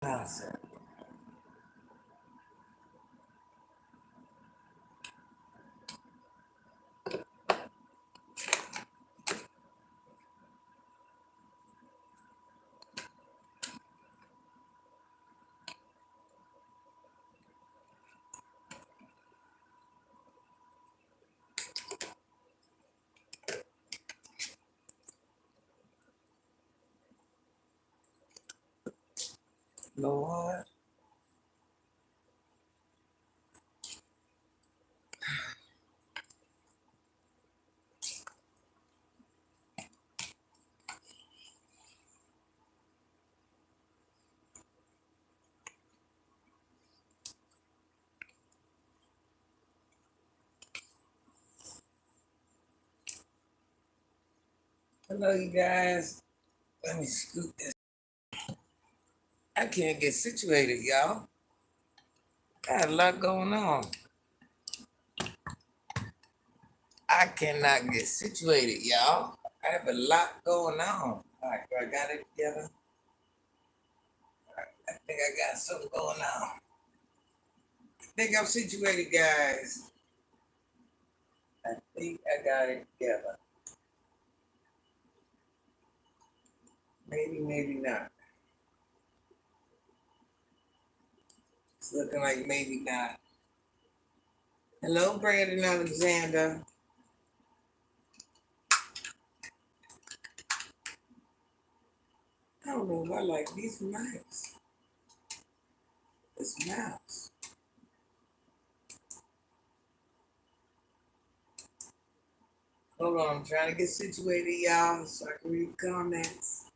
Awesome. Lord. Hello, you guys. Let me scoot this. I can't get situated, y'all. Got a lot going on. I cannot get situated, y'all. I have a lot going on. All right, I got it together. All right, I think I got something going on. I think I'm situated, guys. I think I got it together. Maybe, maybe not. It's looking like maybe not. Hello, Brandon Alexander. I don't know if I like these mice. This mouse. Hold on, I'm trying to get situated, y'all, so I can read comments.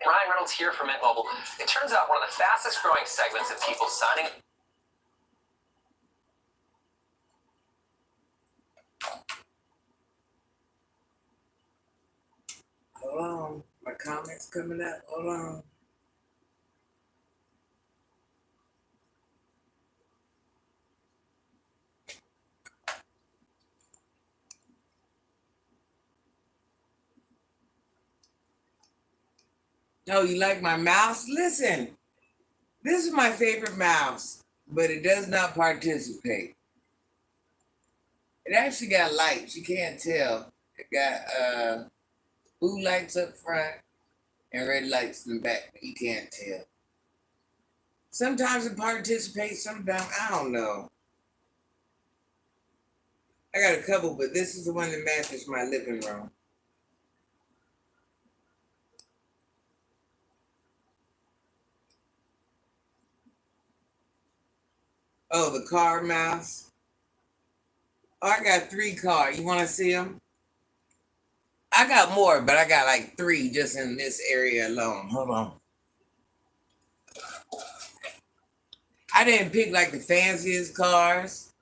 Ryan Reynolds here from Mint Mobile. It turns out one of the fastest growing segments of people signing. Hold on, my comments coming up. Hold on. Oh, you like my mouse? Listen, this is my favorite mouse, but it does not participate. It actually got lights. You can't tell. It got blue lights up front and red lights in the back, but you can't tell. Sometimes it participates, sometimes I don't know. I got a couple, but this is the one that matches my living room. Oh, the car mouse. Oh, I got 3 cars. You want to see them? I got more, but I got like 3 just in this area alone. Hold on. I didn't pick like the fanciest cars,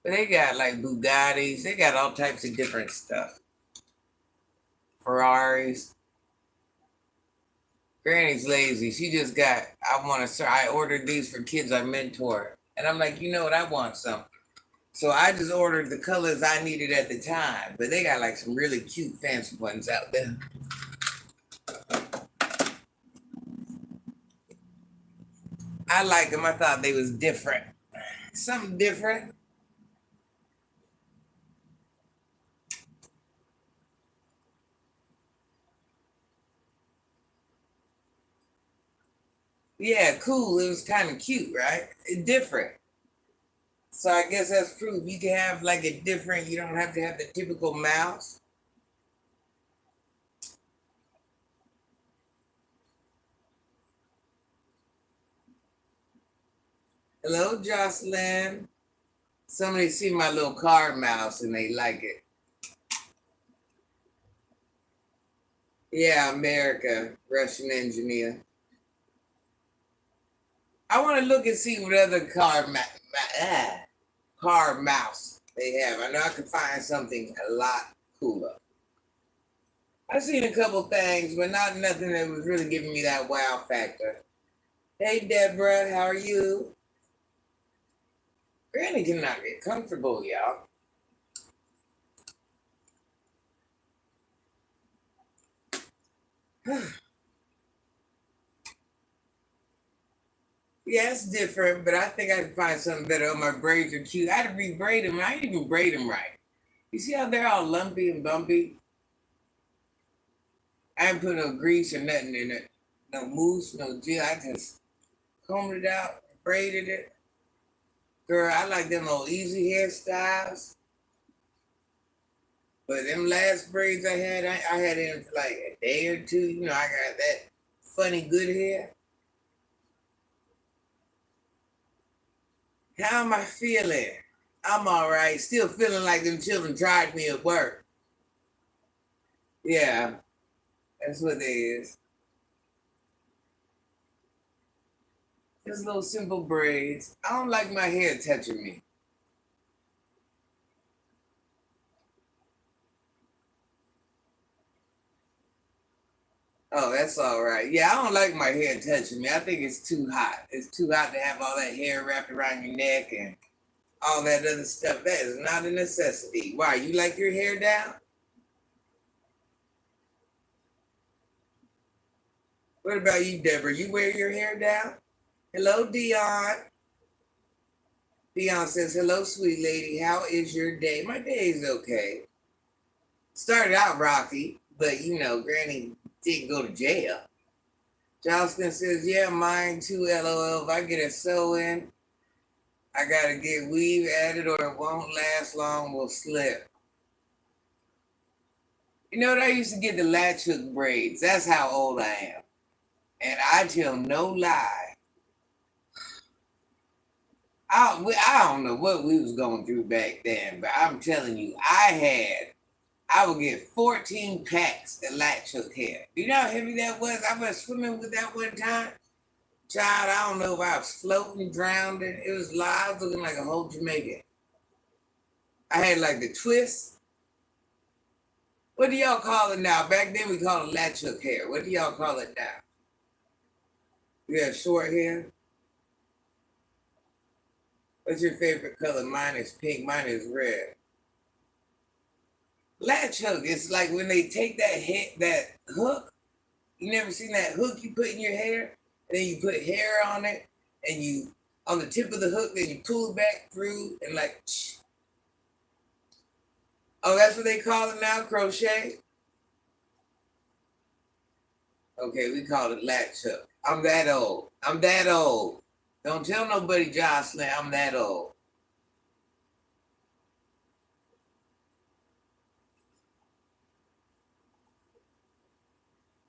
but they got like Bugattis. They got all types of different stuff. Ferraris. Granny's lazy. She just got, I ordered these for kids I mentor. And I'm like, you know what? I want some. So I just ordered the colors I needed at the time. But they got like some really cute fancy ones out there. I like them. I thought they was different. Something different. Yeah, cool. It was kind of cute, right? Different. So I guess that's proof. You can have like a different, you don't have to have the typical mouse. Hello, Jocelyn. Somebody see my little car mouse and they like it. Yeah, America, Russian engineer. I want to look and see what other car mouse they have. I know I can find something a lot cooler. I've seen a couple things, but not nothing that was really giving me that wow factor. Hey, Deborah, how are you? Granny cannot get comfortable, y'all. Yeah, it's different, but I think I can find something better. Oh, my braids are cute. I had to re-braid them. I didn't even braid them right. You see how they're all lumpy and bumpy? I didn't put no grease or nothing in it. No mousse, no gel. I just combed it out, braided it. Girl, I like them old easy hairstyles. But them last braids I had in for like a day or two. You know, I got that funny good hair. How am I feeling? I'm all right. Still feeling like them children tried me at work. Yeah, that's what it is. Just little simple braids. I don't like my hair touching me. Oh, that's all right. Yeah, I don't like my hair touching me. I think it's too hot. It's too hot to have all that hair wrapped around your neck and all that other stuff. That is not a necessity. Why? You like your hair down? What about you, Deborah? You wear your hair down? Hello, Dion. Dion says, hello, sweet lady. How is your day? My day is okay. Started out rocky, but you know, Granny didn't go to jail. Jocelyn says, yeah, mine too, LOL. If I get a sew in, I gotta get weave added or it won't last long, will slip. You know what? I used to get the latch hook braids. That's how old I am. And I tell no lie. I don't know what we was going through back then, but I'm telling you, I would get 14 packs of latch hook hair. You know how heavy that was? I was swimming with that one time. Child, I don't know if I was floating, drowning. It was live, looking like a whole Jamaican. I had like the twist. What do y'all call it now? Back then we called it latch hook hair. What do y'all call it now? You have short hair? What's your favorite color? Mine is pink. Mine is red. Latch hook. It's like when they take that hook. You never seen that hook you put in your hair, and then you put hair on it, and you on the tip of the hook, then you pull it back through, and like, oh, that's what they call it now, crochet. Okay, we call it latch hook. I'm that old. I'm that old. Don't tell nobody, Jocelyn. I'm that old.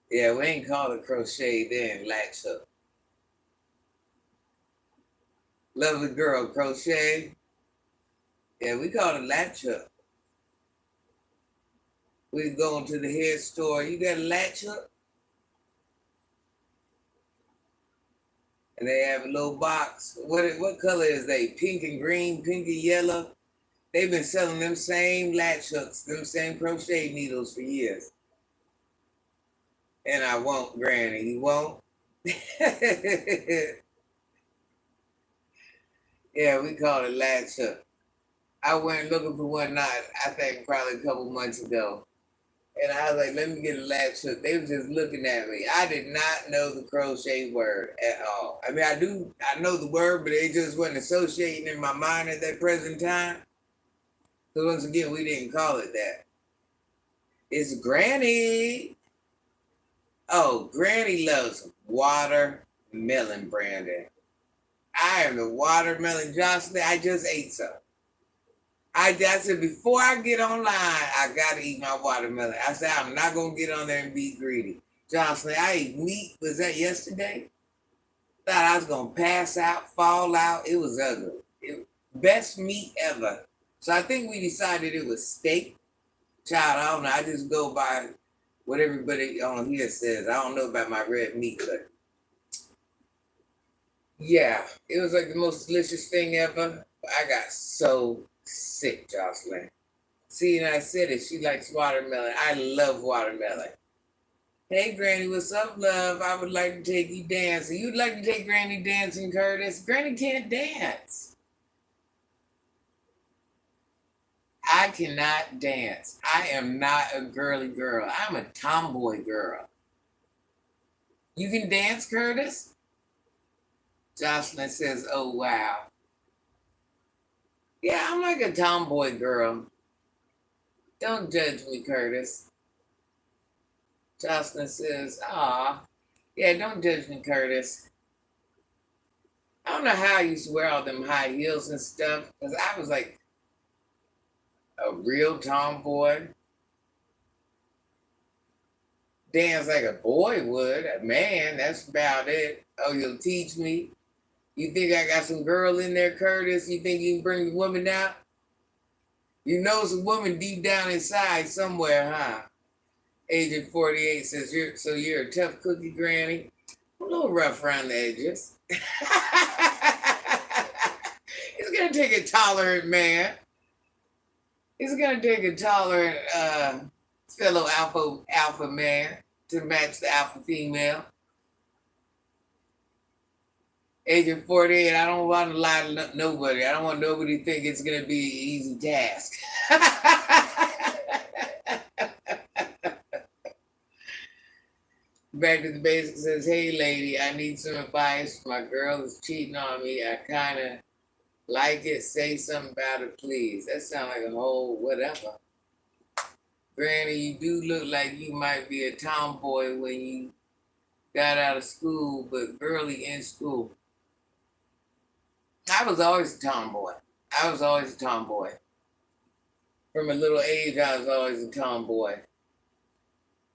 Yeah, we ain't call it crochet then, latch hook. Lovely girl, crochet. Yeah, we call it latch hook. We go into the hair store. You got a latch hook? And they have a little box. What color is they? Pink and green, pink and yellow. They've been selling them same latch hooks, them same crochet needles for years. And I won't, Granny. You won't? Yeah, we call it latch hook. I went looking for one night, I think probably a couple months ago. And I was like, let me get a latch hook. They were just looking at me. I did not know the crochet word at all. I mean, I know the word, but it just wasn't associating in my mind at that present time. So once again, we didn't call it that. It's Granny. Oh, Granny loves watermelon, Brandon. I am the watermelon Jocelyn. I just ate some. I said before I get online, I gotta eat my watermelon. I said I'm not gonna get on there and be greedy. Jocelyn, I ate meat. Was that yesterday? Thought I was gonna pass out, fall out. It was ugly. Best meat ever. So I think we decided it was steak. Child, I don't know. I just go by what everybody on here says. I don't know about my red meat, but yeah, it was like the most delicious thing ever. I got so sick, Jocelyn. See, and I said it. She likes watermelon. I love watermelon. Hey, Granny, what's up, love? I would like to take you dancing. You'd like to take Granny dancing, Curtis? Granny can't dance. I cannot dance. I am not a girly girl. I'm a tomboy girl. You can dance, Curtis? Jocelyn says, oh, wow. Yeah, I'm like a tomboy girl. Don't judge me, Curtis. Jocelyn says, ah, yeah, don't judge me, Curtis. I don't know how I used to wear all them high heels and stuff, because I was like a real tomboy. Dance like a boy would. A man, that's about it. Oh, you'll teach me? You think I got some girl in there, Curtis? You think you can bring the woman out? You know it's a woman deep down inside somewhere, huh? Agent 48 says, you're a tough cookie, Granny? A little rough around the edges. It's going to take a tolerant man. It's going to take a tolerant fellow alpha man to match the alpha female. Agent 48, I don't want to lie to nobody. I don't want nobody to think it's going to be an easy task. Back to the basics says, hey lady, I need some advice. My girl is cheating on me. I kind of like it. Say something about it, please. That sounds like a whole whatever. Granny, you do look like you might be a tomboy when you got out of school, but girly in school. I was always a tomboy. From a little age, I was always a tomboy.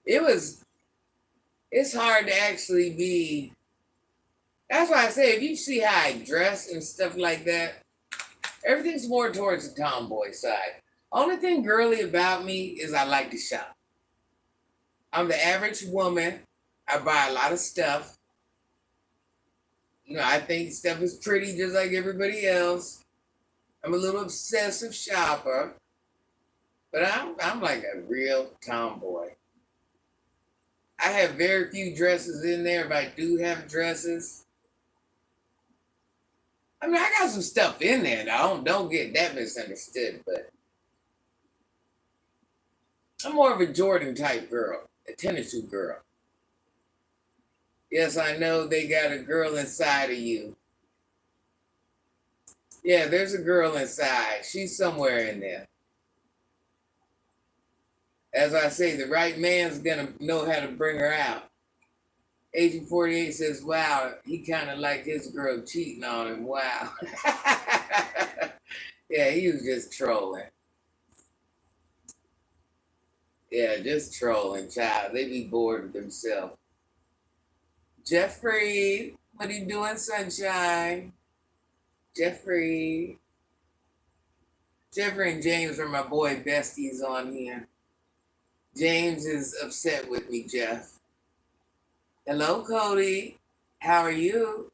It's hard to actually be. That's why I say, if you see how I dress and stuff like that, everything's more towards the tomboy side. Only thing girly about me is I like to shop. I'm the average woman. I buy a lot of stuff. I think stuff is pretty just like everybody else. I'm a little obsessive shopper. But I'm like a real tomboy. I have very few dresses in there. If I do have dresses, I mean, I got some stuff in there. Don't get that misunderstood, but I'm more of a Jordan type girl, a tennis shoe girl. Yes, I know they got a girl inside of you. Yeah, there's a girl inside. She's somewhere in there. As I say, the right man's gonna know how to bring her out. Agent 48 says, wow, he kind of like his girl cheating on him. Wow. Yeah, he was just trolling. Yeah, just trolling, child. They be bored with themselves. Jeffrey, what are you doing, sunshine? Jeffrey and James are my boy besties on here. James is upset with me, Jeff. Hello, Cody. How are you?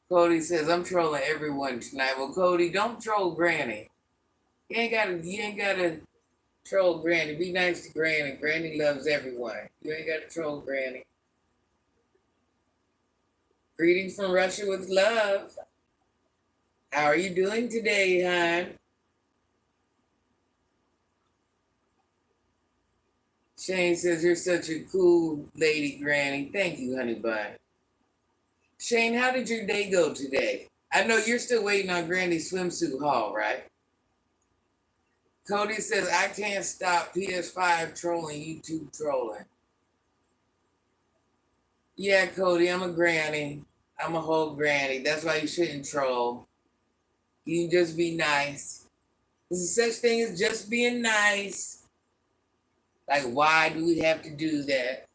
Cody says, I'm trolling everyone tonight. Well, Cody, don't troll Granny. You ain't gotta troll Granny. Be nice to Granny. Granny loves everyone. You ain't gotta troll Granny. Greetings from Russia with love. How are you doing today, hon? Shane says, you're such a cool lady, Granny. Thank you, honey bun. Shane, how did your day go today? I know you're still waiting on Granny's swimsuit haul, right? Cody says, I can't stop PS5 trolling, YouTube trolling. Yeah, Cody, I'm a granny. I'm a whole granny. That's why you shouldn't troll. You can just be nice. There's such thing as just being nice. Like, why do we have to do that?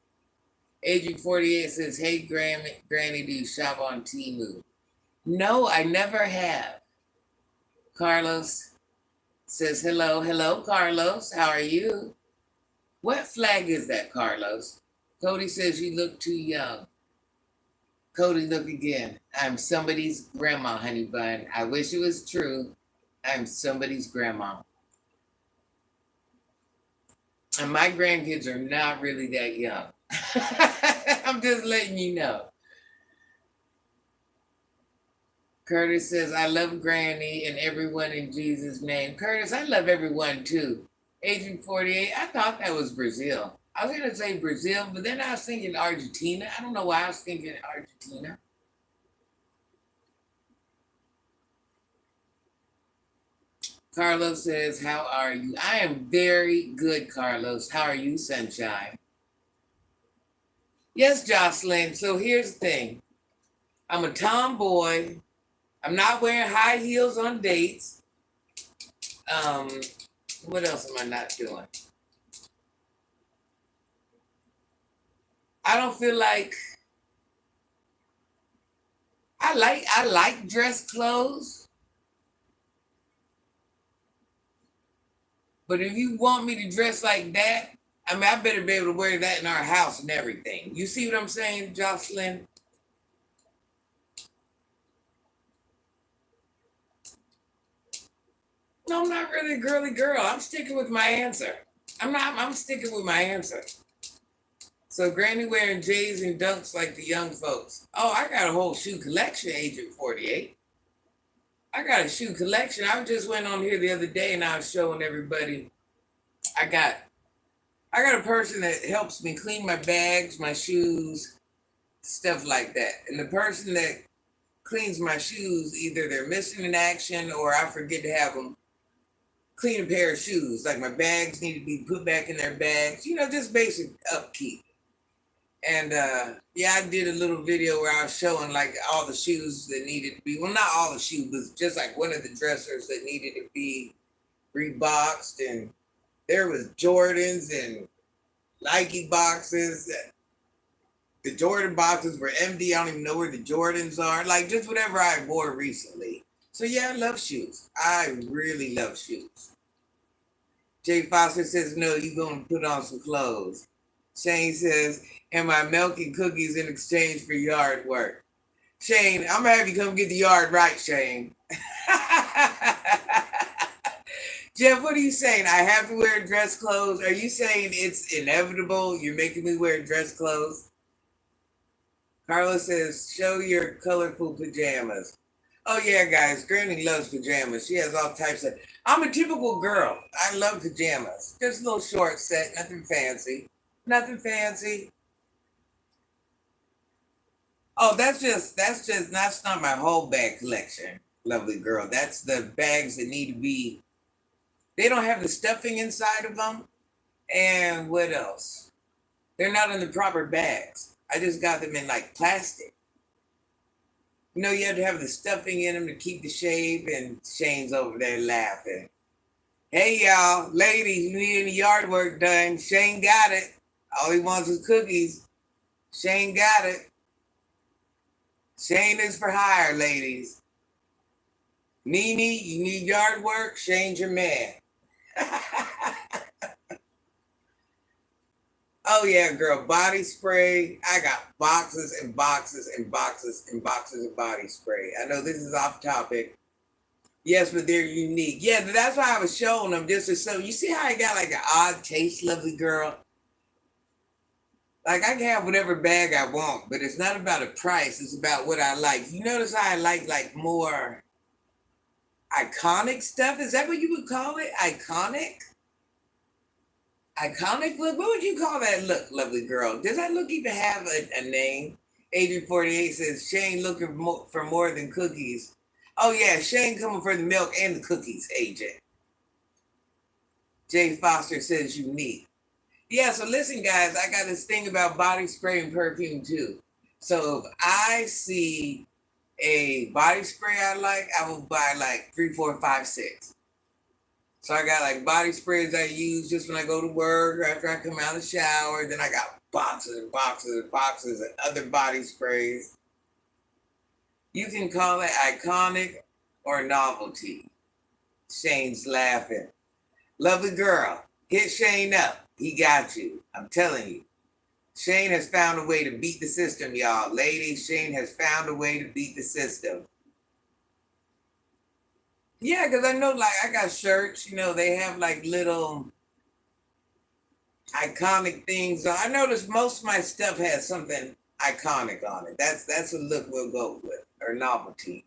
Agent 48 says, hey, Granny, do you shop on Temu? No, I never have. Carlos says, hello, Carlos. How are you? What flag is that, Carlos? Cody says, you look too young. Cody, look again. I'm somebody's grandma, honey bun. I wish it was true. I'm somebody's grandma. And my grandkids are not really that young. I'm just letting you know. Curtis says, I love Granny and everyone in Jesus' name. Curtis, I love everyone too. Agent 48, I thought that was Brazil. I was gonna say Brazil, but then I was thinking Argentina. I don't know why I was thinking Argentina. Carlos says, "How are you?" I am very good, Carlos. How are you, sunshine? Yes, Jocelyn. So here's the thing. I'm a tomboy. I'm not wearing high heels on dates. Um, what else am I not doing? I don't feel like I like dress clothes, but if you want me to dress like that, I mean I better be able to wear that in our house and everything. You see what I'm saying, Jocelyn? No, I'm not really a girly girl. I'm sticking with my answer. I'm sticking with my answer. So Granny wearing J's and dunks like the young folks. Oh, I got a whole shoe collection, Agent 48. I got a shoe collection. I just went on here the other day and I was showing everybody. I got I got a person that helps me clean my bags, my shoes, stuff like that. And the person that cleans my shoes, either they're missing in action or I forget to have them clean a pair of shoes. Like my bags need to be put back in their bags, just basic upkeep. And yeah, I did a little video where I was showing like all the shoes that needed to be, well, not all the shoes, but just like one of the dressers that needed to be reboxed. And there was Jordans and Nike boxes. The Jordan boxes were empty. I don't even know where the Jordans are. Like just whatever I wore recently. So yeah, I love shoes. I really love shoes. Jay Foster says, no, you're going to put on some clothes. Shane says, am I milking cookies in exchange for yard work? Shane, I'm going to have you come get the yard right, Shane. Jeff, what are you saying? I have to wear dress clothes? Are you saying it's inevitable? You're making me wear dress clothes? Carlos says, show your colorful pajamas. Oh yeah, guys, Granny loves pajamas. She has all types of. I'm a typical girl. I love pajamas. Just a little short set, nothing fancy. Nothing fancy. Oh, that's not my whole bag collection, lovely girl. That's the bags that need to be. They don't have the stuffing inside of them. And what else? They're not in the proper bags. I just got them in like plastic. You have to have the stuffing in them to keep the shape, and Shane's over there laughing. Hey, y'all, ladies, you need any yard work done? Shane got it. All he wants is cookies. Shane got it. Shane is for hire, ladies. Nene, you need yard work? Shane's your man. Oh yeah, girl, body spray. I got boxes and boxes and boxes and boxes of body spray. I know this is off topic. Yes, but they're unique. Yeah, that's why I was showing them just so you see how I got like an odd taste, lovely girl. Like I can have whatever bag I want, but it's not about a price. It's about what I like. You notice how I like more iconic stuff? Is that what you would call it? Iconic? Iconic look? What would you call that look, lovely girl? Does that look even have a name? Agent 48 says Shane looking for more than cookies. Oh yeah, Shane coming for the milk and the cookies, Agent. Jay Foster says unique. Yeah, so listen guys, I got this thing about body spray and perfume too. So if I see a body spray I like, I will buy like 3, 4, 5, 6. So I got like body sprays I use just when I go to work or after I come out of the shower. Then I got boxes and boxes and boxes and other body sprays. You can call it iconic or novelty. Shane's laughing. Lovely girl, hit Shane up. He got you. I'm telling you. Shane has found a way to beat the system, y'all. Ladies, Shane has found a way to beat the system. Yeah, because I know, like, I got shirts, they have like little iconic things. I noticed most of my stuff has something iconic on it. That's a look we'll go with, or novelty,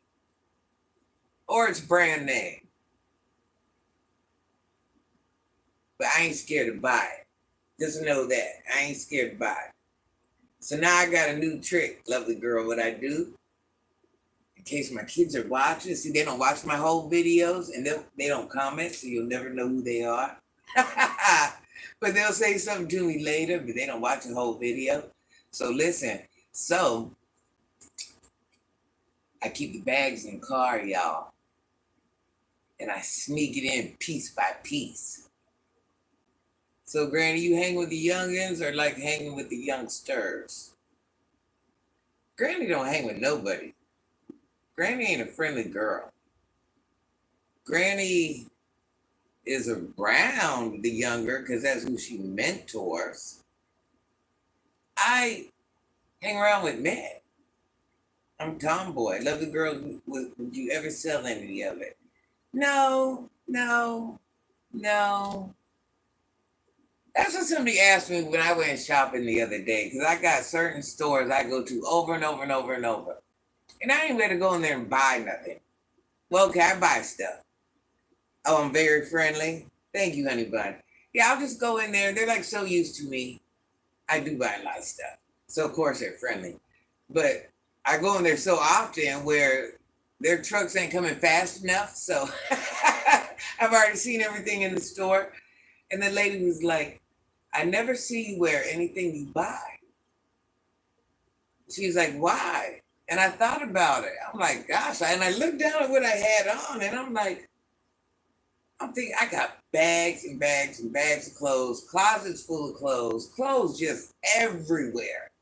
or it's brand name. But I ain't scared to buy it. Just know that. I ain't scared to buy it. So now I got a new trick, lovely girl. What I do, in case my kids are watching, see, they don't watch my whole videos and they don't comment, so you'll never know who they are. But they'll say something to me later, but they don't watch the whole video. So listen, so I keep the bags in the car, y'all. And I sneak it in piece by piece. So, Granny, you hang with the youngins or like hanging with the youngsters? Granny don't hang with nobody. Granny ain't a friendly girl. Granny is around the younger because that's who she mentors. I hang around with men. I'm Tomboy. Love the girl. Would you ever sell any of it? No. That's what somebody asked me when I went shopping the other day, because I got certain stores I go to over and over and over and over. And I ain't ready to go in there and buy nothing. Well, okay, I buy stuff. Oh, I'm very friendly. Thank you, honey bun. Yeah, I'll just go in there. They're like so used to me. I do buy a lot of stuff. So, of course, they're friendly. But I go in there so often where their trucks ain't coming fast enough. So I've already seen everything in the store. And the lady was like, I never see you wear anything you buy. She's like, why? And I thought about it. I'm like, gosh. And I looked down at what I had on and I'm like, I'm thinking I got bags and bags and bags of clothes, closets full of clothes just everywhere.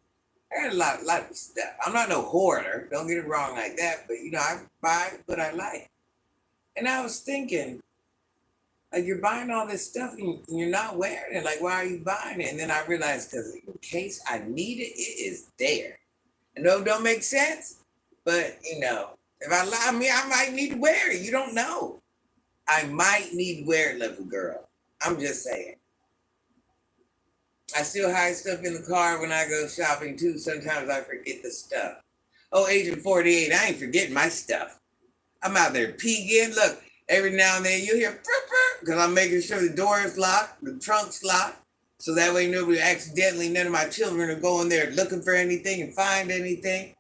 I got a lot of stuff. I'm not no hoarder. Don't get it wrong like that. But, I buy what I like. And I was thinking, like, you're buying all this stuff and you're not wearing it. Like, why are you buying it? And then I realized, because in case I need it, it is there. I know it don't make sense, but, if I might need to wear it. You don't know. I might need to wear it, little girl. I'm just saying. I still hide stuff in the car when I go shopping, too. Sometimes I forget the stuff. Oh, Agent 48, I ain't forgetting my stuff. I'm out there peeking. Look, every now and then you hear because I'm making sure the door is locked, the trunk's locked, so that way none of my children are going there looking for anything and find anything.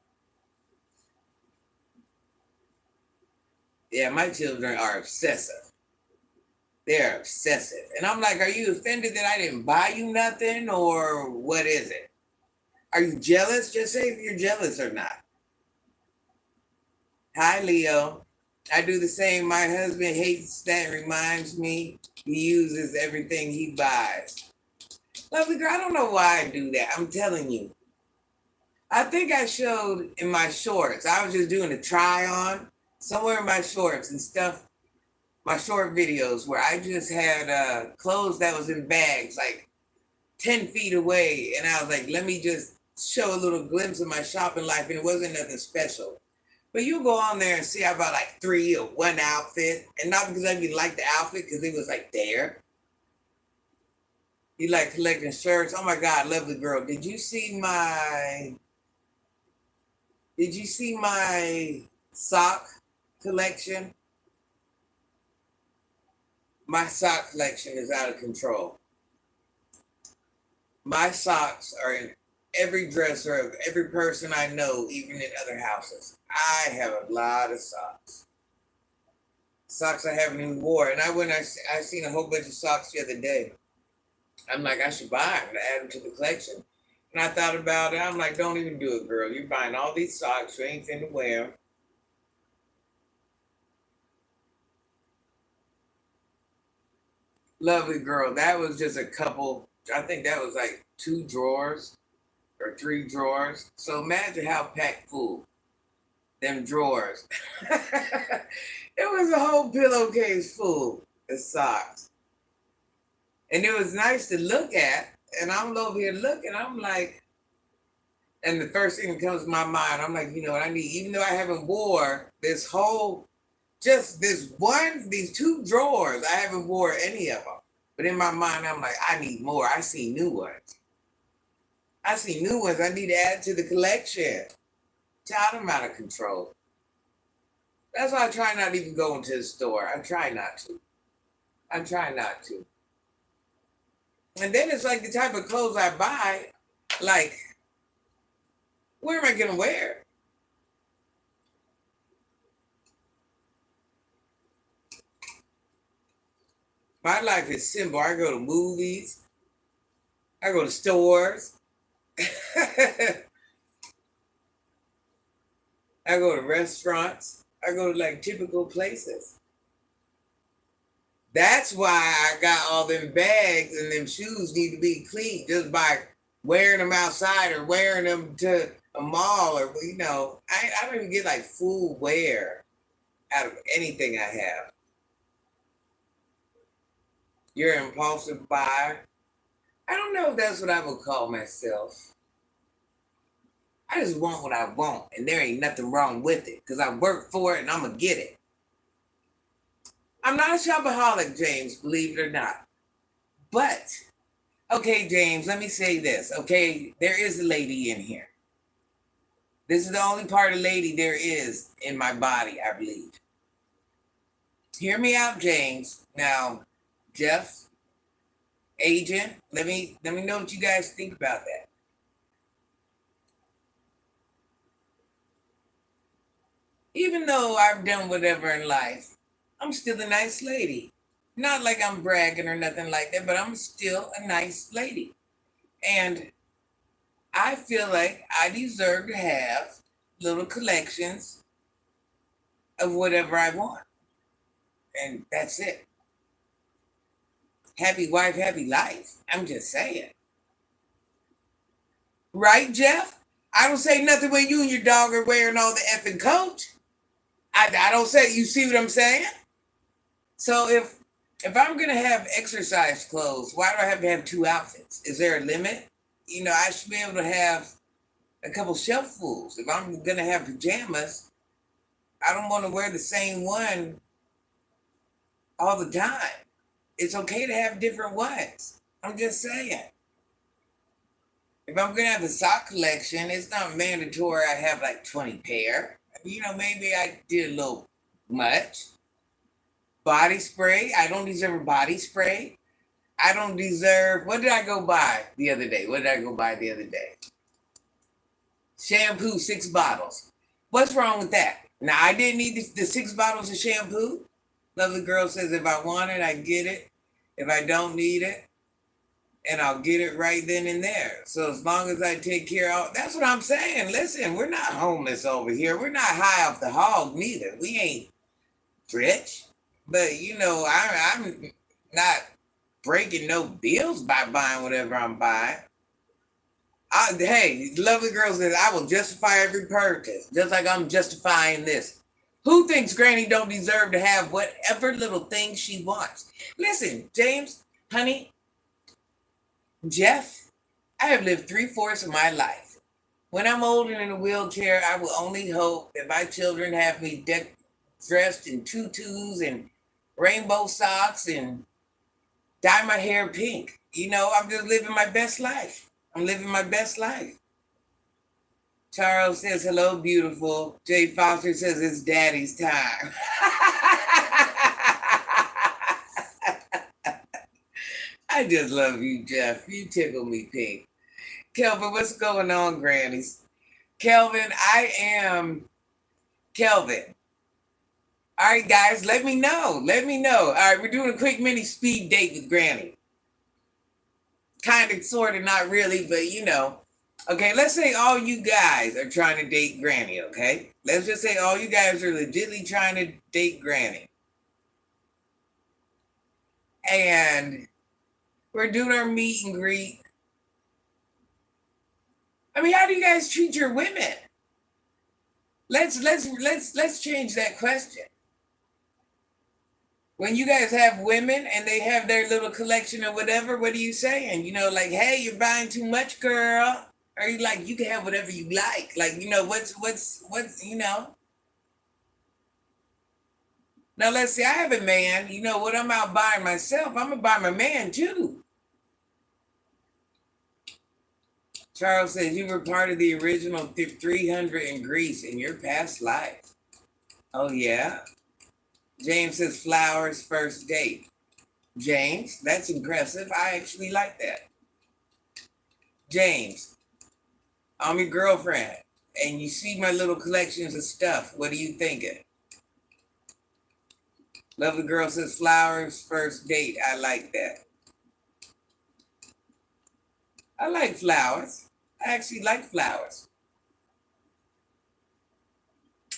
Yeah, my children are obsessive. They're obsessive. And I'm like, are you offended that I didn't buy you nothing, or what is it? Are you jealous? Just say if you're jealous or not. Hi, Leo. I do the same. My husband hates that. Reminds me he uses everything he buys. Lovely girl, I don't know why I do that. I'm telling you. I think I showed in my shorts. I was just doing a try on somewhere in my shorts and stuff. My short videos where I just had clothes that was in bags like 10 feet away. And I was like, let me just show a little glimpse of my shopping life. And it wasn't nothing special. But you go on there and see I bought like 3 or 1 outfit. And not because I didn't like the outfit, because it was like there. You like collecting shirts. Oh my God, lovely girl. Did you see my sock collection? My sock collection is out of control. My socks are in every dresser of every person I know, even in other houses. I have a lot of socks. Socks I haven't even worn. And I seen a whole bunch of socks the other day. I'm like, I should buy them to add them to the collection. And I thought about it. I'm like, don't even do it, girl. You're buying all these socks. You ain't finna wear them. Lovely girl. That was just a couple. I think that was like 2 drawers or 3 drawers. So imagine how packed full them drawers. It was a whole pillowcase full of socks. And it was nice to look at. And I'm over here looking. I'm like, and the first thing that comes to my mind, I'm like, you know what I need? Even though I haven't wore this whole, just these 2 drawers, I haven't wore any of them. But in my mind, I'm like, I need more. I see new ones. I need to add to the collection. Child, I'm out of control. That's why I try not to even go into the store. I try not to. And then it's like the type of clothes I buy, like, where am I going to wear? My life is simple. I go to movies, I go to stores, I go to restaurants, I go to like typical places. That's why I got all them bags and them shoes need to be clean just by wearing them outside or wearing them to a mall or, I don't even get like full wear out of anything I have. You're an impulsive buyer. I don't know if that's what I would call myself. I just want what I want, and there ain't nothing wrong with it because I work for it and I'm going to get it. I'm not a shopaholic, James, believe it or not. But, okay, James, let me say this. Okay, there is a lady in here. This is the only part of lady there is in my body, I believe. Hear me out, James. Now, Jeff, agent, let me know what you guys think about that. Even though I've done whatever in life, I'm still a nice lady. Not like I'm bragging or nothing like that, but I'm still a nice lady. And I feel like I deserve to have little collections of whatever I want. And that's it. Happy wife, happy life. I'm just saying. Right, Jeff? I don't say nothing when you and your dog are wearing all the effing coat. I don't say, you see what I'm saying? So if I'm gonna have exercise clothes, why do I have to have two outfits? Is there a limit? I should be able to have a couple shelffuls. If I'm gonna have pajamas, I don't want to wear the same one all the time. It's okay to have different ones. I'm just saying. If I'm gonna have a sock collection, it's not mandatory I have like 20 pair. Maybe I did a little much. Body spray. I don't deserve a body spray. I don't deserve. What did I go buy the other day? Shampoo, 6 bottles. What's wrong with that? Now, I didn't need the 6 bottles of shampoo. Lovely girl says if I want it, I get it. If I don't need it, and I'll get it right then and there. So as long as I take care of, that's what I'm saying. Listen, we're not homeless over here. We're not high off the hog neither. We ain't rich. But I'm not breaking no bills by buying whatever I'm buying. Hey, lovely girl says I will justify every purchase, just like I'm justifying this. Who thinks Granny don't deserve to have whatever little thing she wants? Listen, James, honey, Jeff, I have lived 3/4 of my life. When I'm old and in a wheelchair, I will only hope that my children have me dressed in tutus and rainbow socks and dye my hair pink. I'm just living my best life. I'm living my best life. Charles says, hello, beautiful. Jay Foster says, it's daddy's time. I just love you, Jeff. You tickle me pink. Kelvin, what's going on, grannies? Kelvin, I am Kelvin. All right, guys, let me know. All right, we're doing a quick mini speed date with Granny. Kind of, sort of, not really, but Okay, let's say all you guys are trying to date Granny, okay? Let's just say all you guys are legitimately trying to date Granny. And we're doing our meet and greet. I mean, how do you guys treat your women? Let's change that question. When you guys have women and they have their little collection or whatever, what are you saying? Like, hey, you're buying too much, girl. Or you like, you can have whatever you like. Like, what's. Now, let's say I have a man, what I'm out buying myself, I'm going to buy my man too. Charles says you were part of the original 300 in Greece in your past life. Oh, yeah? James says flowers, first date. James, that's impressive. I actually like that. James, I'm your girlfriend, and you see my little collections of stuff. What are you thinking? Lovely girl says flowers, first date. I like that. I like flowers. I actually like flowers.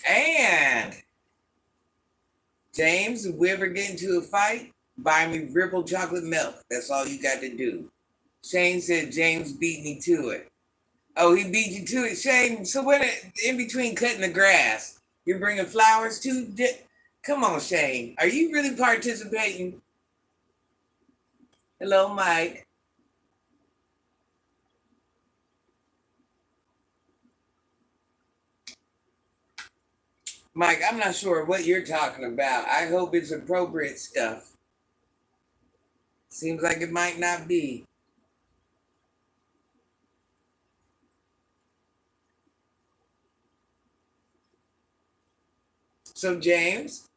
And James, if we ever get into a fight, buy me Ripple chocolate milk. That's all you got to do. Shane said James beat me to it. Oh, he beat you to it, Shane. So when in between cutting the grass, you're bringing flowers too? Come on, Shane. Are you really participating? Hello, Mike. Mike, I'm not sure what you're talking about. I hope it's appropriate stuff. Seems like it might not be. So, James,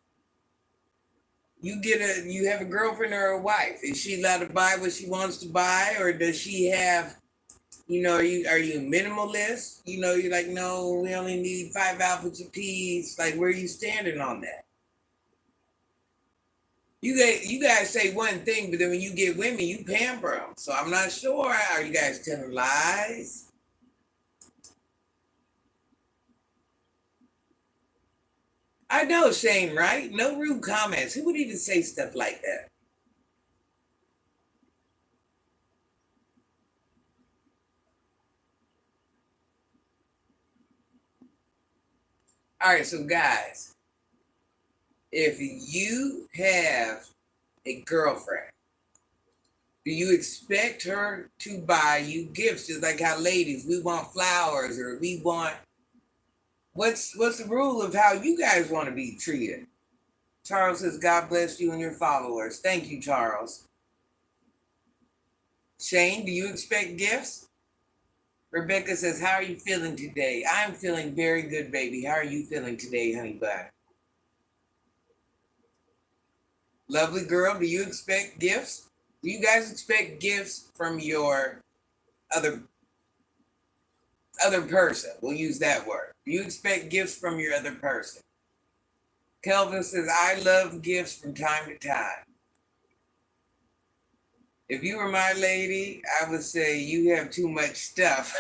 you have a girlfriend or a wife. Is she allowed to buy what she wants to buy, or does she have, are you a minimalist? You're like, no, we only need 5 outfits apiece. Like, where are you standing on that? You guys say one thing, but then when you get women, you pamper them. So I'm not sure. Are you guys telling lies? I know, Shane, right? No rude comments. Who would even say stuff like that? All right, so guys, if you have a girlfriend, do you expect her to buy you gifts? Just like how ladies, we want flowers, or we want, what's the rule of how you guys want to be treated? Charles says, God bless you and your followers. Thank you, Charles. Shane, do you expect gifts? Rebecca says, how are you feeling today? I'm feeling very good, baby. How are you feeling today, honey bun? Lovely girl, do you expect gifts? Do you guys expect gifts from your other person? We'll use that word. Do you expect gifts from your other person? Kelvin says, I love gifts from time to time. If you were my lady, I would say you have too much stuff.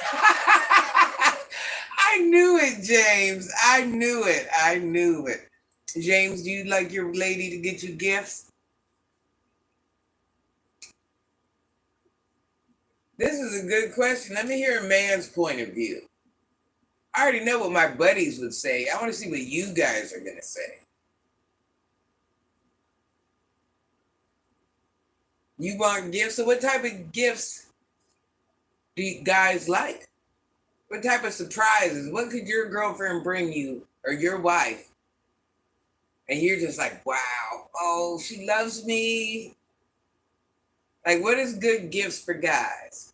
I knew it, James. I knew it. I knew it. James, do you like your lady to get you gifts? This is a good question. Let me hear a man's point of view. I already know what my buddies would say. I want to see what you guys are going to say. You want gifts? So what type of gifts do you guys like? What type of surprises? What could your girlfriend bring you, or your wife? And you're just like, wow, oh, she loves me. Like, what is good gifts for guys?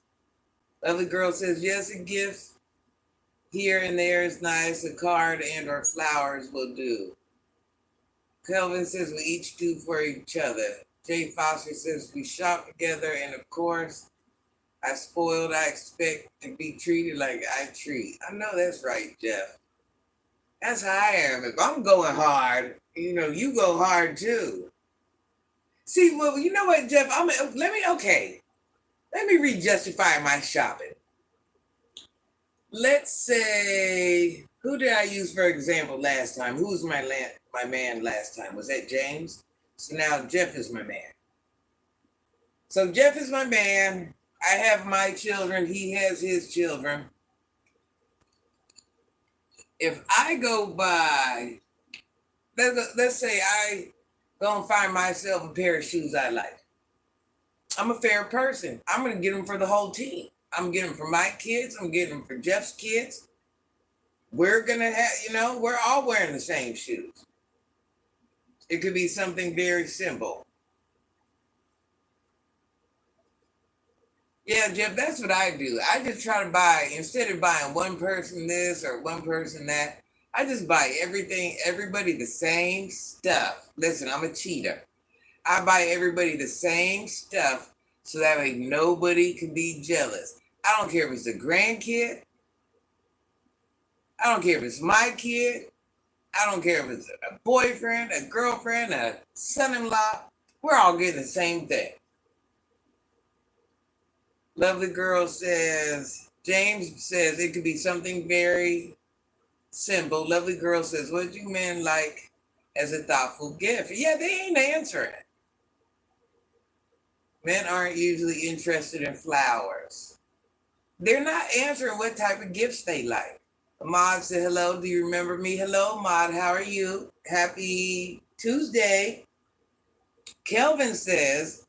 Lovely girl says, yes, a gift here and there is nice. A card and or flowers will do. Kelvin says, we each do for each other. Jay Foster says, we shop together, and of course, I spoiled. I expect to be treated like I treat. I know that's right, Jeff. That's how I am. If I'm going hard, you go hard too. See, well, you know what, Jeff? Let me re-justify my shopping. Let's say, who did I use for example last time? Who was my man last time? Was that James? So now Jeff is my man. So Jeff is my man. I have my children. He has his children. If I go by, let's say I go and find myself a pair of shoes I like. I'm a fair person. I'm going to get them for the whole team. I'm going to get them for my kids. I'm getting them for Jeff's kids. We're going to have, we're all wearing the same shoes. It could be something very simple. Yeah, Jeff, that's what I do. I just try to buy, instead of buying one person this or one person that, I just buy everybody the same stuff. Listen, I'm a cheater. I buy everybody the same stuff so that way nobody can be jealous. I don't care if it's a grandkid. I don't care if it's my kid. I don't care if it's a boyfriend, a girlfriend, a son-in-law. We're all getting the same thing. Lovely Girl says, James says it could be something very simple. Lovely Girl says, what do men like as a thoughtful gift? Yeah, they ain't answering. Men aren't usually interested in flowers. They're not answering what type of gifts they like. Maud said, hello, do you remember me? Hello, Maud, how are you? Happy Tuesday. Kelvin says,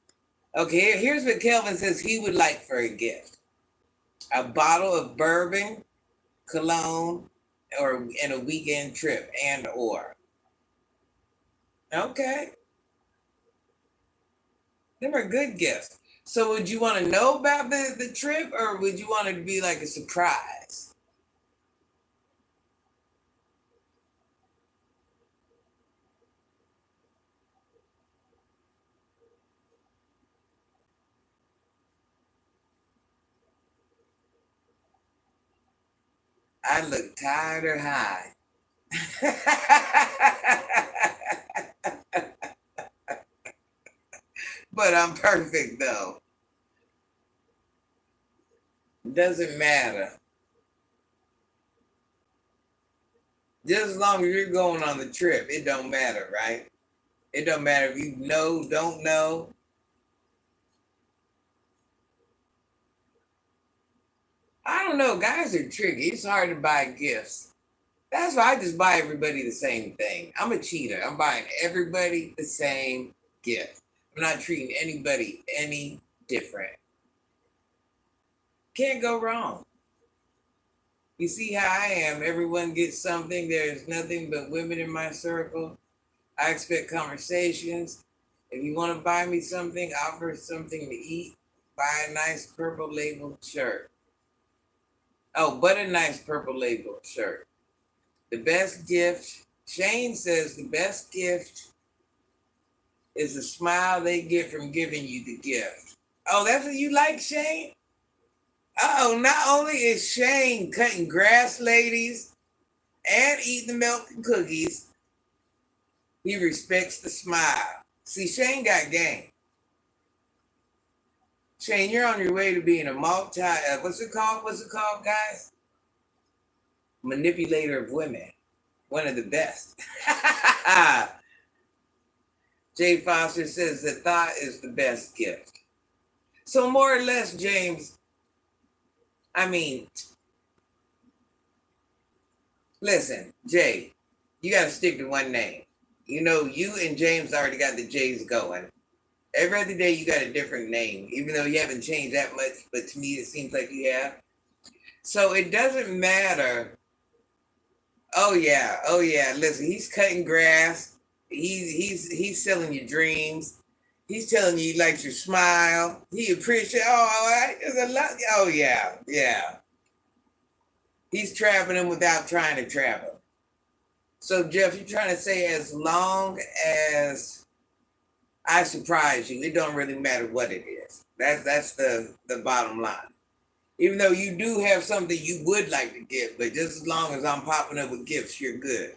okay, here's what Kelvin says he would like for a gift. A bottle of bourbon, cologne, and a weekend trip and or. Okay. Them are good gifts. So would you want to know about the trip or would you want it to be like a surprise? I look tired or high. But I'm perfect though. Doesn't matter. Just as long as you're going on the trip, it don't matter, right? It don't matter if you know, don't know. I don't know. Guys are tricky. It's hard to buy gifts. That's why I just buy everybody the same thing. I'm a cheater. I'm buying everybody the same gift. I'm not treating anybody any different. Can't go wrong. You see how I am. Everyone gets something. There's nothing but women in my circle. I expect conversations. If you want to buy me something, offer something to eat. Buy a nice purple label shirt. Oh, but a nice purple label shirt. The best gift, Shane says the best gift is the smile they get from giving you the gift. Oh, that's what you like, Shane? Oh, not only is Shane cutting grass, ladies, and eating the milk and cookies, he respects the smile. See, Shane got game. Shane, you're on your way to being a what's it called? What's it called, guys? Manipulator of women. One of the best. Jay Foster says the thought is the best gift. So more or less, James, I mean, listen, Jay, you got to stick to one name. You know, you and James already got the J's going. Every other day you got a different name, even though you haven't changed that much, but to me it seems like you have. So it doesn't matter. Oh yeah. Listen, he's cutting grass. He's selling you dreams. He's telling you he likes your smile. He appreciates. There's a lot. Oh yeah. He's traveling without trying to travel. So Jeff, you're trying to say as long as I surprise you, it don't really matter what it is. That's the bottom line. Even though you do have something you would like to give, but just as long as I'm popping up with gifts, you're good.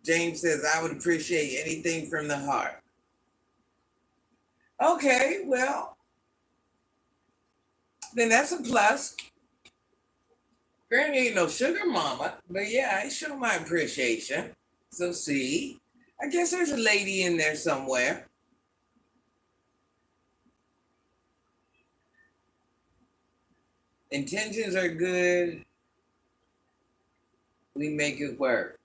James says, I would appreciate anything from the heart. Okay, well, then that's a plus. Granny ain't no sugar mama, but yeah, I show my appreciation. So see, I guess there's a lady in there somewhere. Intentions are good. We make it work.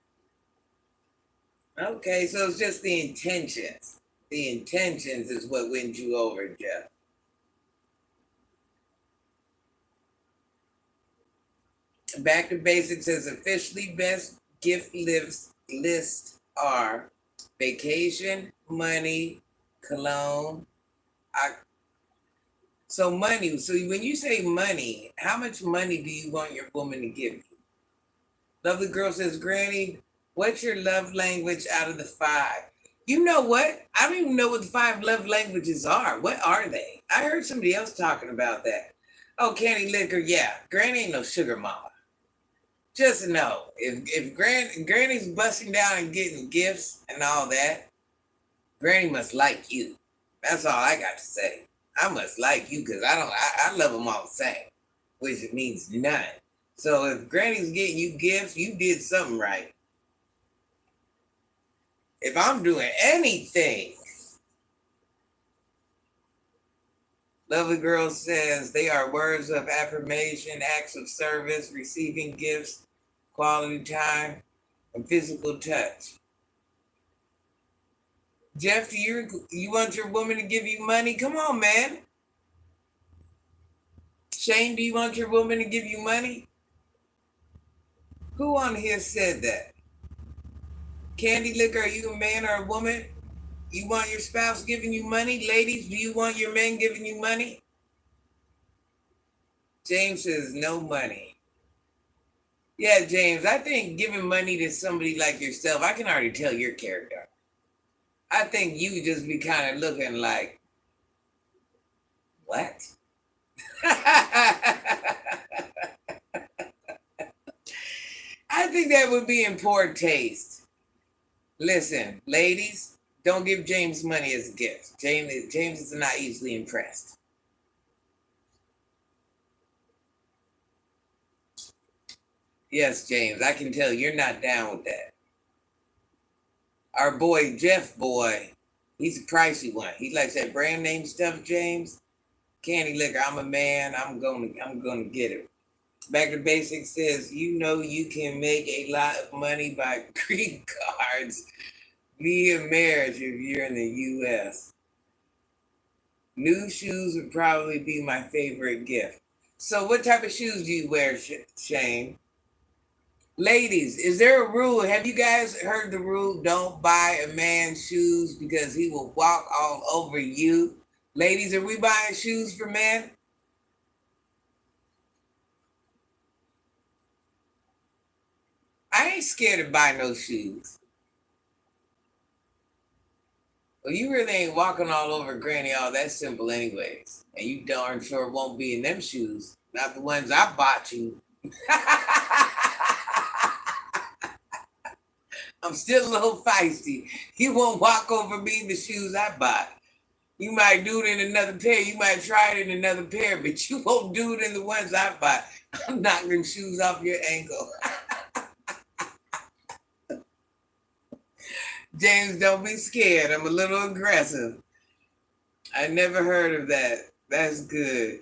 Okay, so it's just the intentions. The intentions is what wins you over, Jeff. Back to Basics says officially best gift lists are vacation, money, cologne. So money. So when you say money, how much money do you want your woman to give you? Lovely Girl says, Granny, what's your love language out of the 5? You know what? I don't even know what the 5 love languages are. What are they? I heard somebody else talking about that. Oh, candy liquor. Yeah, Granny ain't no sugar mama. Just know if Granny's busting down and getting gifts and all that, Granny must like you. That's all I got to say. I must like you because I love them all the same, which means none. So if Granny's getting you gifts, you did something right. If I'm doing anything, Lovely Girl says they are words of affirmation, acts of service, receiving gifts, quality time, and physical touch. Jeff, do you want your woman to give you money? Come on, man. Shane, do you want your woman to give you money? Who on here said that? Candy Liquor, are you a man or a woman? You want your spouse giving you money? Ladies, do you want your men giving you money? James says no money. Yeah, James, I think giving money to somebody like yourself, I can already tell your character. I think you just be kind of looking like, what? I think that would be in poor taste. Listen, ladies, don't give James money as a gift. James is not easily impressed. Yes, James, I can tell you're not down with that. Our boy, Jeff boy, he's a pricey one. He likes that brand name stuff, James. Candy Liquor, I'm a man. I'm gonna get it. Back to Basics says, you know you can make a lot of money by green cards via marriage if you're in the US. New shoes would probably be my favorite gift. So what type of shoes do you wear, Shane? Ladies, is there a rule? Have you guys heard the rule? Don't buy a man shoes because he will walk all over you. Ladies, are we buying shoes for men? I ain't scared to buy no shoes. Well, you really ain't walking all over Granny all that simple anyways. And you darn sure won't be in them shoes. Not the ones I bought you. I'm still a little feisty. You won't walk over me in the shoes I bought. You might do it in another pair. You might try it in another pair, but you won't do it in the ones I bought. I'm knocking them shoes off your ankle. James, don't be scared. I'm a little aggressive. I never heard of that. That's good.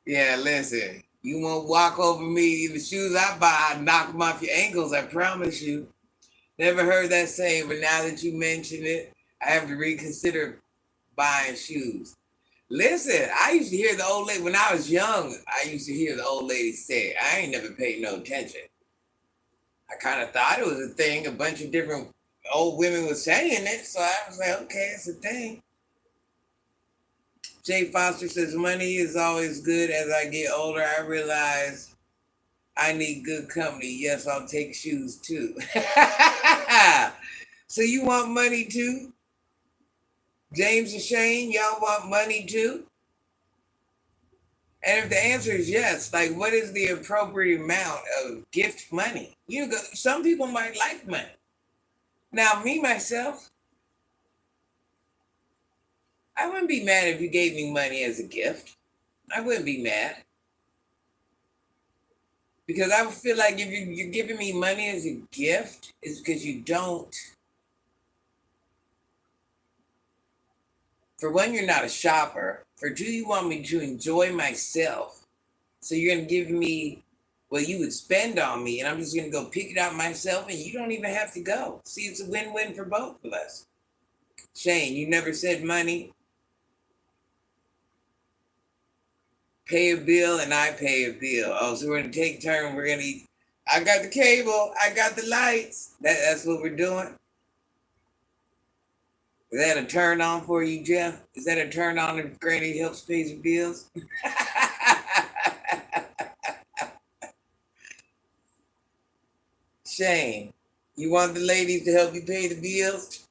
Yeah, listen. You won't walk over me in the shoes I buy. I'll knock them off your ankles, I promise you. Never heard that saying, but now that you mention it, I have to reconsider buying shoes. Listen, I used to hear the old lady, when I was young, I used to hear the old lady say it. I ain't never paid no attention. I kind of thought it was a thing. A bunch of different old women were saying it. So I was like, okay, it's a thing. Jay Foster says, money is always good. As I get older, I realize I need good company. Yes, I'll take shoes too. So you want money too? James and Shane, y'all want money too? And if the answer is yes, like what is the appropriate amount of gift money? Some people might like money. Now, me myself, I wouldn't be mad if you gave me money as a gift. I wouldn't be mad. Because I would feel like if you're giving me money as a gift, it's because you don't. For one, you're not a shopper. For two, you want me to enjoy myself. So you're going to give me what you would spend on me, and I'm just going to go pick it out myself, and you don't even have to go. See, it's a win-win for both of us. Shane, you never said money. Pay a bill, and I pay a bill. Oh, so we're going to take turn. We're going to eat. I got the cable. I got the lights. That's what we're doing. Is that a turn on for you, Jeff? Is that a turn on if Granny helps pay the bills? Shane, You want the ladies to help you pay the bills?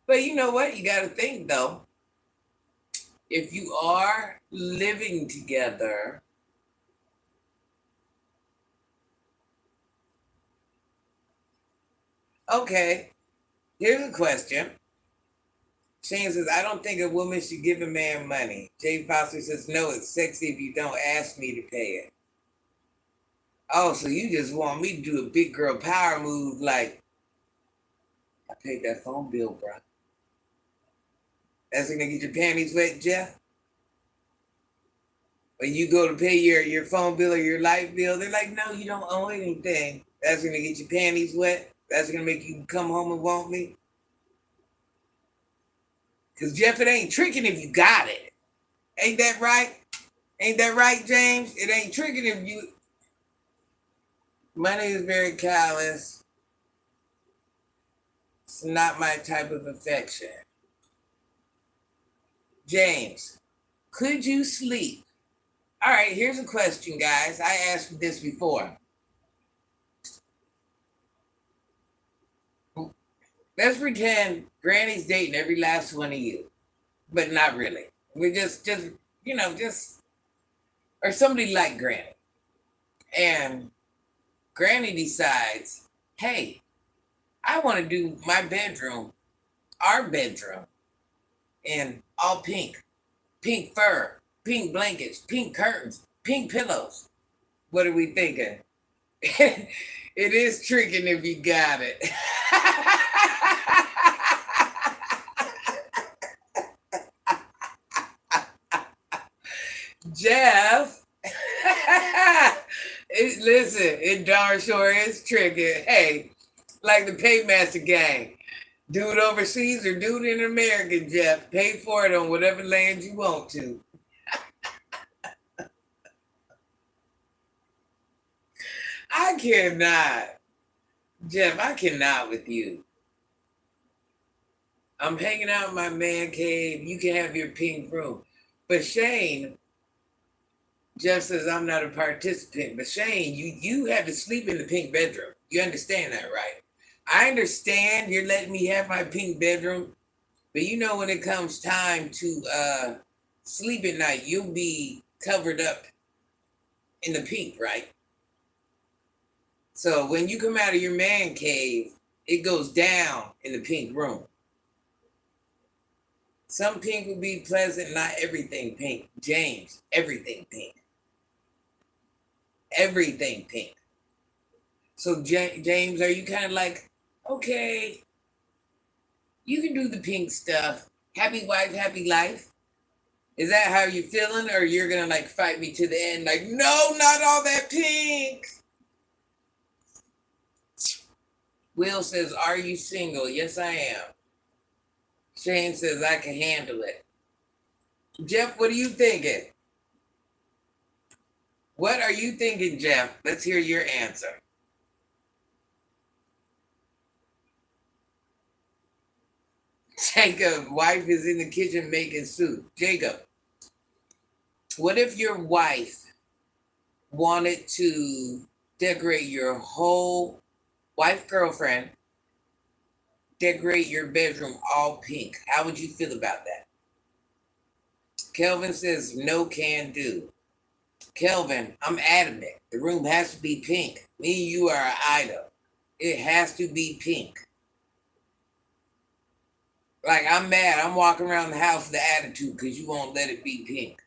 But you know what? You got to think though. If you are living together, okay, here's a question. Shane says, I don't think a woman should give a man money. Jay Foster says, no, it's sexy if you don't ask me to pay it. Oh, so you just want me to do a big girl power move like, I paid that phone bill, bro. That's gonna get your panties wet, Jeff? When you go to pay your phone bill or your light bill, they're like, no, you don't owe anything. That's gonna get your panties wet. That's gonna make you come home and want me. Cause Jeff, it ain't tricking if you got it. Ain't that right? Ain't that right, James? It ain't tricking if you. Money is very callous. It's not my type of affection. James, could you sleep? All right, here's a question, guys. I asked this before. Let's pretend Granny's dating every last one of you, but not really. We're just, or somebody like Granny. And Granny decides, hey, I want to do my bedroom, our bedroom, in all pink, pink fur, pink blankets, pink curtains, pink pillows. What are we thinking? It is tricking if you got it. Jeff, listen, it darn sure is tricking. Hey, like the Paymaster gang. Do it overseas or do it in America, Jeff. Pay for it on whatever land you want to. I cannot. Jeff, I cannot with you. I'm hanging out in my man cave. You can have your pink room. But Shane, Jeff says I'm not a participant. But Shane, you had to sleep in the pink bedroom. You understand that, right? I understand you're letting me have my pink bedroom. But you know when it comes time to sleep at night, you'll be covered up in the pink, right? So when you come out of your man cave, it goes down in the pink room. Some pink will be pleasant, not everything pink. James, everything pink. Everything pink. So James, are you kind of like, okay, you can do the pink stuff. Happy wife, happy life. Is that how you're feeling? Or you're gonna like fight me to the end, like, no, not all that pink. Will says, are you single? Yes, I am. Shane says, I can handle it. Jeff, what are you thinking? What are you thinking, Jeff? Let's hear your answer. Jacob, wife is in the kitchen making soup. Jacob, what if your wife wanted to decorate your whole girlfriend, decorate your bedroom all pink? How would you feel about that? Kelvin says, no can do. Kelvin, I'm adamant. The room has to be pink. Me and you are an item. It has to be pink. Like, I'm mad. I'm walking around the house with the attitude because you won't let it be pink.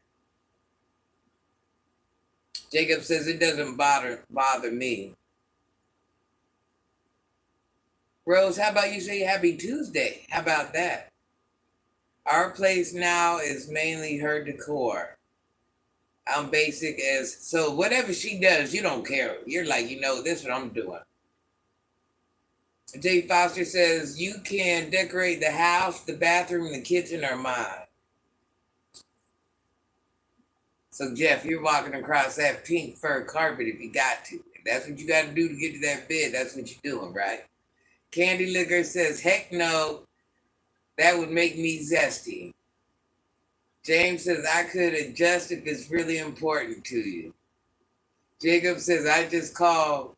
Jacob says it doesn't bother me. Rose, how about you say happy Tuesday? How about that? Our place now is mainly her decor. I'm basic as, so whatever she does, you don't care. You're like, this is what I'm doing. Jay Foster says, you can decorate the house, the bathroom, and the kitchen are mine. So, Jeff, you're walking across that pink fur carpet if you got to. If that's what you got to do to get to that bed, that's what you're doing, right? Candy Liquor says, heck no, that would make me zesty. James says, I could adjust if it's really important to you. Jacob says, I just called.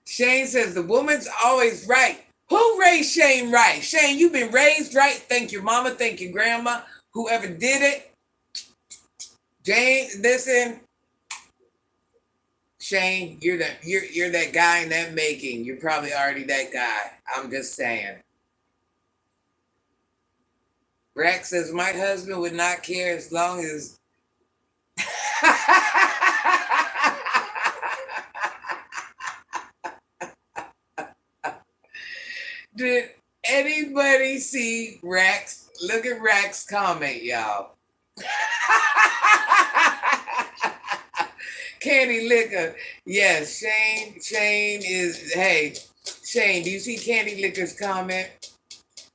Shane says, the woman's always right. Who raised Shane right? Shane, you've been raised right. Thank your mama. Thank your grandma. Whoever did it. Jane, listen. Shane, you're that guy in that making. You're probably already that guy. I'm just saying. Rex says, my husband would not care as long as Did anybody see Rex? Look at Rex comment, y'all. Candy Liquor. Yes, Shane is, hey, Shane, do you see Candy Liquor's comment?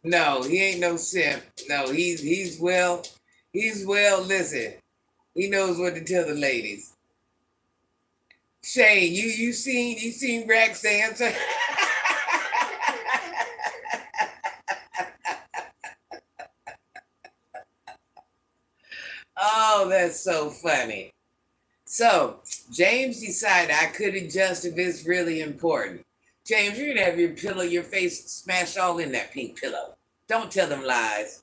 No, he ain't no simp. No, he's well, listen. He knows what to tell the ladies. Shane, you seen Rex answer? Oh, that's so funny. So James decided I could adjust if it's really important. James, you're gonna have your face smashed all in that pink pillow. Don't tell them lies.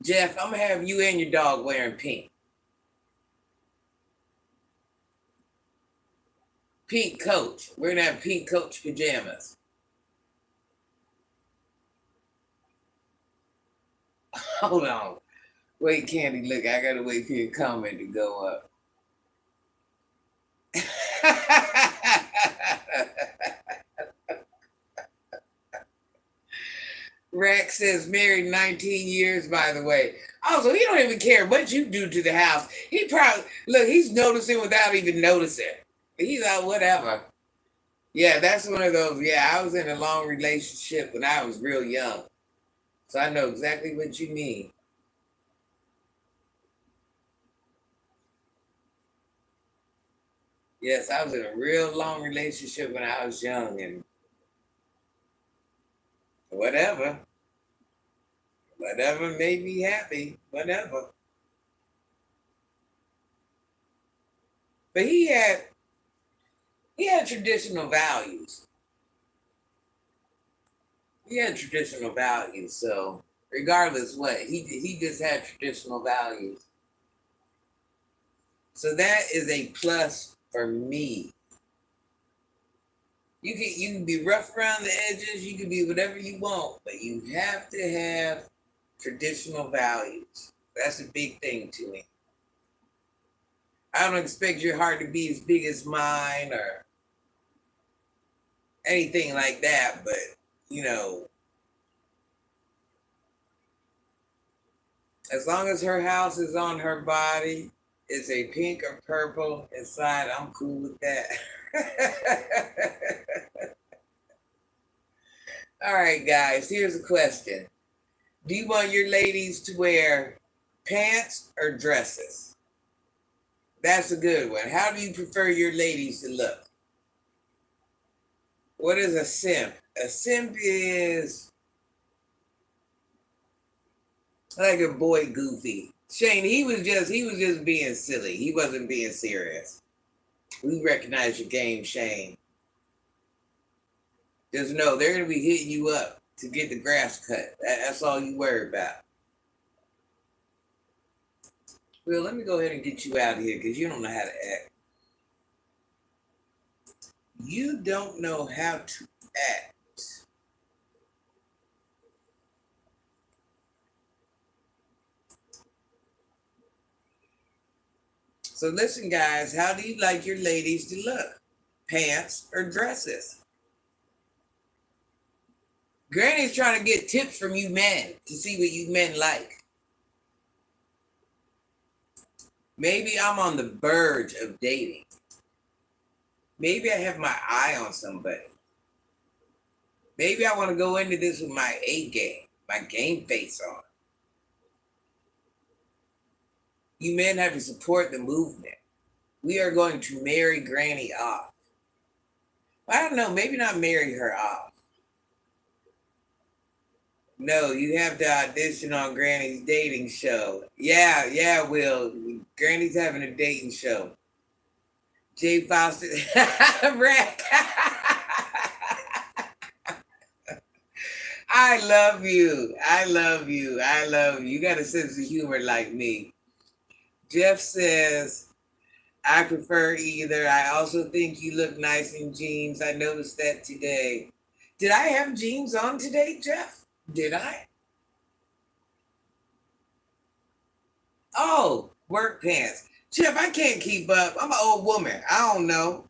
Jeff, I'm gonna have you and your dog wearing pink. Pink coach. We're gonna have pink coach pajamas. Hold on. Wait, Candy, look, I gotta wait for your comment to go up. Rex says married 19 years, by the way. Also, he don't even care what you do to the house. He probably, look, he's noticing without even noticing. He's like, whatever. Yeah, that's one of those. Yeah, I was in a long relationship when I was real young. So I know exactly what you mean. Yes, I was in a real long relationship when I was young and whatever. Whatever made me happy. Whatever. But he had traditional values. He had traditional values, so regardless what, he just had traditional values. So that is a plus for me. You can be rough around the edges, you can be whatever you want, but you have to have traditional values. That's a big thing to me. I don't expect your heart to be as big as mine or anything like that, but you know, as long as her house is on her body, it's a pink or purple inside, I'm cool with that. All right, guys, here's a question. Do you want your ladies to wear pants or dresses? That's a good one. How do you prefer your ladies to look? What is a simp? A simp is like a boy goofy. Shane, he was just being silly. He wasn't being serious. We recognize your game, Shane. Just know they're gonna be hitting you up to get the grass cut. That's all you worry about. Well, let me go ahead and get you out of here because you don't know how to act. You don't know how to act. So listen, guys, how do you like your ladies to look? Pants or dresses? Granny's trying to get tips from you men to see what you men like. Maybe I'm on the verge of dating. Maybe I have my eye on somebody. Maybe I want to go into this with my A game, my game face on. You men have to support the movement. We are going to marry Granny off. I don't know, maybe not marry her off. No, you have to audition on Granny's dating show. Yeah, Will. Granny's having a dating show. Jay Foster. Rick. I love you. I love you. I love you. You got a sense of humor like me. Jeff says, I prefer either. I also think you look nice in jeans. I noticed that today. Did I have jeans on today, Jeff? Did I? Oh, work pants. Jeff, I can't keep up. I'm an old woman. I don't know.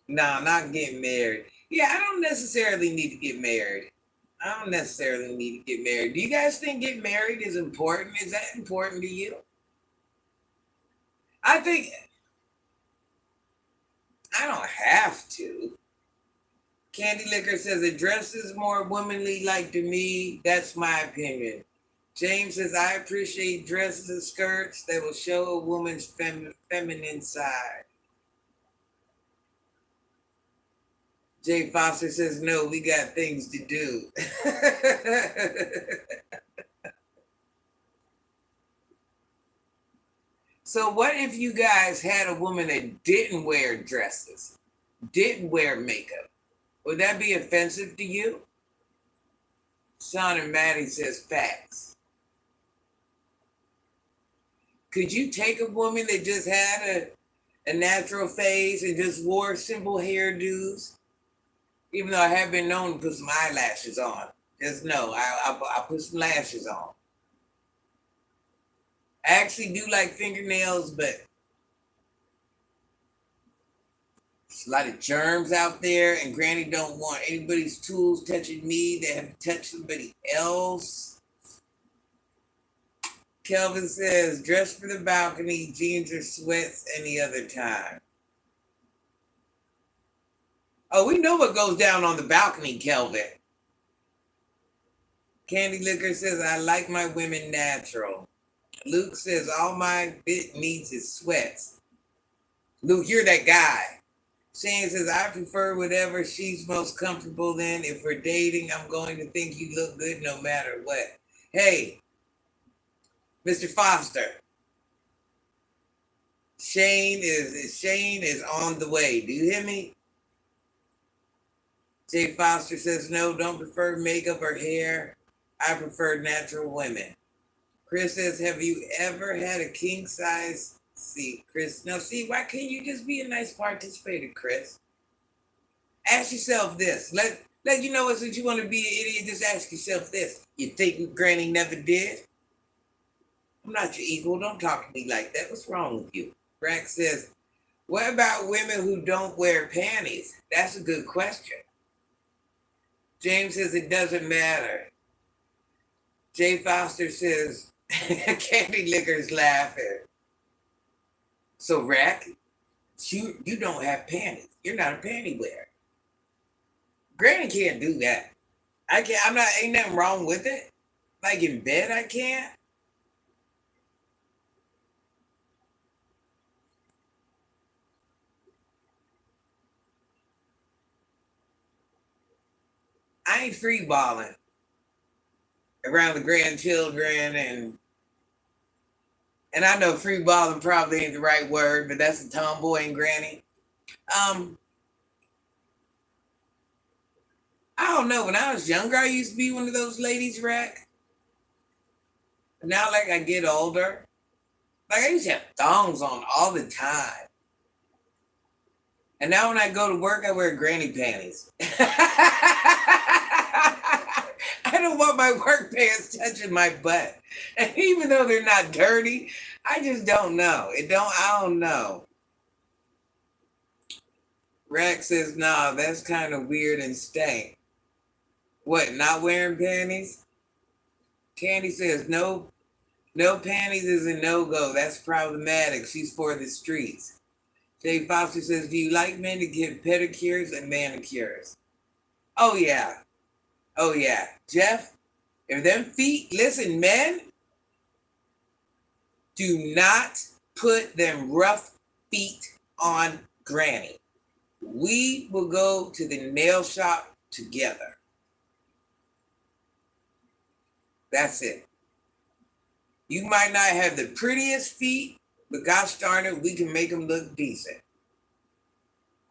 No, I'm not getting married. Yeah, I don't necessarily need to get married. I don't necessarily need to get married. Do you guys think getting married is important? Is that important to you? I think I don't have to. Candy Liquor says a dress is more womanly like to me. That's my opinion. James says I appreciate dresses and skirts that will show a woman's feminine side. Jay Foster says no, we got things to do. So what if you guys had a woman that didn't wear dresses, didn't wear makeup? Would that be offensive to you? Sean and Maddie says facts. Could you take a woman that just had a natural face and just wore simple hairdos? Even though I have been known to put some eyelashes on. Just know, I put some lashes on. I actually do like fingernails, but there's a lot of germs out there, and Granny don't want anybody's tools touching me. They have to touch somebody else. Kelvin says, dress for the balcony, jeans or sweats any other time. Oh, we know what goes down on the balcony, Kelvin. Candy Liquor says, I like my women natural. Luke says, all my bit needs is sweats. Luke, you're that guy. Shane says, I prefer whatever she's most comfortable in. If we're dating, I'm going to think you look good no matter what. Hey, Mr. Foster. Shane is on the way. Do you hear me? Jay Foster says, no, don't prefer makeup or hair. I prefer natural women. Chris says, have you ever had a king size? See, Chris, now see, why can't you just be a nice participator, Chris? Ask yourself this. Let you know what, since you want to be an idiot, just ask yourself this. You think Granny never did? I'm not your equal. Don't talk to me like that. What's wrong with you? Brack says, what about women who don't wear panties? That's a good question. James says it doesn't matter. Jay Foster says, Candy Liquor's laughing. So, Rack, you don't have panties. You're not a panty wearer. Granny can't do that. I can't. Ain't nothing wrong with it. Like in bed, I can't. I ain't free balling around the grandchildren, and I know free balling probably ain't the right word, but that's a tomboy and granny. I don't know. When I was younger, I used to be one of those ladies, Rack. But now, like I get older, like I used to have thongs on all the time. And now when I go to work, I wear granny panties. I don't want my work pants touching my butt. And even though they're not dirty, I just don't know. I don't know. Rex says, nah, that's kind of weird and stank. What, not wearing panties? Candy says, no panties is a no-go. That's problematic. She's for the streets. Jay Foster says, do you like men to get pedicures and manicures? Oh, yeah. Oh, yeah. Jeff, if them feet, listen, men, do not put them rough feet on Granny. We will go to the nail shop together. That's it. You might not have the prettiest feet, but gosh darn it, we can make them look decent.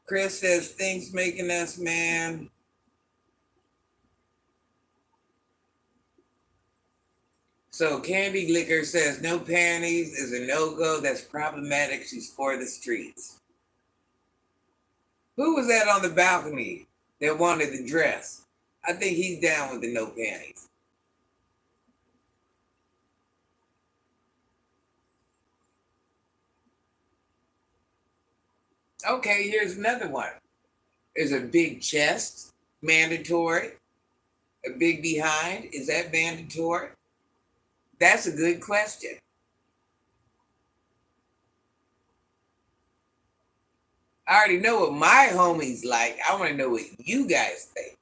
Chris says, things making us, man. So Candy Liquor says, no panties is a no-go. That's problematic. She's for the streets. Who was that on the balcony that wanted the dress? I think he's down with the no panties. Okay, here's another one. Is a big chest mandatory? A big behind, is that mandatory? That's a good question. I already know what my homies like. I want to know what you guys think.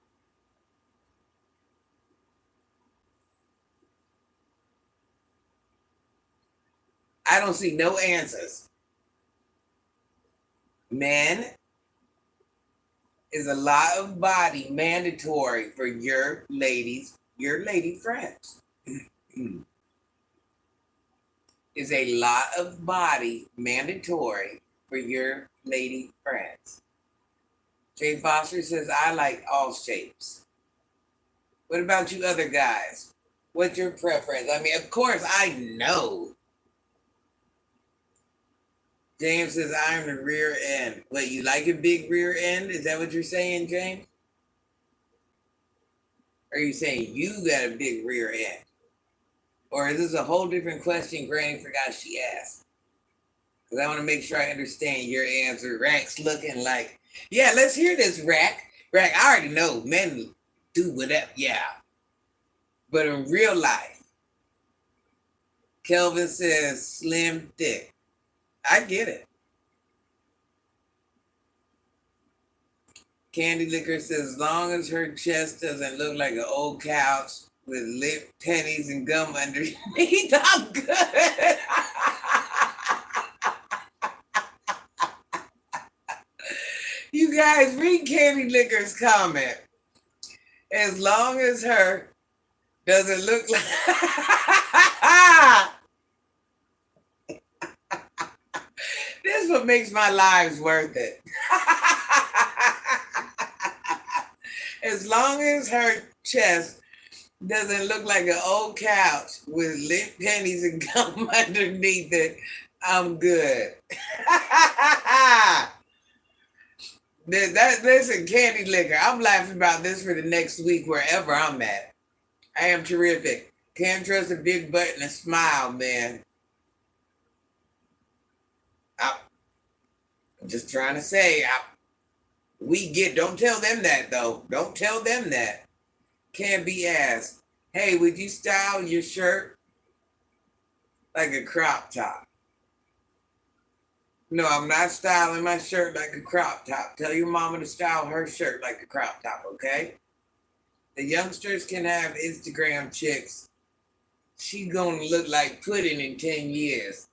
I don't see no answers. Men, is a lot of body mandatory for your ladies, your lady friends? Is a lot of body mandatory for your lady friends? Jay Foster says, I like all shapes. What about you other guys? What's your preference? I mean, of course, I know. James says, I'm the rear end. What, you like a big rear end? Is that what you're saying, James? Or are you saying you got a big rear end? Or is this a whole different question Granny forgot she asked? Because I want to make sure I understand your answer. Rack's looking like, yeah, let's hear this, Rack. Rack, I already know men do whatever, yeah. But in real life, Kelvin says slim, thick. I get it. Candy Liquor says, as long as her chest doesn't look like an old couch with lip pennies and gum underneath, I'm good. You guys, read Candy Liquor's comment. As long as her doesn't look like... This is what makes my lives worth it. As long as her chest doesn't look like an old couch with lip pennies and gum underneath it, I'm good. Listen, Candy Liquor, I'm laughing about this for the next week wherever I'm at. I am terrific. Can't trust a big butt and a smile, man. I'm just trying to say, don't tell them that, though. Don't tell them that. Can't be asked, hey, would you style your shirt like a crop top? No, I'm not styling my shirt like a crop top. Tell your mama to style her shirt like a crop top, okay? The youngsters can have Instagram chicks. She gonna look like pudding in 10 years.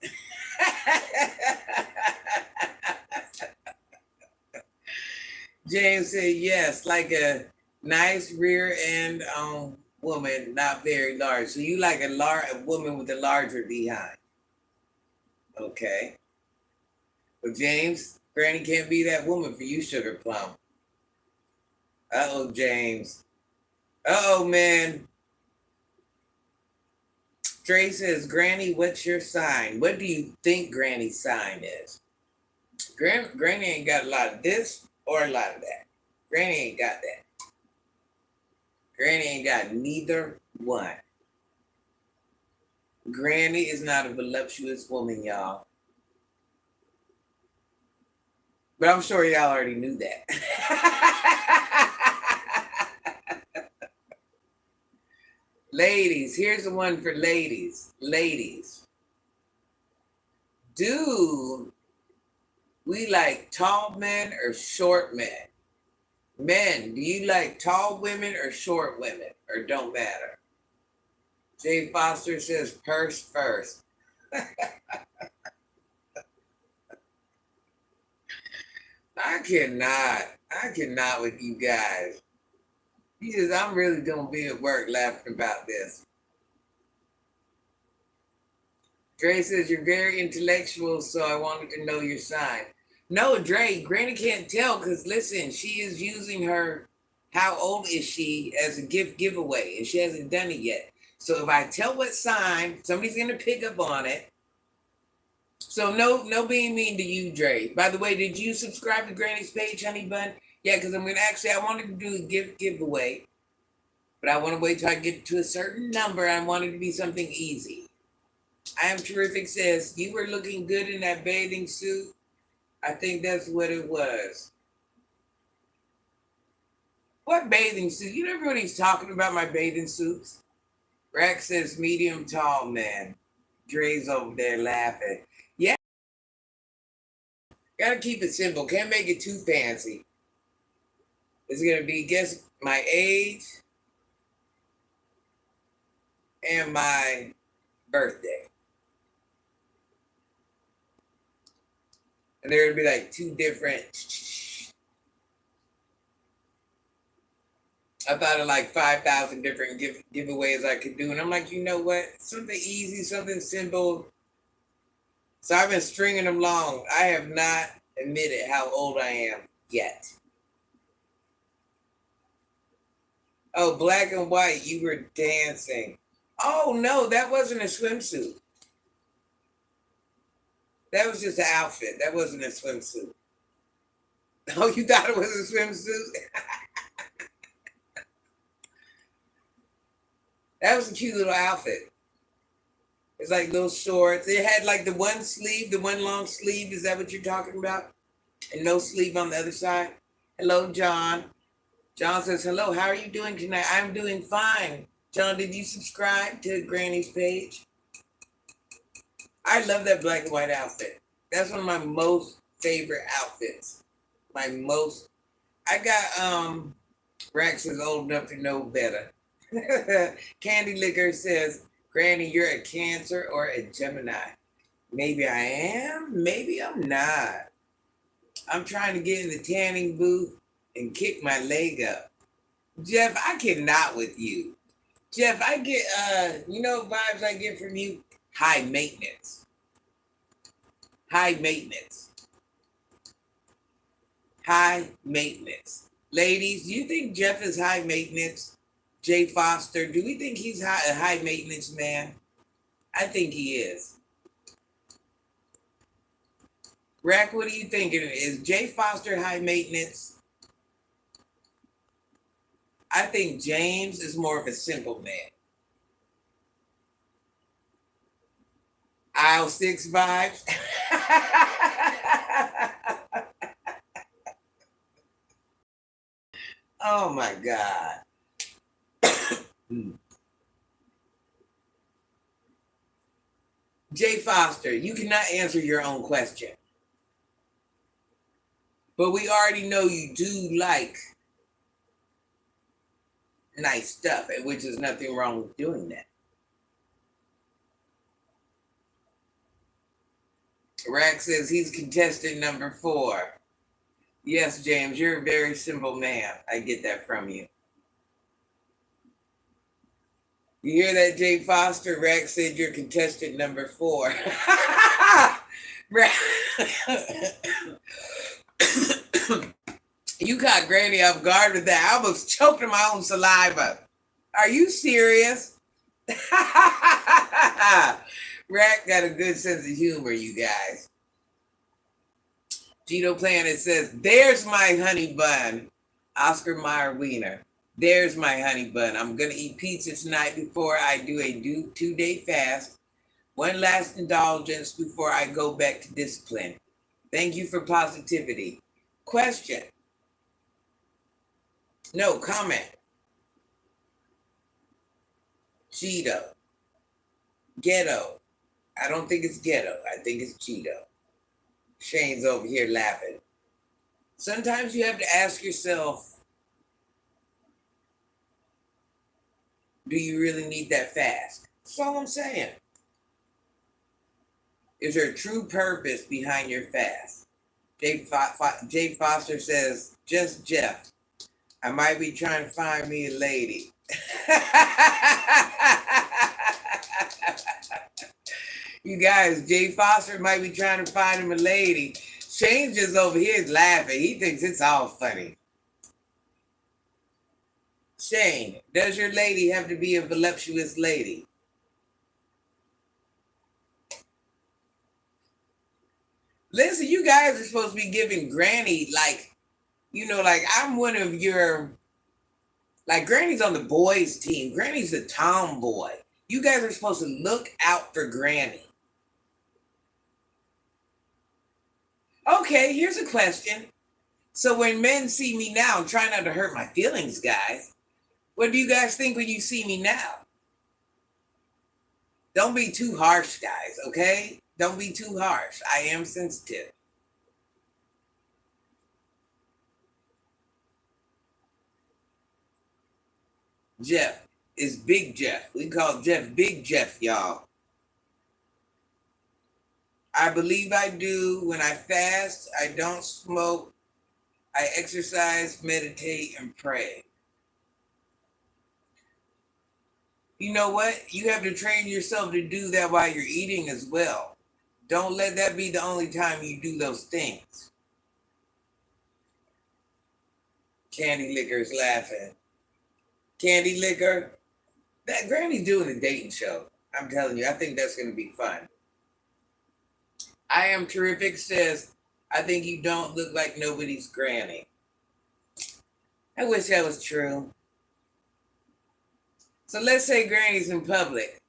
James said yes, like a nice rear end woman, not very large. So you like a woman with a larger behind. Okay. Well, James, Granny can't be that woman for you, Sugar Plum. Uh-oh, James. Uh-oh, man. Trey says, Granny, what's your sign? What do you think Granny's sign is? Granny ain't got a lot of this or a lot of that. Granny ain't got that. Granny ain't got neither one. Granny is not a voluptuous woman, y'all. But I'm sure y'all already knew that. Ladies, here's the one for ladies. Ladies, do we like tall men or short men? Men, do you like tall women or short women? Or don't matter? Jay Foster says purse first. I cannot with you guys. I'm really gonna be at work laughing about this. Dre says you're very intellectual, so I wanted to know your sign. No, Dre, Granny can't tell because listen, she is using her how old is she as a gift giveaway, and she hasn't done it yet. So if I tell what sign, somebody's gonna pick up on it. So no being mean to you, Dre. By the way, did you subscribe to Granny's page, Honey Bun? Yeah, because I'm gonna actually I wanted to do a gift giveaway, but I want to wait till I get to a certain number. I want it to be something easy. I am terrific says you were looking good in that bathing suit. I think that's what it was. What bathing suit? You know everybody's talking about my bathing suits. Rex says medium tall man. Dre's over there laughing. Yeah, gotta keep it simple. Can't make it too fancy. It's gonna be guess my age and my birthday. And there would be like two different. I thought of like 5,000 different giveaways I could do. And I'm like, you know what? Something easy, something simple. So I've been stringing them along. I have not admitted how old I am yet. Oh, black and white, you were dancing. Oh, no, that wasn't a swimsuit. That was just an outfit. That wasn't a swimsuit. Oh, you thought it was a swimsuit? That was a cute little outfit. It's like those shorts. It had like the one sleeve, the one long sleeve. Is that what you're talking about? And no sleeve on the other side. Hello, John. John says, hello, how are you doing tonight? I'm doing fine. John, did you subscribe to Granny's page? I love that black and white outfit. That's one of my most favorite outfits. I got Rex is old enough to know better. Candy Liquor says, Granny, you're a Cancer or a Gemini. Maybe I am, maybe I'm not. I'm trying to get in the tanning booth and kick my leg up. Jeff, I cannot with you. Jeff, I get you know vibes I get from you? High maintenance. High maintenance. High maintenance. Ladies, do you think Jeff is high maintenance? Jay Foster, do we think he's a high maintenance man? I think he is. Rack, what are you thinking? Is Jay Foster high maintenance? I think James is more of a simple man. Aisle 6 vibes. Oh my God. Jay Foster, you cannot answer your own question. But we already know you do like nice stuff, which is nothing wrong with doing that. Rack says he's contestant number 4. Yes, James, you're a very simple man. I get that from you. You hear that, Jay Foster? Rex said you're contestant number 4. You caught Granny off guard with that. I almost choked on my own saliva. Are you serious? Rack got a good sense of humor, you guys. Gino Planet says, there's my honey bun. Oscar Mayer Wiener. There's my honey bun. I'm going to eat pizza tonight before I do a 2-day fast. One last indulgence before I go back to discipline. Thank you for positivity. Question. No, comment. Cheeto. Ghetto. I don't think it's ghetto. I think it's Cheeto. Shane's over here laughing. Sometimes you have to ask yourself, do you really need that fast? That's all I'm saying. Is there a true purpose behind your fast? Jay Foster says, just Jeff. I might be trying to find me a lady. You guys, Jay Foster might be trying to find him a lady. Shane's just over here laughing. He thinks it's all funny. Shane, does your lady have to be a voluptuous lady? Listen, you guys are supposed to be giving Granny, like, like I'm one of your, like Granny's on the boys' team. Granny's a tomboy. You guys are supposed to look out for Granny. Okay, here's a question. So when men see me now, try not to hurt my feelings, guys. What do you guys think when you see me now? Don't be too harsh, guys, okay? Don't be too harsh. I am sensitive. Jeff is Big Jeff. We call Jeff Big Jeff, y'all. I believe I do. When I fast, I don't smoke. I exercise, meditate, and pray. You know what? You have to train yourself to do that while you're eating as well. Don't let that be the only time you do those things. Candy Licker's laughing. Candy Licker, that Granny's doing a dating show. I'm telling you, I think that's going to be fun. I Am Terrific says, I think you don't look like nobody's granny. I wish that was true. So let's say Granny's in public.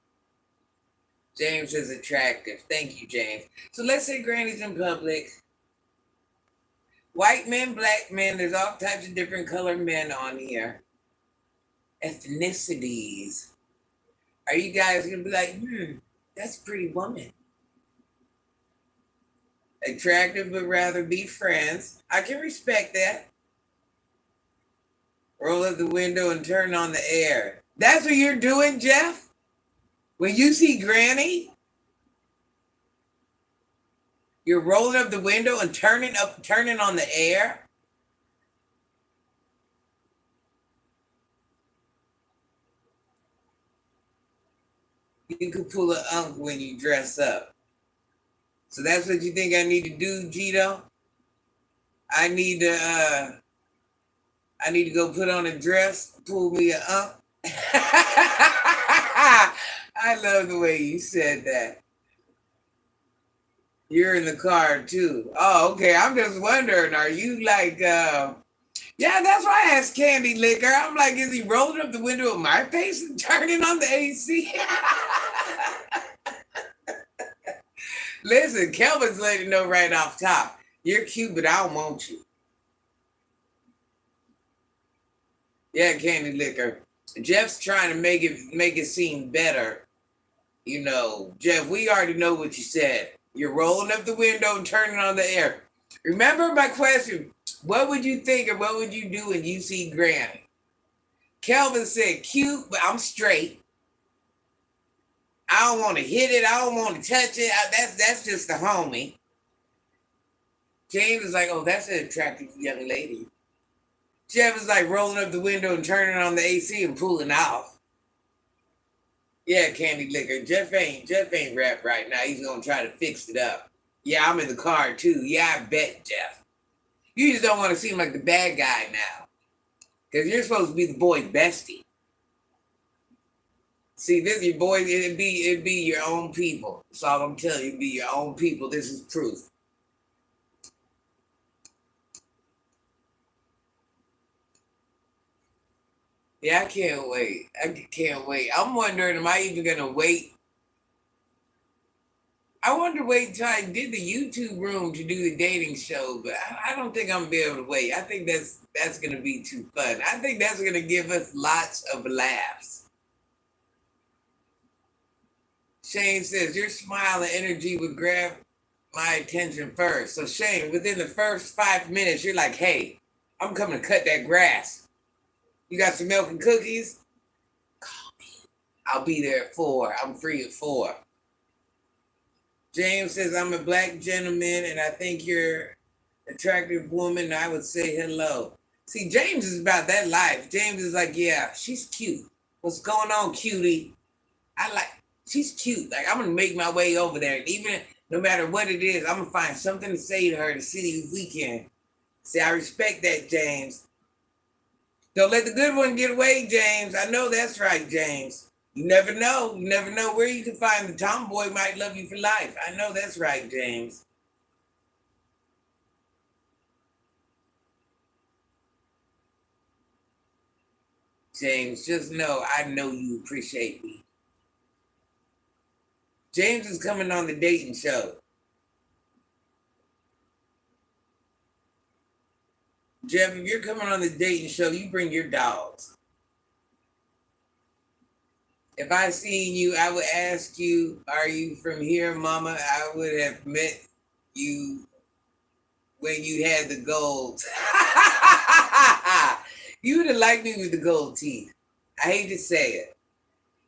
James is attractive. Thank you, James. So let's say Granny's in public. White men, black men, there's all types of different colored men on here. Ethnicities. Are you guys going to be like, that's a pretty woman? Attractive, but rather be friends. I can respect that. Roll up the window and turn on the air. That's what you're doing, Jeff? When you see Granny, you're rolling up the window and turning on the air? You could pull an unk when you dress up. So that's what you think I need to do, Gito? I need to go put on a dress, pull me an unk. I love the way you said that. You're in the car too. Oh, okay. I'm just wondering, are you like yeah, that's why I asked Candy Licker. I'm like, is he rolling up the window in my face and turning on the AC? Listen, Kelvin's letting you know right off top. You're cute, but I don't want you. Yeah, Candy Licker. Jeff's trying to make it seem better. You know, Jeff, we already know what you said. You're rolling up the window and turning on the air. Remember my question. What would you think or what would you do when you see Granny? Kelvin said, cute, but I'm straight. I don't want to hit it. I don't want to touch it. That's just a homie. James is like, oh, that's an attractive young lady. Jeff is like rolling up the window and turning on the AC and pulling off. Yeah, Candy Licker. Jeff ain't rap right now. He's gonna try to fix it up. Yeah, I'm in the car too. Yeah, I bet, Jeff. You just don't want to seem like the bad guy now. Because you're supposed to be the boy bestie. See, this your boy, it'd be your own people. That's all I'm telling you, it'd be your own people. This is proof. Yeah, I can't wait. I can't wait. I'm wondering, am I even gonna wait? I wanted to wait until I did the YouTube room to do the dating show, but I don't think I'm gonna be able to wait. I think that's gonna be too fun. I think that's gonna give us lots of laughs. Shane says, your smile and energy would grab my attention first. So Shane, within the first 5 minutes, you're like, hey, I'm coming to cut that grass. You got some milk and cookies? Call me. I'll be there at 4. I'm free at 4. James says, I'm a black gentleman and I think you're an attractive woman. I would say hello. See, James is about that life. James is like, yeah, she's cute. What's going on, cutie? She's cute. Like, I'm gonna make my way over there, and even no matter what it is, I'm gonna find something to say to her to see if we can. See, I respect that, James. Don't let the good one get away, James. I know that's right, James. You never know. You never know where you can find the tomboy might love you for life. I know that's right, James. James, just know I know you appreciate me. James is coming on the dating show. Jeff, if you're coming on the dating show, you bring your dogs. If I seen you, I would ask you, are you from here, Mama? I would have met you when you had the gold. You would have liked me with the gold teeth. I hate to say it.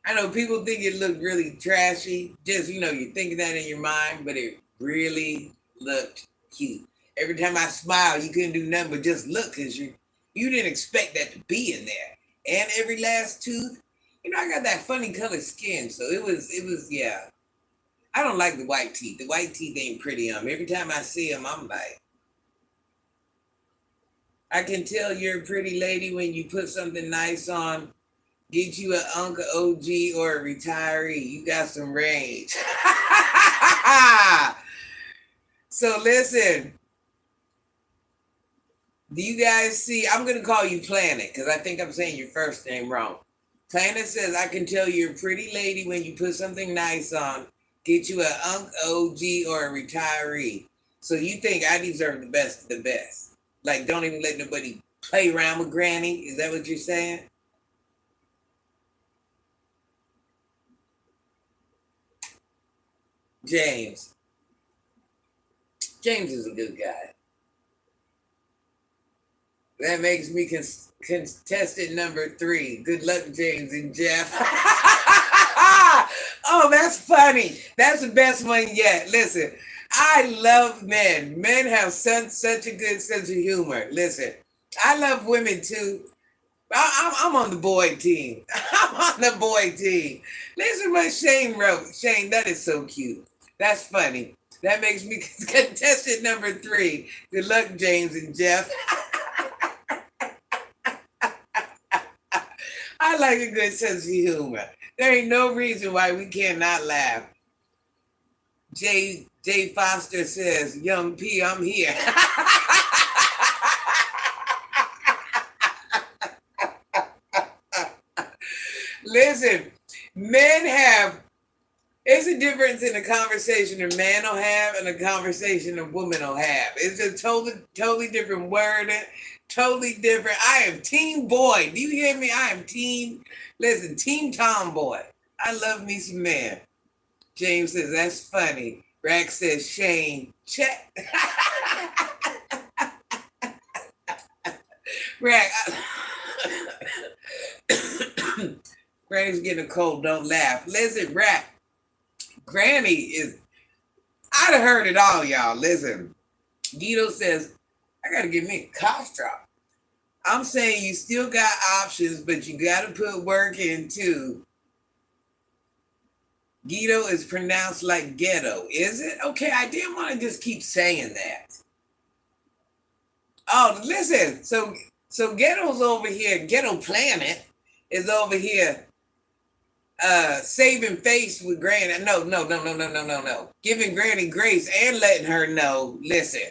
I know people think it looked really trashy. Just, you're thinking that in your mind, but it really looked cute. Every time I smiled, you couldn't do nothing but just look because you didn't expect that to be in there. And every last tooth, I got that funny color skin, so it was, yeah. I don't like the white teeth. The white teeth ain't pretty on me. Every time I see them, I'm like, I can tell you're a pretty lady when you put something nice on. Get you an Uncle OG or a retiree. You got some range. So listen. Do you guys see? I'm going to call you Planet because I think I'm saying your first name wrong. Planet says, I can tell you're a pretty lady when you put something nice on. Get you an Uncle OG or a retiree. So you think I deserve the best of the best. Like, don't even let nobody play around with Granny. Is that what you're saying? James. James is a good guy. That makes me contestant number 3. Good luck, James and Jeff. Oh, that's funny. That's the best one yet. Listen, I love men. Men have such a good sense of humor. Listen, I love women too. I'm on the boy team. I'm on the boy team. Listen what Shane wrote. Shane, that is so cute. That's funny. That makes me contestant number 3. Good luck, James and Jeff. I like a good sense of humor. There ain't no reason why we cannot laugh. J Foster says, Young P, I'm here. Listen, men have, it's a difference in a conversation a man will have and a conversation a woman will have. It's a totally different word, totally different. I am team boy. Do you hear me? I am team tomboy. I love me some men. James says, that's funny. Rack says, Shane, check. Rack. Granny's getting a cold. Don't laugh. Listen, Rack. Granny is, I'd have heard it all, y'all. Listen. Guido says, I got to give me a cough drop. I'm saying you still got options, but you got to put work in too. Guido is pronounced like ghetto. Is it? Okay, I didn't want to just keep saying that. Oh, listen. So ghetto's over here. Ghetto Planet is over here saving face with Granny. No. Giving Granny grace and letting her know, listen.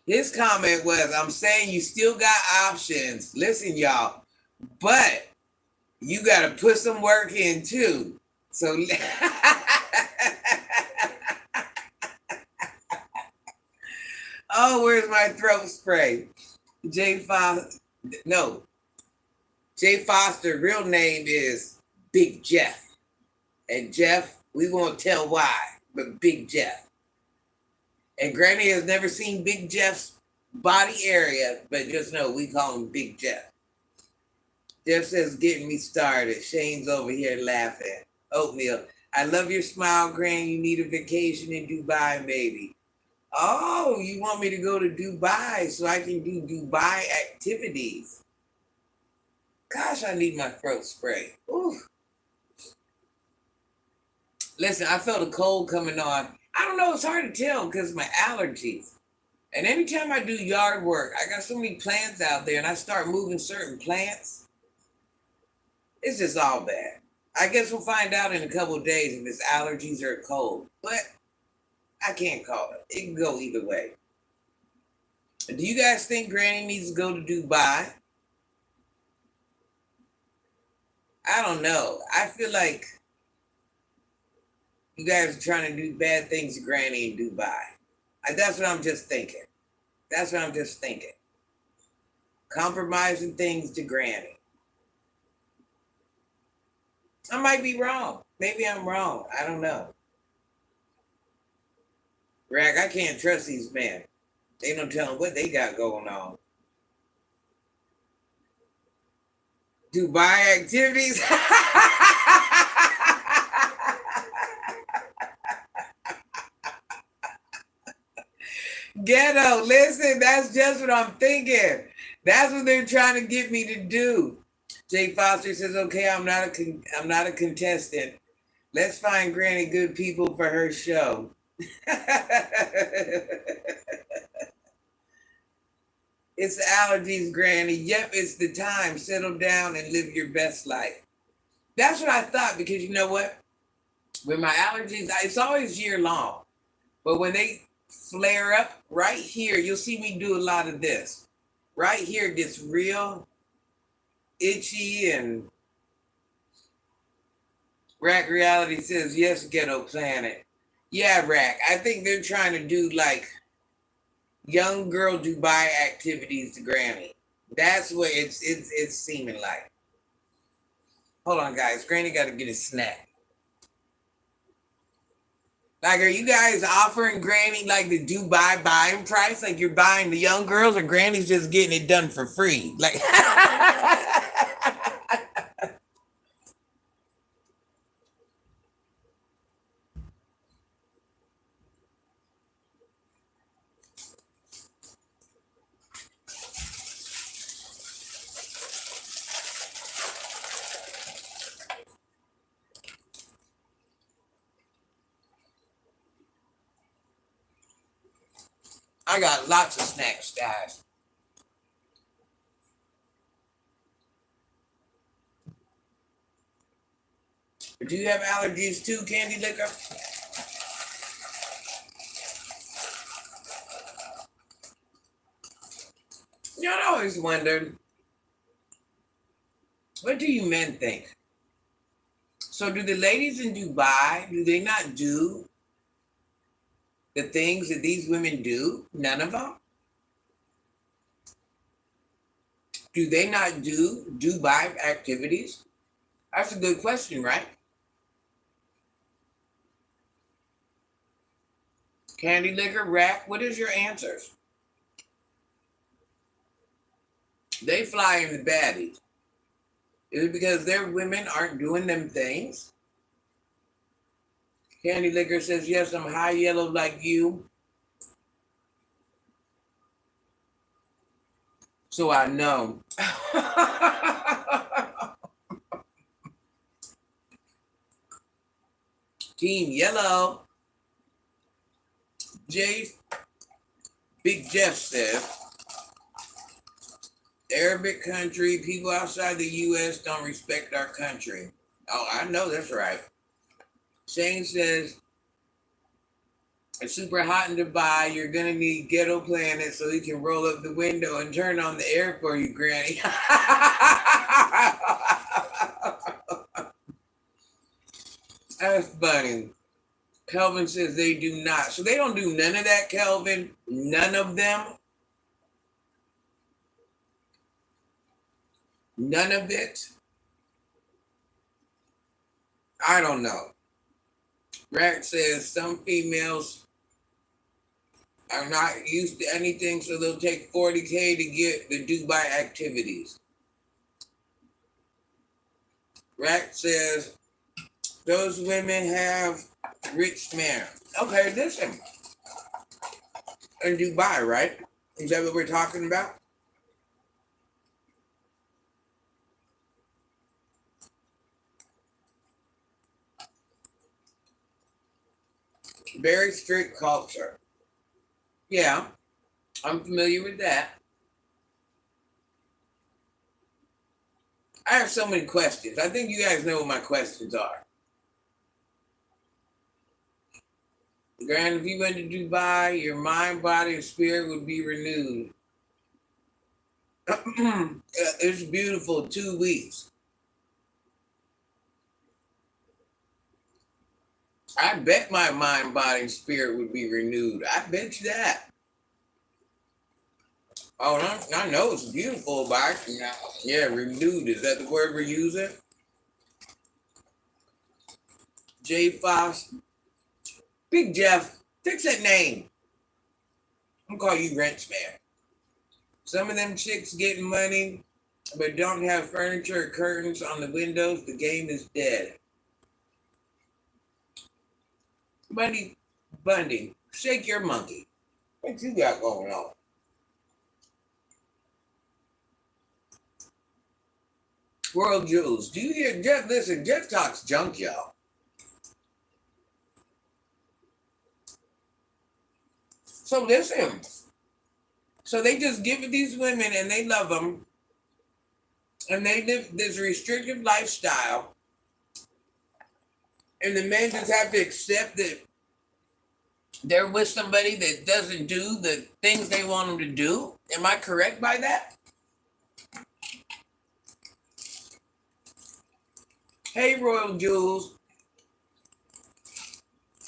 His comment was, I'm saying you still got options. Listen, y'all. But you got to put some work in too. So oh, where's my throat spray? Jay Foster. No. Jay Foster, real name is Big Jeff. And Jeff, we won't tell why, but Big Jeff. And Granny has never seen Big Jeff's body area, but just know we call him Big Jeff. Jeff says, getting me started. Shane's over here laughing. Oatmeal. I love your smile, Gran. You need a vacation in Dubai, maybe. Oh, you want me to go to Dubai so I can do Dubai activities. Gosh, I need my throat spray. Ooh. Listen, I felt a cold coming on. I don't know, it's hard to tell because of my allergies. And anytime I do yard work, I got so many plants out there and I start moving certain plants, it's just all bad. I guess we'll find out in a couple of days if it's allergies or cold. But I can't call it. It can go either way. Do you guys think Granny needs to go to Dubai? I don't know. I feel like you guys are trying to do bad things to Granny in Dubai. That's what I'm just thinking. That's what I'm just thinking. Compromising things to Granny. I might be wrong. Maybe I'm wrong. I don't know. Rag, I can't trust these men. They don't tell them what they got going on. Dubai activities. Ghetto, listen, that's just what I'm thinking. That's what they're trying to get me to do. Jay Foster says, "Okay, I'm not a contestant. Let's find Granny good people for her show." It's the allergies, Granny. Yep, it's the time. Settle down and live your best life. That's what I thought because you know what? With my allergies, it's always year long. But when they flare up right here, you'll see me do a lot of this. Right here gets real itchy and Rack Reality says, yes, Ghetto Planet. Yeah, Rack. I think they're trying to do like young girl Dubai activities to Granny. That's what it's seeming like. Hold on, guys. Granny got to get a snack. Like, are you guys offering Granny like the Dubai buying price? Like you're buying the young girls, or Granny's just getting it done for free? Like, I got lots of snacks, guys. Do you have allergies too, Candy Liquor? You know, I always wondered, what do you men think? So do the ladies in Dubai, do they not do the things that these women do? None of them? Do they not do Dubai activities? That's a good question, right? Candy Liquor, Rack, what is your answers? They fly in the baddies. Is it because their women aren't doing them things? Candy Liquor says, yes, I'm high yellow like you. So I know. Team Yellow. Jay, Big Jeff says, Arabic country, people outside the U.S. don't respect our country. Oh, I know that's right. Shane says, it's super hot in Dubai. You're going to need Ghetto Planet so he can roll up the window and turn on the air for you, Granny. That's funny. Kelvin says they do not. So they don't do none of that, Kelvin? None of them? None of it? I don't know. Rack says some females are not used to anything, so they'll take 40K to get the Dubai activities. Rack says those women have rich men. Okay, listen. In Dubai, right? Is that what we're talking about? Very strict culture. Yeah, I'm familiar with that. I have so many questions. I think you guys know what my questions are. Grant, if you went to Dubai, your mind, body, and spirit would be renewed. It's beautiful. 2 weeks. I bet my mind, body, and spirit would be renewed. I bet you that. Oh, I know it's beautiful, but yeah, renewed. Is that the word we're using? J Fox. Big Jeff, fix that name. I'm gonna call you Wrench Man. Some of them chicks getting money, but don't have furniture or curtains on the windows. The game is dead. Bundy, shake your monkey. What you got going on? World Jewels. Do you hear Jeff? Listen, Jeff talks junk, y'all. So listen. So they just give it these women and they love them. And they live this restrictive lifestyle. And the men just have to accept that they're with somebody that doesn't do the things they want them to do. Am I correct by that? Hey, Royal Jules.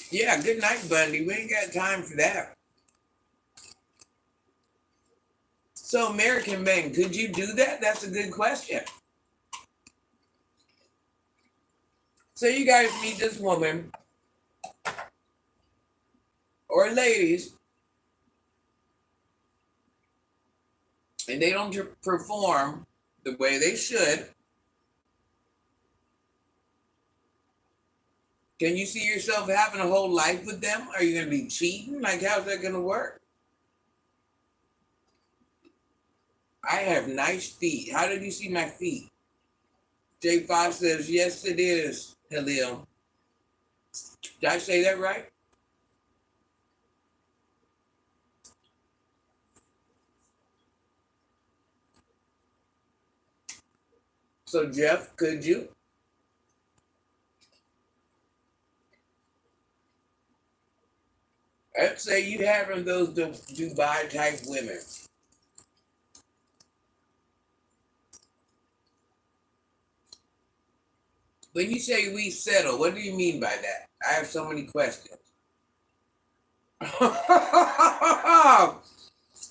Yeah, good night, Bundy. We ain't got time for that. So, American men, could you do that? That's a good question. So, you guys meet this woman, or ladies, and they don't perform the way they should. Can you see yourself having a whole life with them? Are you going to be cheating? Like, how's that going to work? I have nice feet. How did you see my feet? J5 says, yes, it is, Halil. Did I say that right? So, Jeff, could you? Let's say you having those Dubai type women. When you say we settle, what do you mean by that? I have so many questions.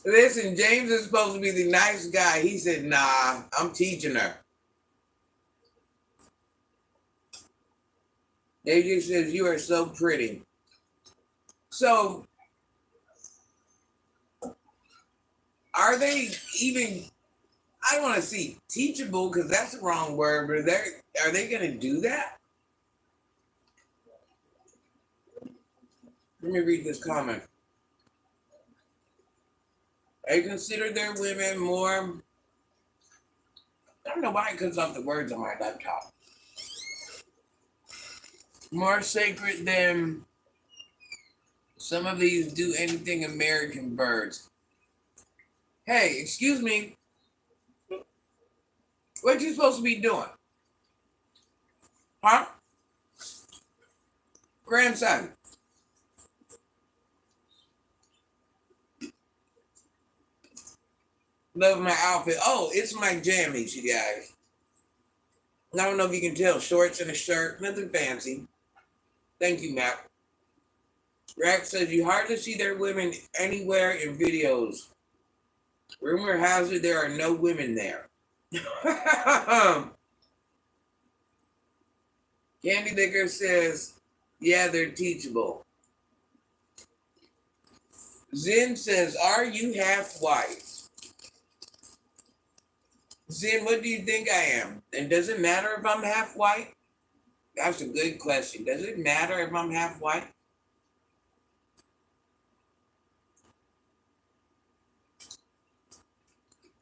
Listen, James is supposed to be the nice guy. He said, nah, I'm teaching her. AJ says, you are so pretty. So, are they even, I don't want to see teachable because that's the wrong word, but are they going to do that? Let me read this comment. They consider their women more, I don't know why it cuts off the words on my laptop, more sacred than some of these do anything American birds. Hey, excuse me. What you supposed to be doing? Huh? Grandson. Love my outfit. Oh, it's my jammies, you guys. I don't know if you can tell. Shorts and a shirt. Nothing fancy. Thank you, Matt. Rack says you hardly see their women anywhere in videos. Rumor has it there are no women there. Candy Liquor says, yeah, they're teachable. Zen says, are you half white? Zen, what do you think I am? And does it matter if I'm half white? That's a good question. Does it matter if I'm half white?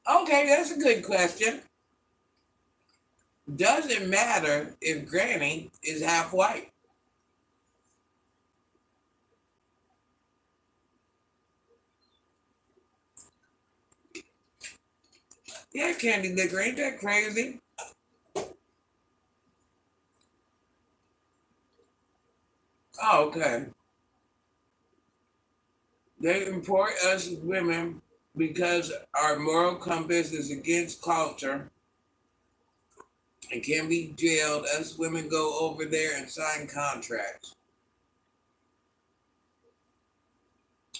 Okay, that's a good question. Does it matter if Granny is half white? Yeah, Candy Liquor, ain't that crazy? Oh, okay. They import us women because our moral compass is against culture and can be jailed. Us women go over there and sign contracts.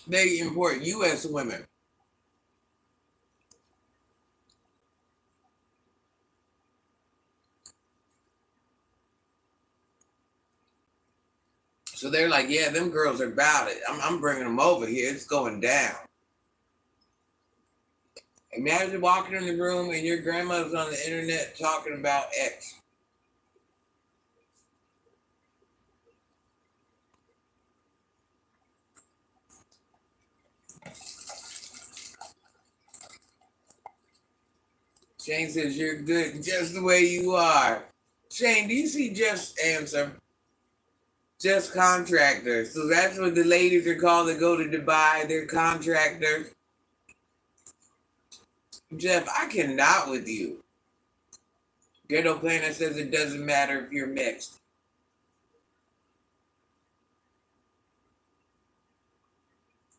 They import U.S. women. So they're like, yeah, them girls are about it. I'm bringing them over here. It's going down. Imagine walking in the room and your grandmother's on the internet talking about X. Shane says, you're good just the way you are. Shane, do you see Jeff's answer? Just contractors. So that's what the ladies are called that go to Dubai. They're contractors. Jeff, I cannot with you. Ghetto Planet says it doesn't matter if you're mixed.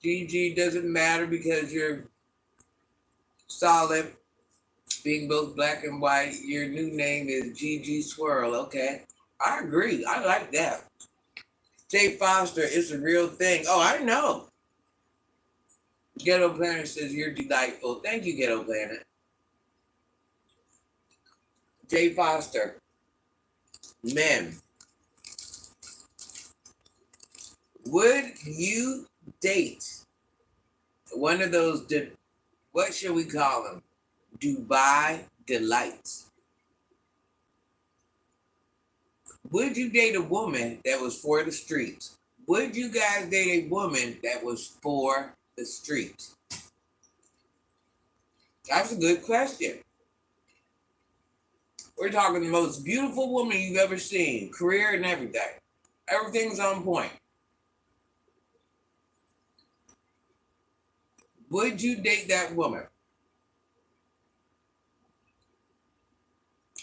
GG doesn't matter because you're solid. Being both black and white, your new name is GG Swirl. Okay. I agree. I like that. Jay Foster, it's a real thing. Oh, I know. Ghetto Planet says you're delightful. Thank you, Ghetto Planet. Jay Foster. Men, would you date one of those, what should we call them? Dubai delights. Would you date a woman that was for the streets? Would you guys date a woman that was for the streets? That's a good question. We're talking the most beautiful woman you've ever seen, career and everything. Everything's on point. Would you date that woman?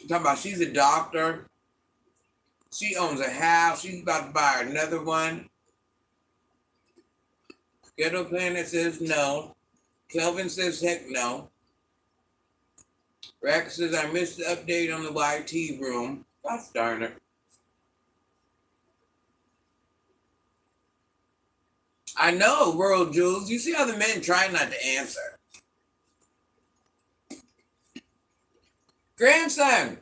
I'm talking about she's a doctor. She owns a house. She's about to buy another one. Ghetto Planet says no. Kelvin says heck no. Rex says I missed the update on the YT room. Gosh darn it. I know, World Jules. You see how the men try not to answer. Grandson,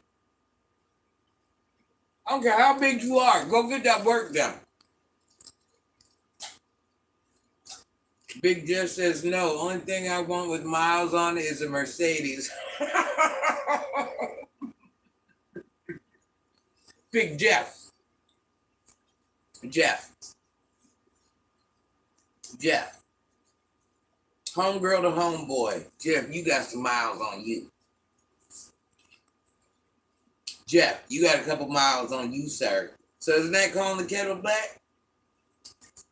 I don't care how big you are. Go get that work done. Big Jeff says no. Only thing I want with miles on it is a Mercedes. Big Jeff. Jeff. Homegirl to homeboy. Jeff, you got some miles on you. Jeff, you got a couple miles on you, sir. So isn't that calling the kettle black?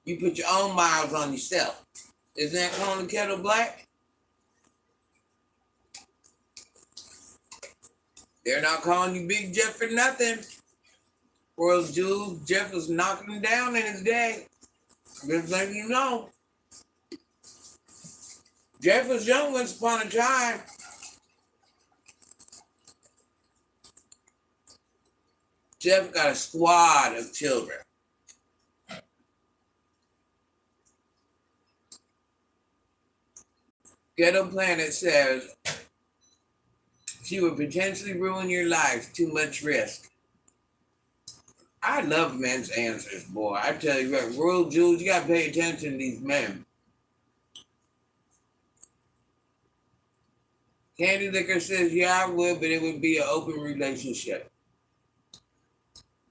You put your own miles on yourself. Isn't that calling the kettle black? They're not calling you Big Jeff for nothing. World Jules, Jeff was knocking him down in his day. Just letting you know. Jeff was young once upon a time. Jeff got a squad of children. Ghetto Planet says she would potentially ruin your life. Too much risk. I love men's answers, boy. I tell you what, Royal Jules, you gotta pay attention to these men. Candy Liquor says, yeah, I would, but it would be an open relationship.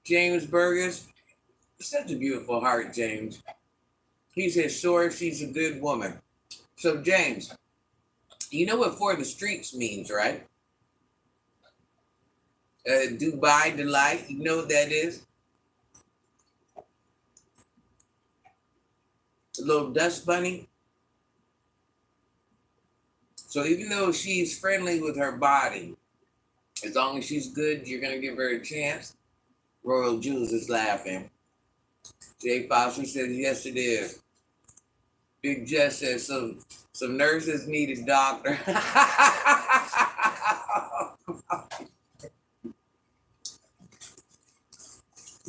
James Burgess, such a beautiful heart, James. He says, sure, if she's a good woman. So, James, you know what for the streets means, right? Dubai Delight, you know what that is? A little dust bunny. So even though she's friendly with her body, as long as she's good, you're gonna give her a chance. Royal Jules is laughing. Jay Foster says yes, it is. Big Jess says some nurses need a doctor.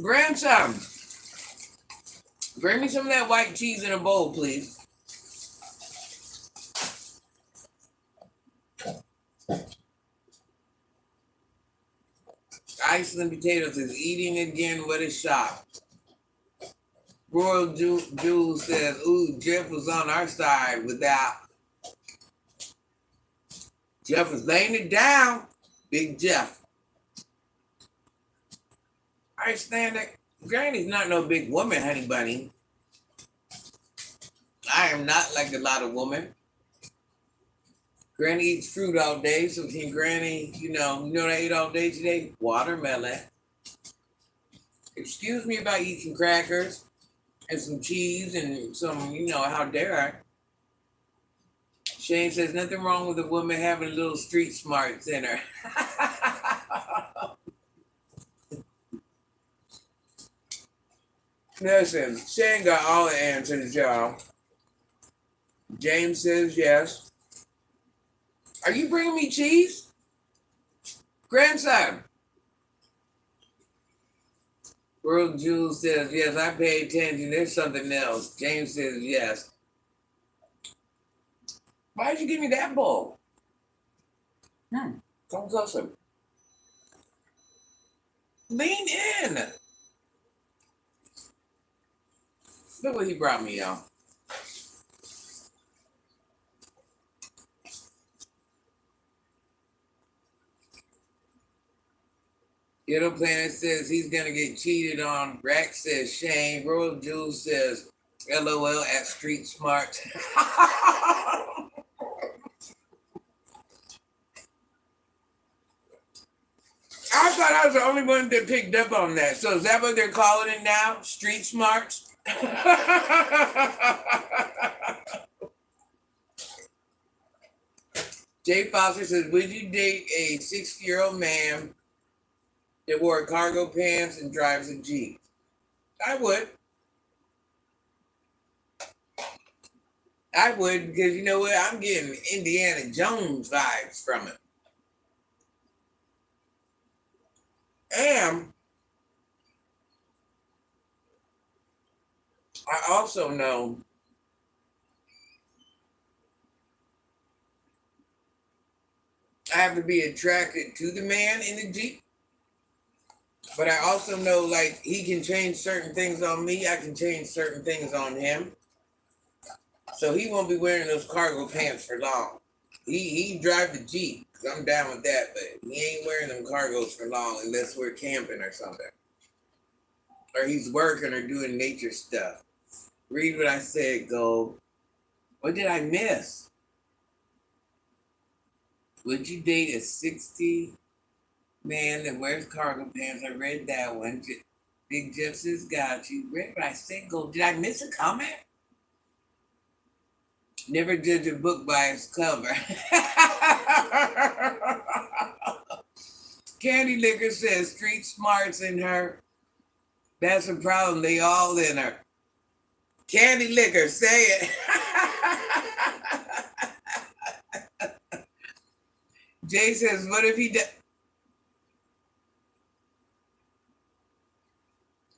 Grandson, bring me some of that white cheese in a bowl, please. Iceland Potatoes is eating again. What a shock. Royal Jules says, ooh, Jeff was on our side without. Jeff was laying it down. Big Jeff. Icelandic. Granny's not no big woman, honey bunny. I am not like a lot of women. Granny eats fruit all day, so can Granny, you know what I ate all day today? Watermelon. Excuse me about eating crackers and some cheese and some, how dare I? Shane says nothing wrong with a woman having a little street smarts in her. Listen, Shane got all the answers, y'all. James says yes. Are you bringing me cheese? Grandson. World Jules says yes, I pay attention. There's something else. James says yes. Why'd you give me that bowl? Come closer. Lean in. Look what he brought me, y'all. Ghetto Planet says he's gonna get cheated on. Rex says Shane. Royal Jules says LOL at Street Smart. I thought I was the only one that picked up on that. So is that what they're calling it now? Street Smarts? Jay Foster says, would you date a 60-year-old man that wore cargo pants and drives a Jeep? I would. I would, because you know what? I'm getting Indiana Jones vibes from it. And I also know I have to be attracted to the man in the Jeep. But I also know, like, he can change certain things on me. I can change certain things on him. So he won't be wearing those cargo pants for long. He drive the Jeep, because I'm down with that, but he ain't wearing them cargos for long unless we're camping or something. Or he's working or doing nature stuff. Read what I said, Gold. What did I miss? Would you date a 60 man that wears cargo pants? I read that one. Big Jeff says got you. Read what I said, Gold. Did I miss a comment? Never judge a book by its cover. Candy Liquor says street smarts in her. That's a problem. They all in her. Candy Liquor, say it. Jay says, what if he does?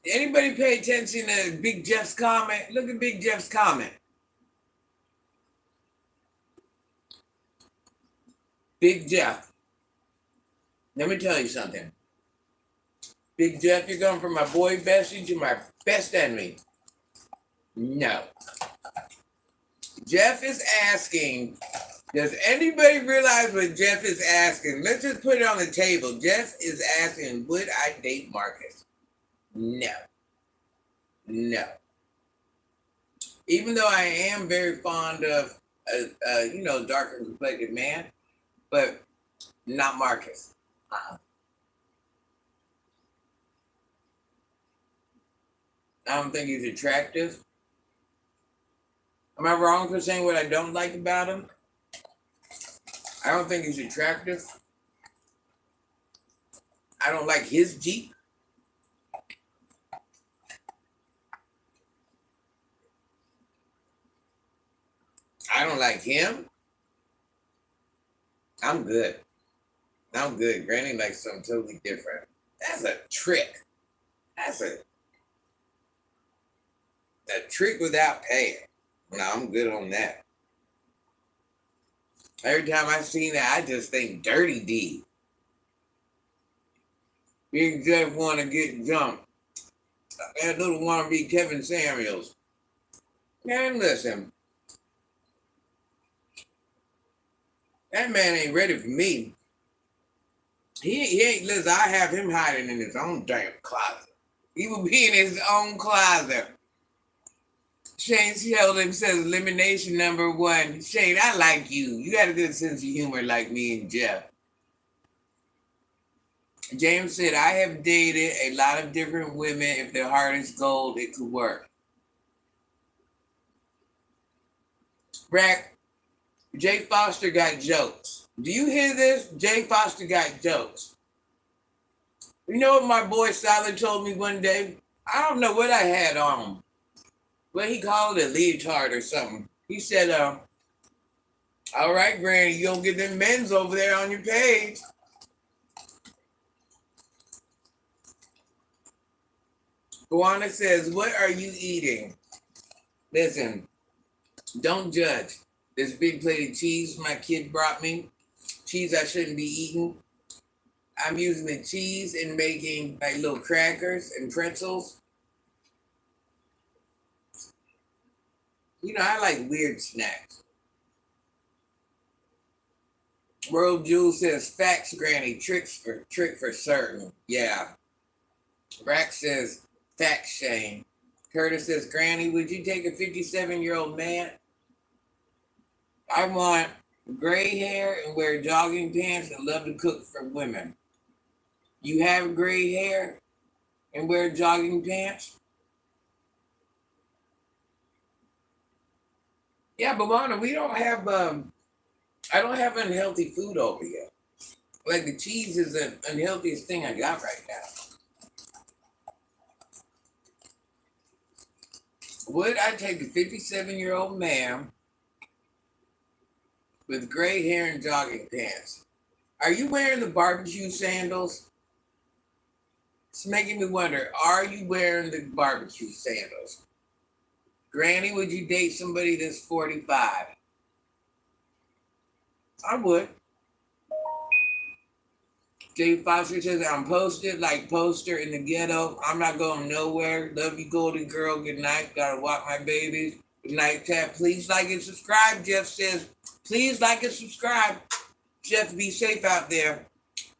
Anybody pay attention to Big Jeff's comment? Look at Big Jeff's comment. Big Jeff. Let me tell you something. Big Jeff, you're going from my boy bestie to my best enemy. No. Jeff is asking, does anybody realize what Jeff is asking? Let's just put it on the table. Jeff is asking, would I date Marcus? No. No. Even though I am very fond of a darker complected man, but not Marcus. I don't think he's attractive. Am I wrong for saying what I don't like about him? I don't think he's attractive. I don't like his Jeep. I don't like him. I'm good. I'm good. Granny likes something totally different. That's a trick. That's a trick without paying. No, I'm good on that. Every time I see that, I just think Dirty D. Big Jeff want to get jumped. That little want to be Kevin Samuels. Man, listen. That man ain't ready for me. He ain't, listen, I have him hiding in his own damn closet. He will be in his own closet. Shane Sheldon says elimination number 1. Shane, I like you. You got a good sense of humor like me and Jeff. James said, I have dated a lot of different women. If their heart is gold, it could work. Brack, Jay Foster got jokes. Do you hear this? Jay Foster got jokes. You know what my boy Solid told me one day? I don't know what I had on. But he called it a leotard or something. He said, all right, Granny, you don't get them men's over there on your page. Guana says, what are you eating? Listen, don't judge. This big plate of cheese my kid brought me. Cheese I shouldn't be eating. I'm using the cheese and making like little crackers and pretzels. You know, I like weird snacks. World Jewel says, facts, Granny, trick for certain. Yeah. Rack says, facts, Shane. Curtis says, Granny, would you take a 57-year-old man? I want gray hair and wear jogging pants and love to cook for women. You have gray hair and wear jogging pants? Yeah, but Mona, we don't have I don't have unhealthy food over here. Like the cheese is the unhealthiest thing I got right now. Would I take a 57-year-old man with gray hair and jogging pants? Are you wearing the barbecue sandals? It's making me wonder, are you wearing the barbecue sandals? Granny, would you date somebody that's 45? I would. Jay Foster says, I'm posted like poster in the ghetto. I'm not going nowhere. Love you, golden girl. Good night. Gotta walk my babies. Good night, Tap. Please like and subscribe, Jeff says. Please like and subscribe. Jeff, be safe out there.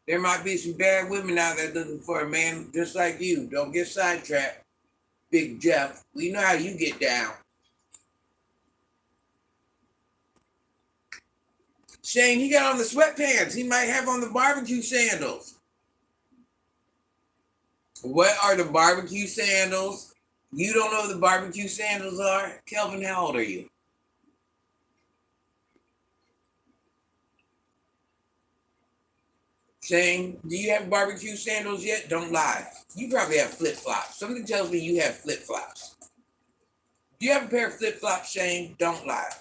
There might be some bad women out there looking for a man just like you. Don't get sidetracked, Big Jeff. We know how you get down. Shane, he got on the sweatpants. He might have on the barbecue sandals. What are the barbecue sandals? You don't know what the barbecue sandals are? Kelvin, how old are you? Shane, do you have barbecue sandals yet? Don't lie. You probably have flip-flops. Something tells me you have flip-flops. Do you have a pair of flip-flops, Shane? Don't lie.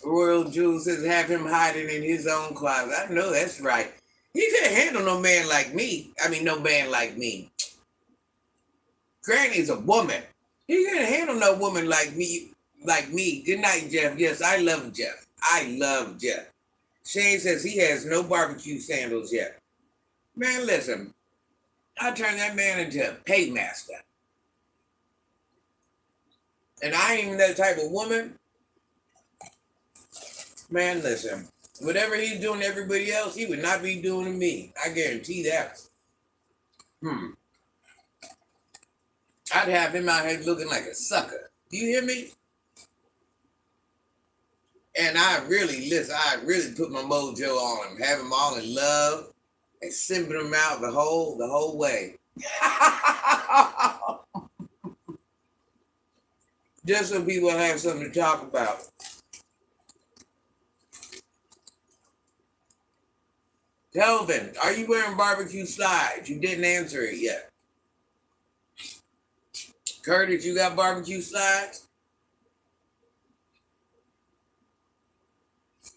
Royal Jules says, have him hiding in his own closet. I know that's right. He couldn't handle no man like me. I mean, no man like me. Granny's a woman. He couldn't handle no woman like me. Good night, Jeff. Yes, I love Jeff. I love Jeff. Shane says he has no barbecue sandals yet. Man, listen. I turned that man into a paymaster. And I ain't even that type of woman. Man, listen. Whatever he's doing to everybody else, he would not be doing to me. I guarantee that. I'd have him out here looking like a sucker. Do you hear me? And I really put my mojo on him, have him all in love, and simping him out the whole way. Just so people have something to talk about. Kelvin, are you wearing barbecue slides? You didn't answer it yet. Curtis, you got barbecue slides?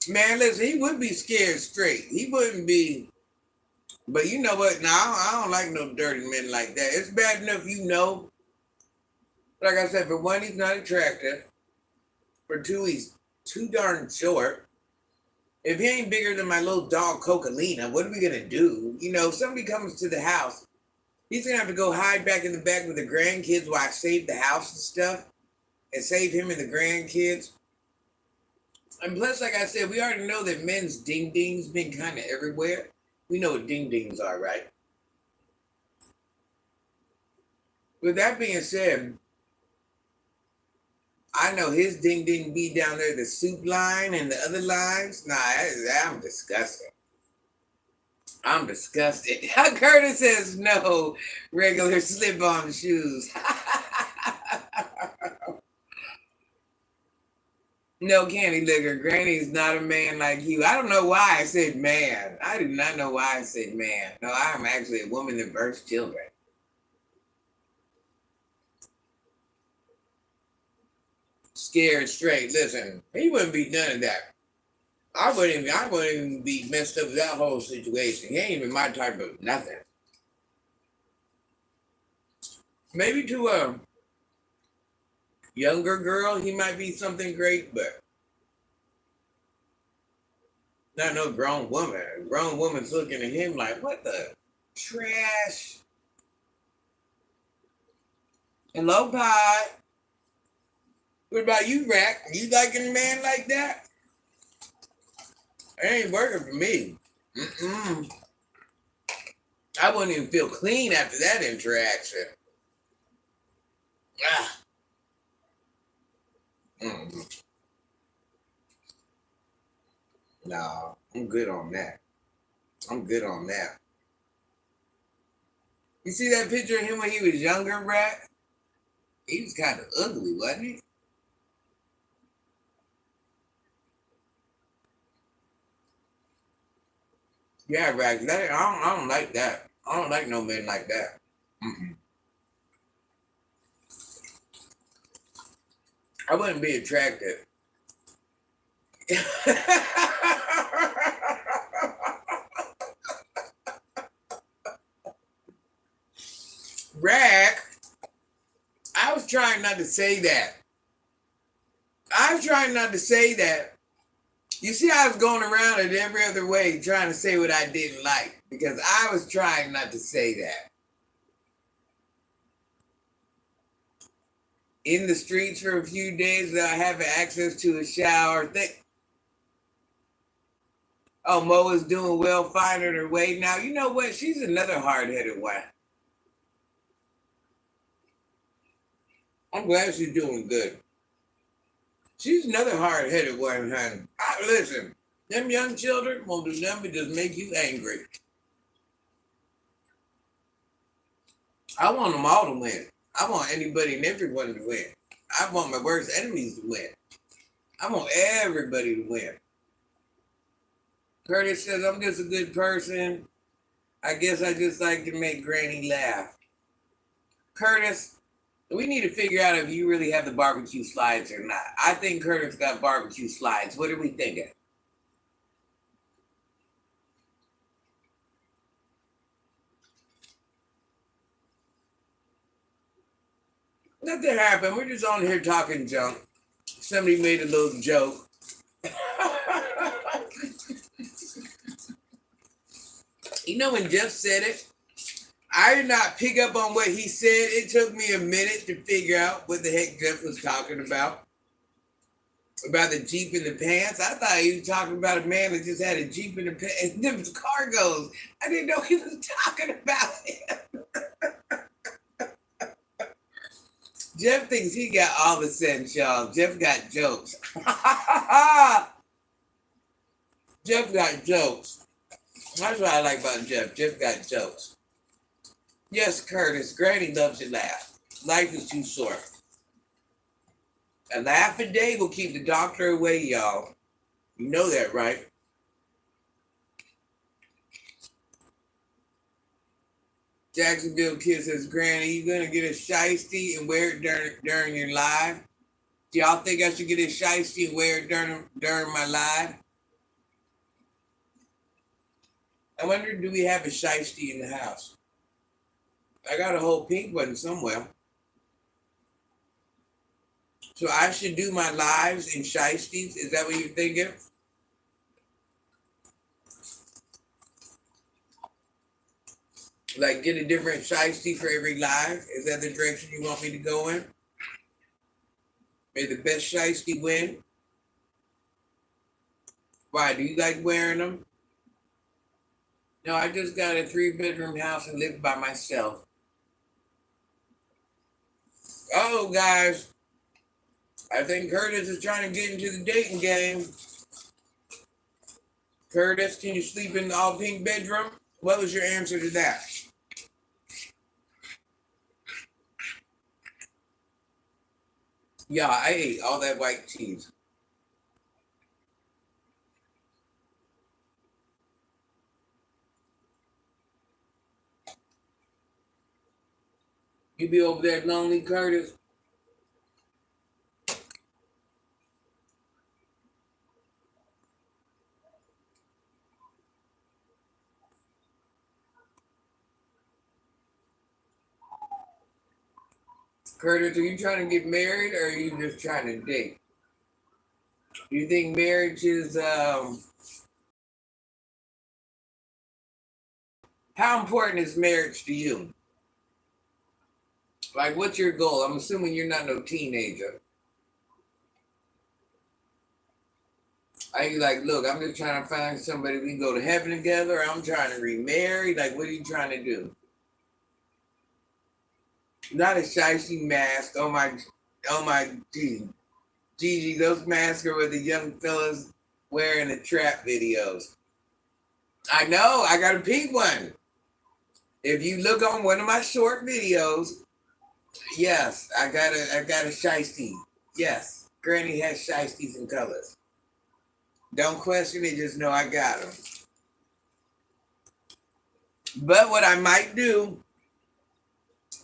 Man, listen, he would be scared straight. He wouldn't be. But you know what? Now, I don't like no dirty men like that. It's bad enough you know. Like I said, for one, he's not attractive. For two, he's too darn short. If he ain't bigger than my little dog Cocalina, what are we gonna do? You know, if somebody comes to the house, he's gonna have to go hide back in the back with the grandkids while I save the house and stuff, and save him and the grandkids. And plus, like I said, we already know that men's ding dings been kind of everywhere. We know what ding dings are, right? With that being said, I know his ding ding be down there, the soup line and the other lines. Nah, I'm disgusted. I'm disgusted. Curtis says no regular slip-on shoes. No, Candy Liquor. Granny's not a man like you. I don't know why I said man. I do not know why I said man. No, I'm actually a woman that births children. Scared straight. Listen, he wouldn't be none of that. I wouldn't even be messed up with that whole situation. He ain't even my type of nothing. Maybe to a younger girl, he might be something great, but not no grown woman. A grown woman's looking at him like, what the trash? Hello, Pod. What about you, Rack? You liking a man like that? It ain't working for me. Mm-mm. I wouldn't even feel clean after that interaction. Ah. Mm. No, I'm good on that. I'm good on that. You see that picture of him when he was younger, Rack? He was kind of ugly, wasn't he? Yeah, Rack. I don't like that. I don't like no men like that. Mm-mm. I wouldn't be attracted. Rack, I was trying not to say that. I was trying not to say that. You see, I was going around it every other way trying to say what I didn't like because I was trying not to say that. In the streets for a few days without having access to a shower. Oh, Mo is doing well, finding her way. Now, you know what? She's another hard-headed one. I'm glad she's doing good. She's another hard-headed one, honey. Listen, them young children won't do nothing but just make you angry. I want them all to win. I want anybody and everyone to win. I want my worst enemies to win. I want everybody to win. Curtis says, I'm just a good person. I guess I just like to make Granny laugh. Curtis, we need to figure out if you really have the barbecue slides or not. I think Curtis got barbecue slides. What are we thinking? Nothing happened. We're just on here talking junk. Somebody made a little joke. You know when Jeff said it? I did not pick up on what he said. It took me a minute to figure out what the heck Jeff was talking about. About the Jeep in the pants. I thought he was talking about a man that just had a Jeep in the pants. And them was cargos. I didn't know he was talking about it. Jeff thinks he got all the sense, y'all. Jeff got jokes. Jeff got jokes. That's what I like about Jeff. Jeff got jokes. Yes, Curtis, Granny loves to laugh. Life is too short. A laugh a day will keep the doctor away, y'all. You know that, right? Jacksonville Kid says, Granny, you gonna get a shiesty and wear it during your live? Do y'all think I should get a shiesty and wear it during my live? I wonder, do we have a shiesty in the house? I got a whole pink one somewhere. So I should do my lives in shiesties? Is that what you're thinking? Like get a different shiesty for every live? Is that the direction you want me to go in? May the best shiesty win? Why, do you like wearing them? No, I just got a 3-bedroom house and live by myself. Oh, guys. I think Curtis is trying to get into the dating game. Curtis, can you sleep in the all pink bedroom? What was your answer to that? Yeah, I ate all that white cheese. You be over there lonely, Curtis? Curtis, are you trying to get married or are you just trying to date? Do you think marriage is how important is marriage to you? Like, what's your goal? I'm assuming you're not no teenager. Are you like, look, I'm just trying to find somebody we can go to heaven together, or I'm trying to remarry? Like, what are you trying to do? Not a shiesty mask. Oh my Gigi, those masks are what the young fellas wear in the trap videos. I know, I got a pink one. If you look on one of my short videos, yes, I got a shiesty. Yes, Granny has shiesties in colors. Don't question it, just know I got them. But what I might do,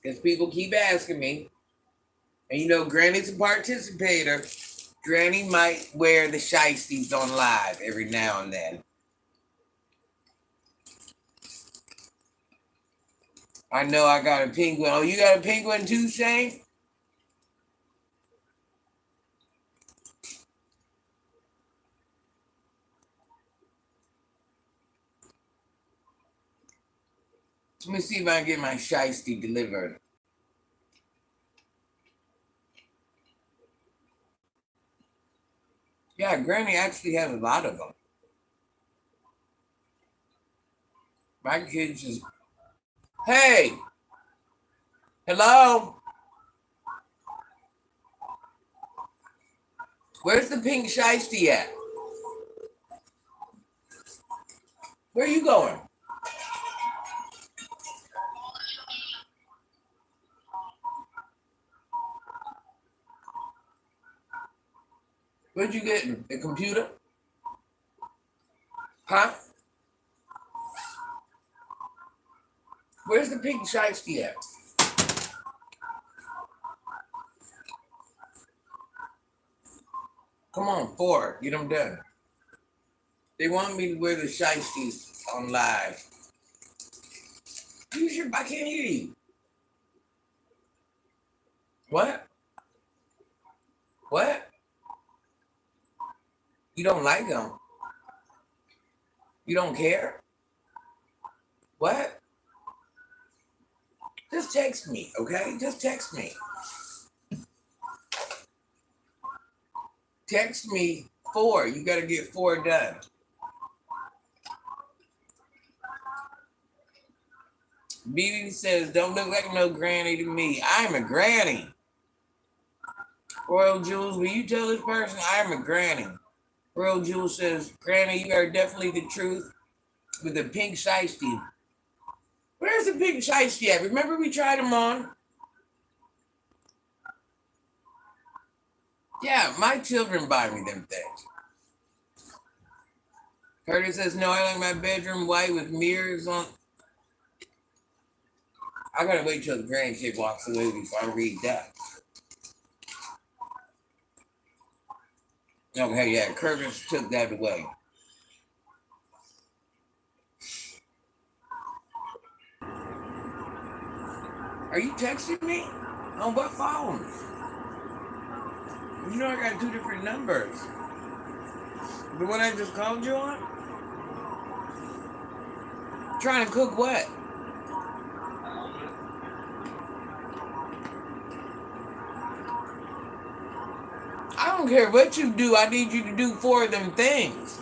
because people keep asking me, and you know Granny's a participator, Granny might wear the shiesties on live every now and then. I know I got a pink one. Oh, you got a pink one too, Shane? Let me see if I can get my shiesty delivered. Yeah, Granny actually has a lot of them. My kids just, hey, hello? Where's the pink shiesty at? Where are you going? Where'd you get the computer? Huh? Where's the pink shiesty at? Come on, 4. Get them done. They want me to wear the shiesties on live. You sure? I can't hear you. What? What? You don't like them? You don't care? What? Just text me, okay? Just text me. Text me 4. You got to get 4 done. BB says, don't look like no granny to me. I'm a granny. Royal Jules, will you tell this person I'm a granny? Royal Jules says, Granny, you are definitely the truth with the pink shiesty. Where's the pink shiesty at? Remember we tried them on? Yeah, my children buy me them things. Curtis says, no, I like my bedroom white with mirrors on. I gotta wait till the grandkid walks away before I read that. Okay, yeah, Curtis took that away. Are you texting me? On what phone? You know I got two different numbers. The one I just called you on? Trying to cook what? I don't care what you do. I need you to do 4 of them things.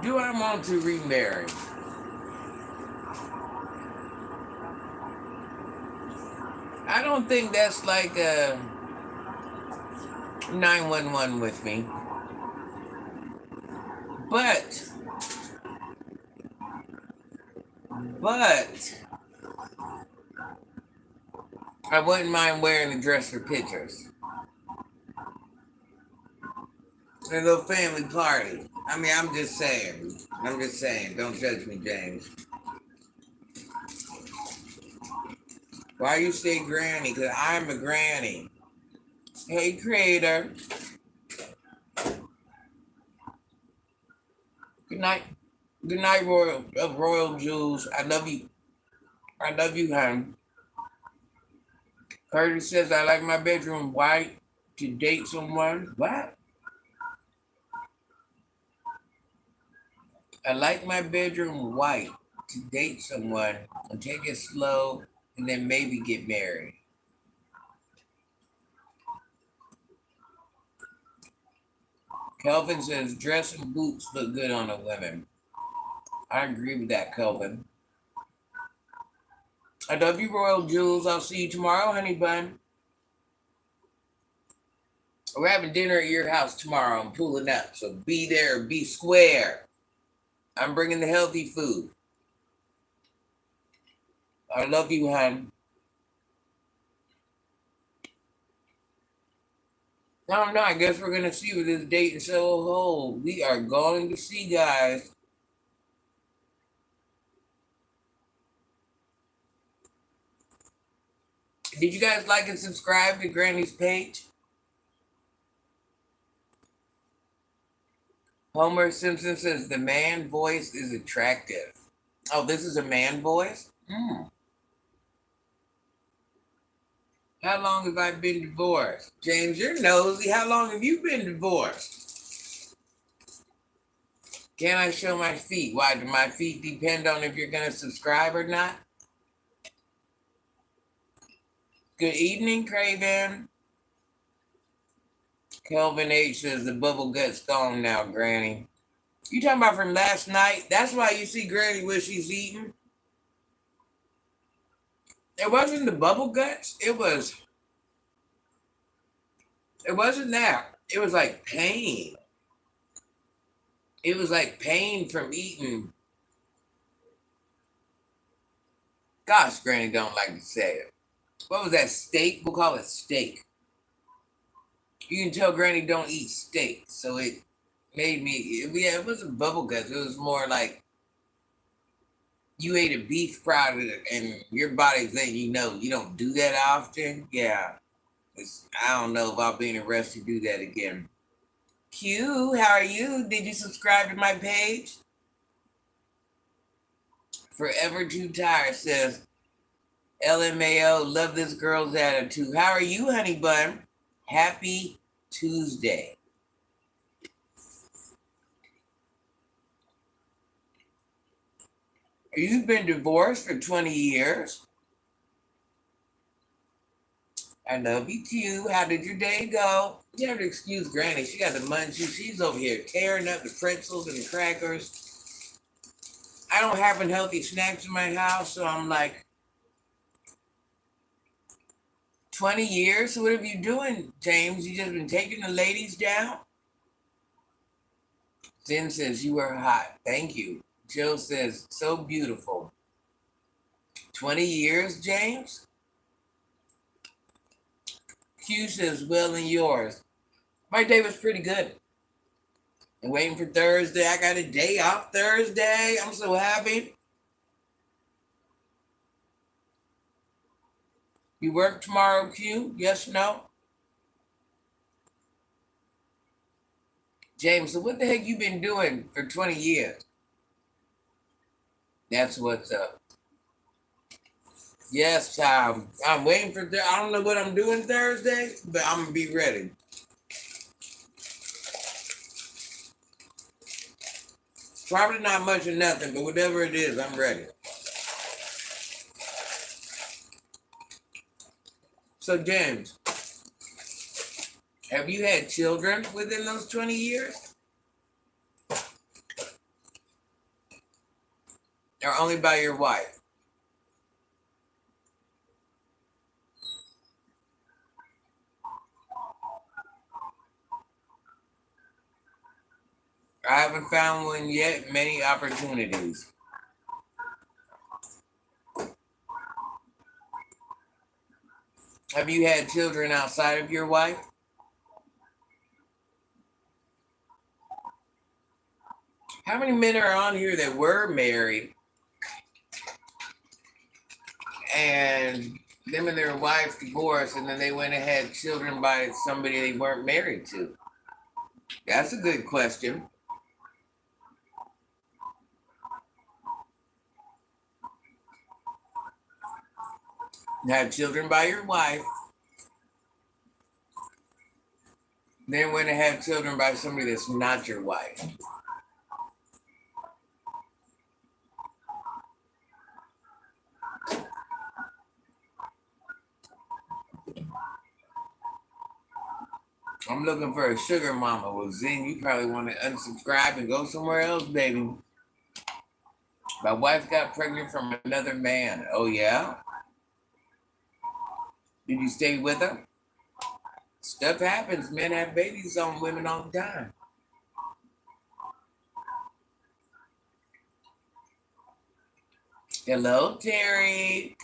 Do I want to remarry? I don't think that's like a 911 with me. But I wouldn't mind wearing a dress for pictures. A little family party. I mean, I'm just saying. Don't judge me, James. Why you say granny? Because I'm a granny. Hey, creator. Good night. Good night, Royal Jules. I love you. I love you, hon. Curtis says I like my bedroom white to date someone. What? I like my bedroom white to date someone and take it slow and then maybe get married. Kelvin says dress and boots look good on a woman. I agree with that, Kelvin. I love you, Royal Jules. I'll see you tomorrow, honey bun. We're having dinner at your house tomorrow. I'm pulling up, so be there, be square. I'm bringing the healthy food. I love you, hon. I don't know. I guess we're going to see what this date and so hold. We are going to see, guys. Did you guys like and subscribe to Granny's page? Homer Simpson says the man voice is attractive. Oh, this is a man voice? How long have I been divorced? James, you're nosy. How long have you been divorced? Can I show my feet? Why do my feet depend on if you're going to subscribe or not? Good evening, Craven. Kelvin H says the bubble gut's gone now, Granny. You talking about from last night? That's why you see Granny what she's eating. It wasn't the bubble guts. It wasn't that. It was like pain. It was like pain from eating. Gosh, Granny don't like to say it. What was that, steak? We'll call it steak. You can tell Granny don't eat steak. So it made me, yeah, it wasn't bubble guts. It was more like you ate a beef product and your body's letting you know you don't do that often. Yeah. I don't know if I'll be interested to do that again. Q, how are you? Did you subscribe to my page? Forever Too Tired says, LMAO, love this girl's attitude. How are you, honey bun? Happy Tuesday. You've been divorced for 20 years. I love you too. How did your day go? You have to excuse Granny. She got the munchies. She's over here tearing up the pretzels and the crackers. I don't have unhealthy snacks in my house, so I'm like, 20 years? So what have you doing, James? You just been taking the ladies down? Zen says, you are hot. Thank you. Jill says, so beautiful. 20 years, James? Q says, well, and yours. My day was pretty good. I'm waiting for Thursday. I got a day off Thursday. I'm so happy. You work tomorrow, Q? Yes, no? James, so what the heck you been doing for 20 years? That's what's up. Yes, child. I'm waiting for, I don't know what I'm doing Thursday, but I'm going to be ready. Probably not much of nothing, but whatever it is, I'm ready. So, James, have you had children within those 20 years? Or only by your wife? I haven't found one yet. Many opportunities. Have you had children outside of your wife? How many men are on here that were married and them and their wife divorced and then they went and had children by somebody they weren't married to? That's a good question. Had children by your wife, then went and had children by somebody that's not your wife. I'm looking for a sugar mama. Well, Zen, you probably want to unsubscribe and go somewhere else, baby. My wife got pregnant from another man. Oh, yeah? Did you stay with her? Stuff happens. Men have babies on women all the time. Hello, Terry.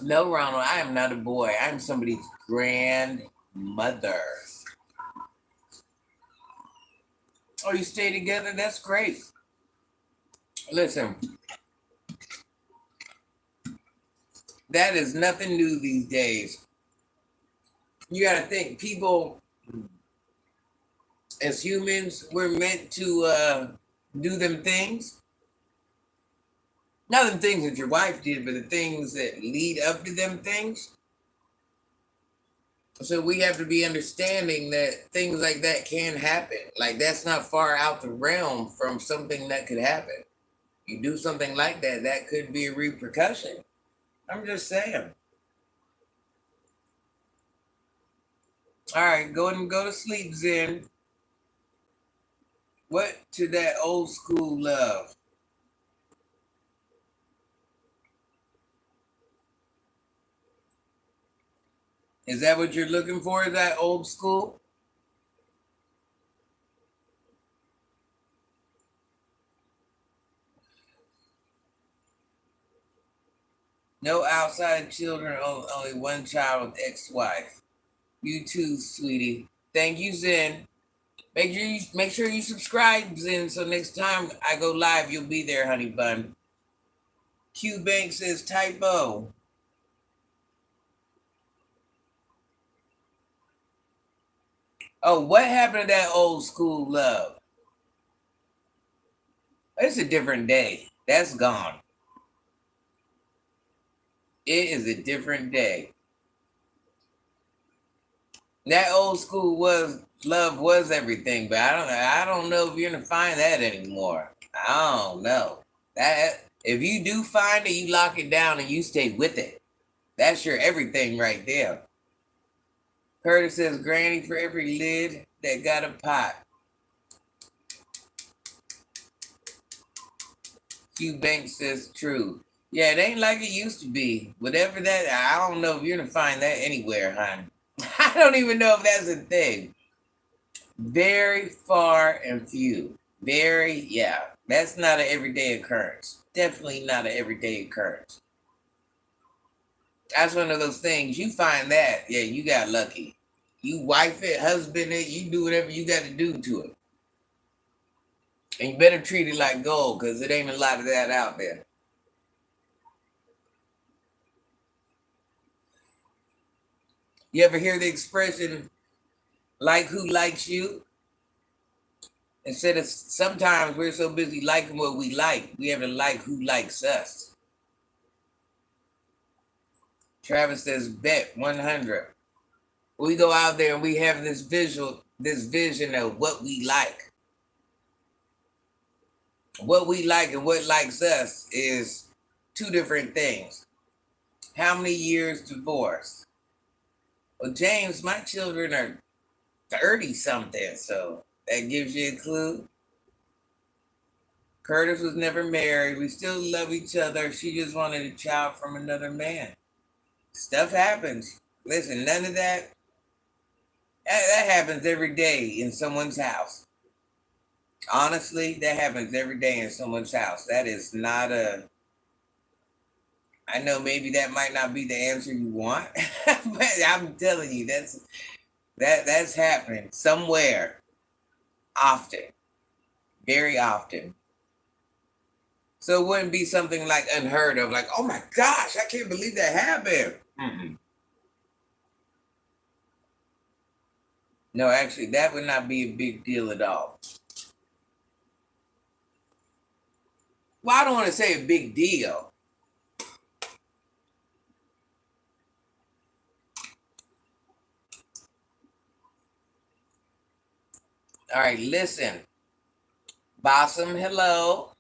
No, Ronald, I am not a boy. I'm somebody's grandmother. Oh, you stay together? That's great. Listen, that is nothing new these days. You got to think, people, as humans, we're meant to do them things. Not the things that your wife did, but the things that lead up to them things. So we have to be understanding that things like that can happen. Like, that's not far out the realm from something that could happen. You do something like that, that could be a repercussion. I'm just saying. All right, go ahead and go to sleep, Zen. What to that old school love? Is that what you're looking for? Is that old school? No outside children, only one child with ex-wife. You too, sweetie. Thank you, Zen. Make sure you subscribe, Zen, so next time I go live, you'll be there, honey bun. Q Bank says typo. Oh, what happened to that old school love? It's a different day. That's gone. It is a different day. That old school love was everything, but I don't know if you're gonna find that anymore. I don't know. That if you do find it, you lock it down and you stay with it. That's your everything right there. Curtis says, Granny for every lid that got a pot. Q Banks says, true. Yeah, it ain't like it used to be. Whatever that, I don't know if you're going to find that anywhere, hon. I don't even know if that's a thing. Very far and few. Yeah. That's not an everyday occurrence. Definitely not an everyday occurrence. That's one of those things. You find that, yeah, you got lucky. You wife it, husband it, you do whatever you got to do to it. And you better treat it like gold because it ain't a lot of that out there. You ever hear the expression, like who likes you? Instead of sometimes we're so busy liking what we like, we have to like who likes us. Travis says, bet 100. We go out there and we have this vision of what we like. What we like and what likes us is two different things. How many years divorced? Well, James, my children are 30 something, so that gives you a clue. Curtis was never married. We still love each other. She just wanted a child from another man. Stuff happens. Listen, none of that. That happens every day in someone's house. Honestly, that happens every day in someone's house. That is not a. I know maybe that might not be the answer you want, but I'm telling you, that's happening somewhere, often, very often. So it wouldn't be something like unheard of, like, oh my gosh, I can't believe that happened. Mm-mm. No, actually, that would not be a big deal at all. Well, I don't want to say a big deal. All right, listen. Bossum, hello.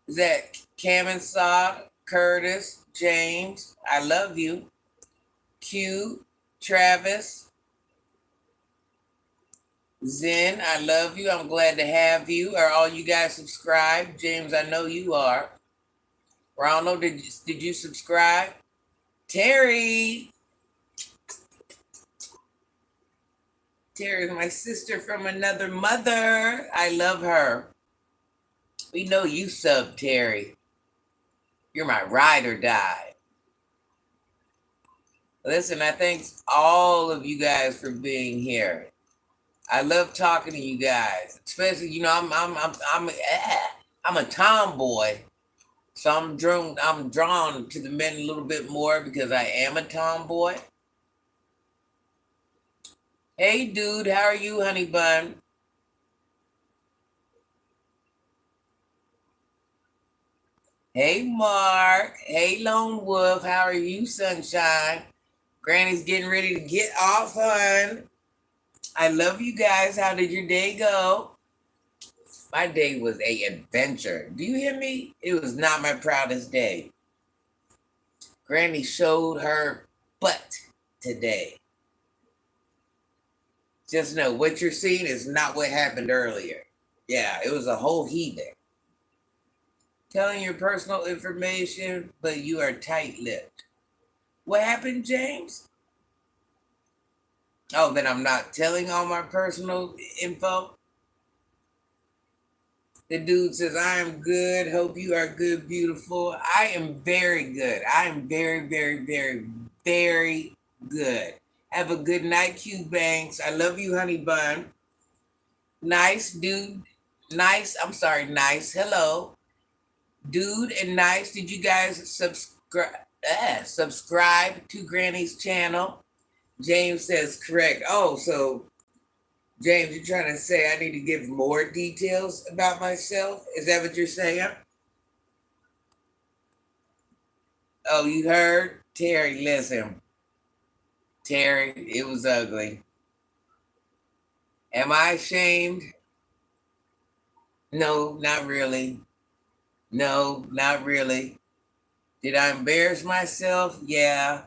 Is that Cam Saw, Curtis, James? I love you. Q, Travis, Zen, I love you. I'm glad to have you. Are all you guys subscribed? James, I know you are. Ronald, did you subscribe? Terry. Terry is my sister from another mother. I love her. We know you sub, Terry. You're my ride or die. Listen, I thank all of you guys for being here. I love talking to you guys, especially I'm a tomboy, so I'm drawn to the men a little bit more because I am a tomboy. Hey, dude, how are you, honey bun? Hey, Mark. Hey, Lone Wolf. How are you, sunshine? Granny's getting ready to get off, hun. I love you guys. How did your day go? My day was a adventure. Do you hear me? It was not my proudest day. Granny showed her butt today. Just know what you're seeing is not what happened earlier. Yeah, it was a whole heathen. Telling your personal information, but you are tight-lipped. What happened, James? Oh, then I'm not telling all my personal info? The dude says, I am good. Hope you are good, beautiful. I am very good. I am very, very, very, very good. Have a good night, Q Banks. I love you, honey bun. Nice, dude. Nice. I'm sorry, nice. Hello. Dude and nice. Did you guys subscribe to Granny's channel? James says correct. Oh, so James, you're trying to say I need to give more details about myself? Is that what you're saying? Oh, you heard? Terry, listen. Terry, it was ugly. Am I ashamed? No, not really. No, not really. Did I embarrass myself? Yeah.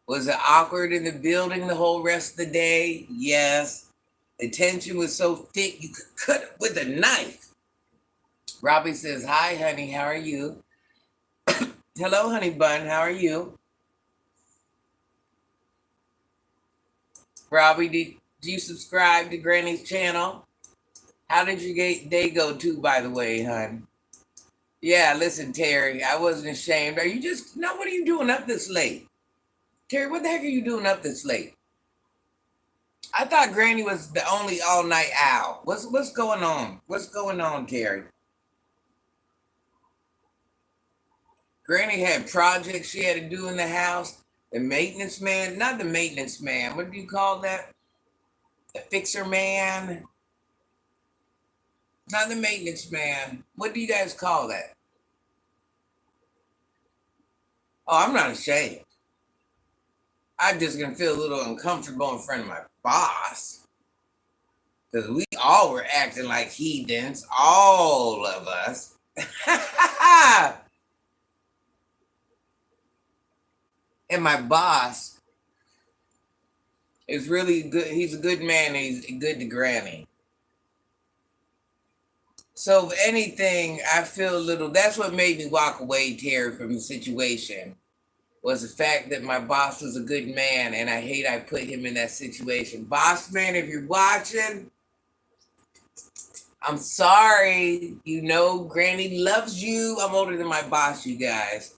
Was it awkward in the building the whole rest of the day? Yes. The tension was so thick you could cut it with a knife. Robbie says, hi, honey, how are you? Hello, honey bun, how are you? Robbie, did you subscribe to Granny's channel? How did your day go too, by the way, hon? Yeah, listen, Terry, I wasn't ashamed. Are you just, no, what are you doing up this late? Terry, what the heck are you doing up this late? I thought Granny was the only all-night owl. What's going on? What's going on, Terry? Granny had projects she had to do in the house. The maintenance man, not the maintenance man. What do you call that? The fixer man. Not the maintenance man. What do you guys call that? Oh, I'm not ashamed. I'm just gonna feel a little uncomfortable in front of my boss. Because we all were acting like heathens, all of us. And my boss is really good. He's a good man. He's good to Granny. So if anything, I feel a little, that's what made me walk away, Terry, from the situation, was the fact that my boss was a good man, and I hate I put him in that situation. Boss man, if you're watching, I'm sorry. You know, Granny loves you. I'm older than my boss, you guys.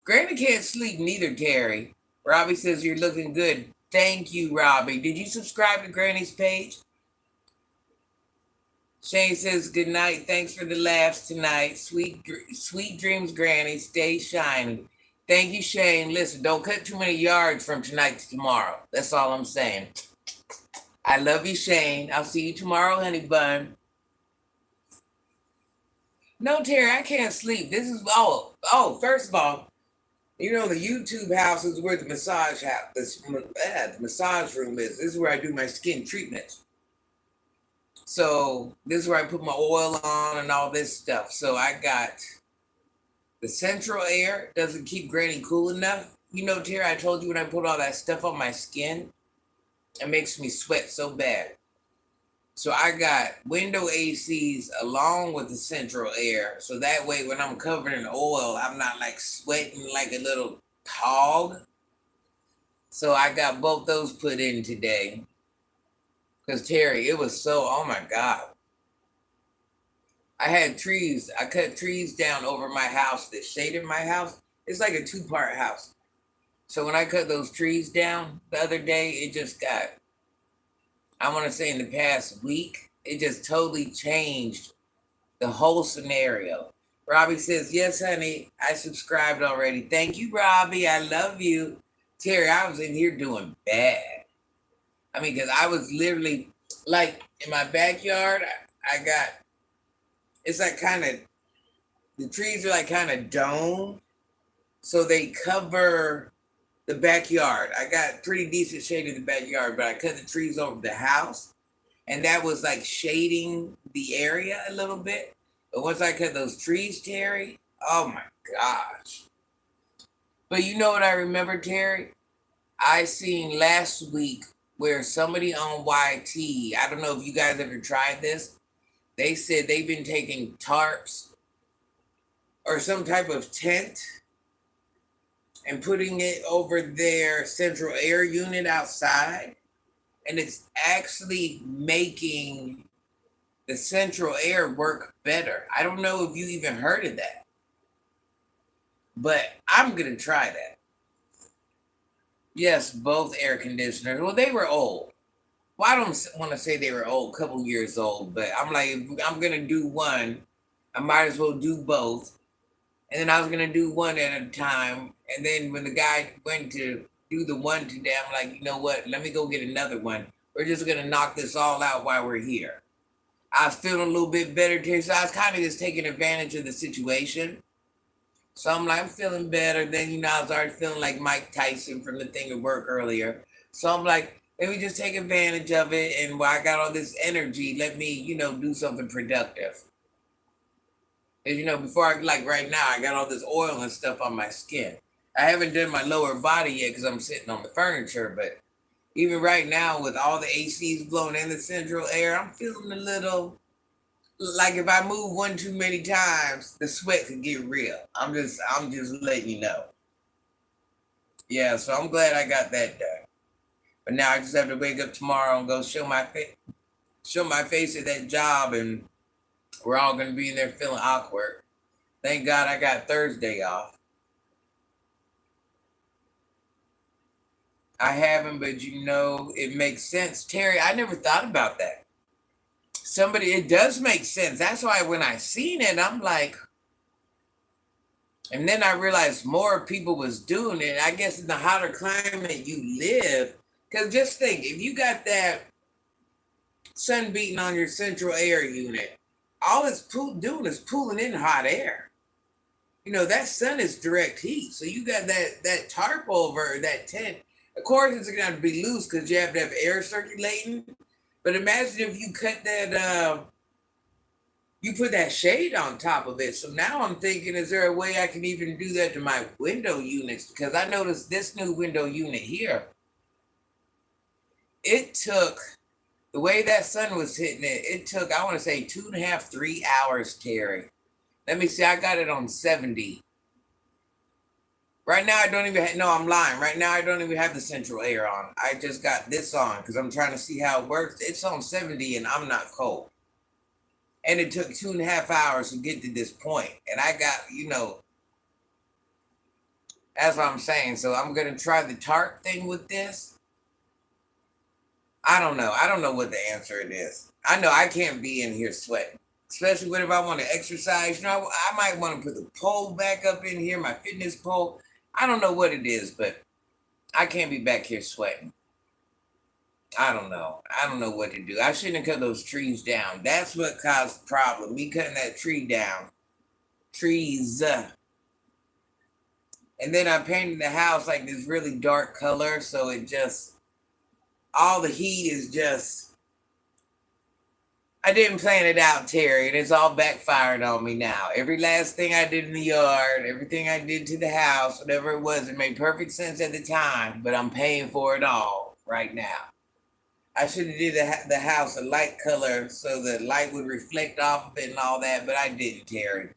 Granny can't sleep neither, Terry. Robbie says you're looking good. Thank you, Robbie. Did you subscribe to Granny's page? Shane says good night. Thanks for the laughs tonight. Sweet dreams, Granny. Stay shining. Thank you, Shane. Listen, don't cut too many yards from tonight to tomorrow. That's all I'm saying. I love you, Shane. I'll see you tomorrow, honey bun. No, Terry, I can't sleep. This is first of all, you know, the YouTube house is where the massage the massage room is. This is where I do my skin treatments. So this is where I put my oil on and all this stuff. So I got the central air doesn't keep Granny cool enough. You know, Terry, I told you when I put all that stuff on my skin, it makes me sweat so bad. So I got window ACs along with the central air. So that way when I'm covered in oil, I'm not like sweating like a little hog. So I got both those put in today. Because Terry, it was so, oh my God. I had trees. I cut trees down over my house that shaded my house. It's like a 2-part house. So when I cut those trees down the other day, it just got, I want to say in the past week, it just totally changed the whole scenario. Robbie says, yes, honey, I subscribed already. Thank you, Robbie. I love you. Terry, I was in here doing bad. I mean, because I was literally, like, in my backyard, I got, it's like kind of, the trees are like kind of domed. So they cover the backyard. I got pretty decent shade in the backyard, but I cut the trees over the house, and that was like shading the area a little bit. But once I cut those trees, Terry, oh my gosh. But you know what I remember, Terry? I seen last week where somebody on YT, I don't know if you guys ever tried this, they said they've been taking tarps or some type of tent and putting it over their central air unit outside. And it's actually making the central air work better. I don't know if you even heard of that, but I'm going to try that. Yes, both air conditioners. Well, they were old. Well, I don't want to say they were old, couple years old, but I'm like, if I'm going to do one, I might as well do both. And then I was going to do one at a time. And then when the guy went to do the one today, I'm like, you know what? Let me go get another one. We're just going to knock this all out while we're here. I was feeling a little bit better today, so I was kind of just taking advantage of the situation. So I'm like, I'm feeling better. Then, you know, I was already feeling like Mike Tyson from the thing at work earlier. So I'm like, let me just take advantage of it. And while I got all this energy, let me, you know, do something productive. And, you know, before I, like right now, I got all this oil and stuff on my skin. I haven't done my lower body yet because I'm sitting on the furniture. But even right now, with all the ACs blowing in the central air, I'm feeling a little, like if I move one too many times, the sweat could get real. I'm just letting you know. Yeah, so I'm glad I got that done. But now I just have to wake up tomorrow and go show my face at that job, and we're all gonna be in there feeling awkward. Thank God I got Thursday off. I haven't, but you know, it makes sense. Terry, I never thought about that. It does make sense. That's why when I seen it, I'm like, and then I realized more people was doing it. I guess in the hotter climate you live, because just think, if you got that sun beating on your central air unit, all it's doing is pulling in hot air. You know, that sun is direct heat. So you got that tarp over that tent. Of course, it's gonna have to be loose because you have to have air circulating. But imagine if you cut that, you put that shade on top of it. So now I'm thinking, is there a way I can even do that to my window units? Because I noticed this new window unit here, it took, the way that sun was hitting it, it took, I want to say 2.5, 3 hours, Terry. Let me see, I got it on 70. Right now, I don't even have, no, I'm lying. Right now, I don't even have the central air on. I just got this on because I'm trying to see how it works. It's on 70 and I'm not cold. And it took 2.5 hours to get to this point. And I got, you know, that's what I'm saying. So I'm going to try the tarp thing with this. I don't know. I don't know what the answer it is. I know I can't be in here sweating. Especially if I want to exercise. You know, I might want to put the pole back up in here, my fitness pole. I don't know what it is, but I can't be back here sweating. I don't know. I don't know what to do. I shouldn't have cut those trees down. That's what caused the problem. Me cutting that tree down. Trees. And then I painted the house like this really dark color. So it just, all the heat is just, I didn't plan it out, Terry, and it's all backfired on me now. Every last thing I did in the yard, everything I did to the house, whatever it was, it made perfect sense at the time, but I'm paying for it all right now. I should have did the house a light color so the light would reflect off of it and all that, but I didn't, Terry.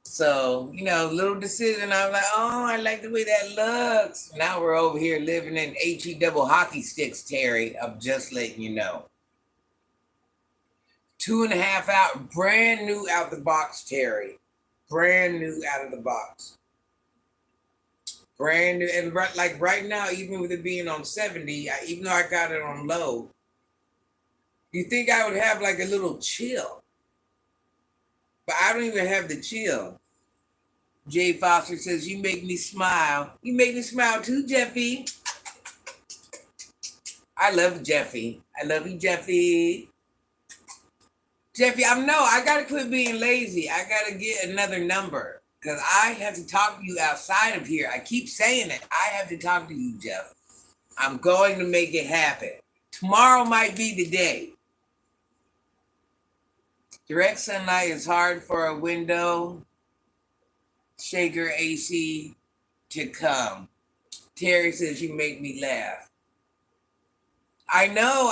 So, you know, little decision. I was like, oh, I like the way that looks. Now we're over here living in HE double hockey sticks, Terry. I'm just letting you know. 2.5 hours, brand new out the box, Terry. Brand new out of the box. Brand new. And right now, even with it being on 70, even though I got it on low, you think I would have like a little chill. But I don't even have the chill. Jay Foster says, you make me smile. You make me smile too, Jeffy. I love Jeffy. I love you, Jeffy. Jeffy, I gotta quit being lazy. I gotta get another number because I have to talk to you outside of here. I keep saying it. I have to talk to you, Jeff. I'm going to make it happen. Tomorrow might be the day. Direct sunlight is hard for a window shaker AC to come. Terry says you make me laugh. I know.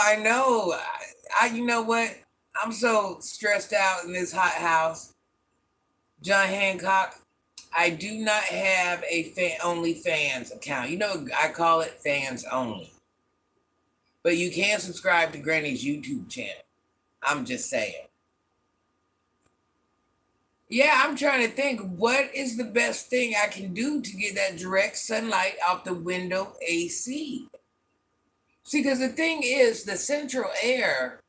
You know what? I'm so stressed out in this hot house. John Hancock, I do not have a OnlyFans account. You know, I call it fans only. But you can subscribe to Granny's YouTube channel. I'm just saying. Yeah, I'm trying to think, what is the best thing I can do to get that direct sunlight off the window AC? See, because the thing is, the central air,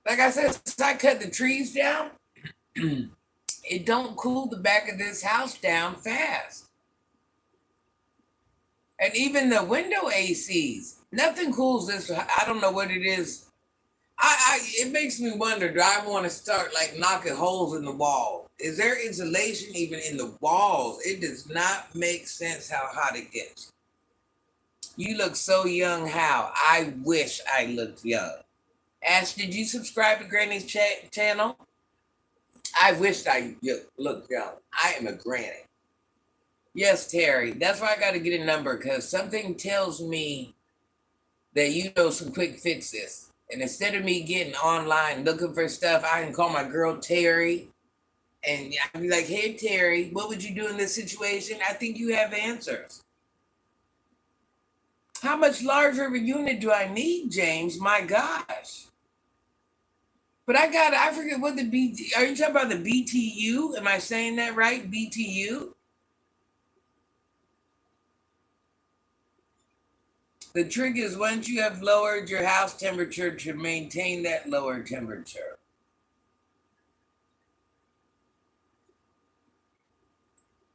like I said, since I cut the trees down, it don't cool the back of this house down fast. And even the window ACs, nothing cools this. I don't know what it is. It makes me wonder, do I want to start like knocking holes in the wall? Is there insulation even in the walls? It does not make sense how hot it gets. You look so young, How? I wish I looked young. Ash, did you subscribe to Granny's channel? I wished I looked young. I am a granny. Yes, Terry. That's why I got to get a number because something tells me that you know some quick fixes. And instead of me getting online looking for stuff, I can call my girl Terry and I'd be like, hey, Terry, what would you do in this situation? I think you have answers. How much larger of a unit do I need, James? My gosh. But I forget what the BT, are you talking about the BTU? Am I saying that right? BTU? The trick is once you have lowered your house temperature to maintain that lower temperature.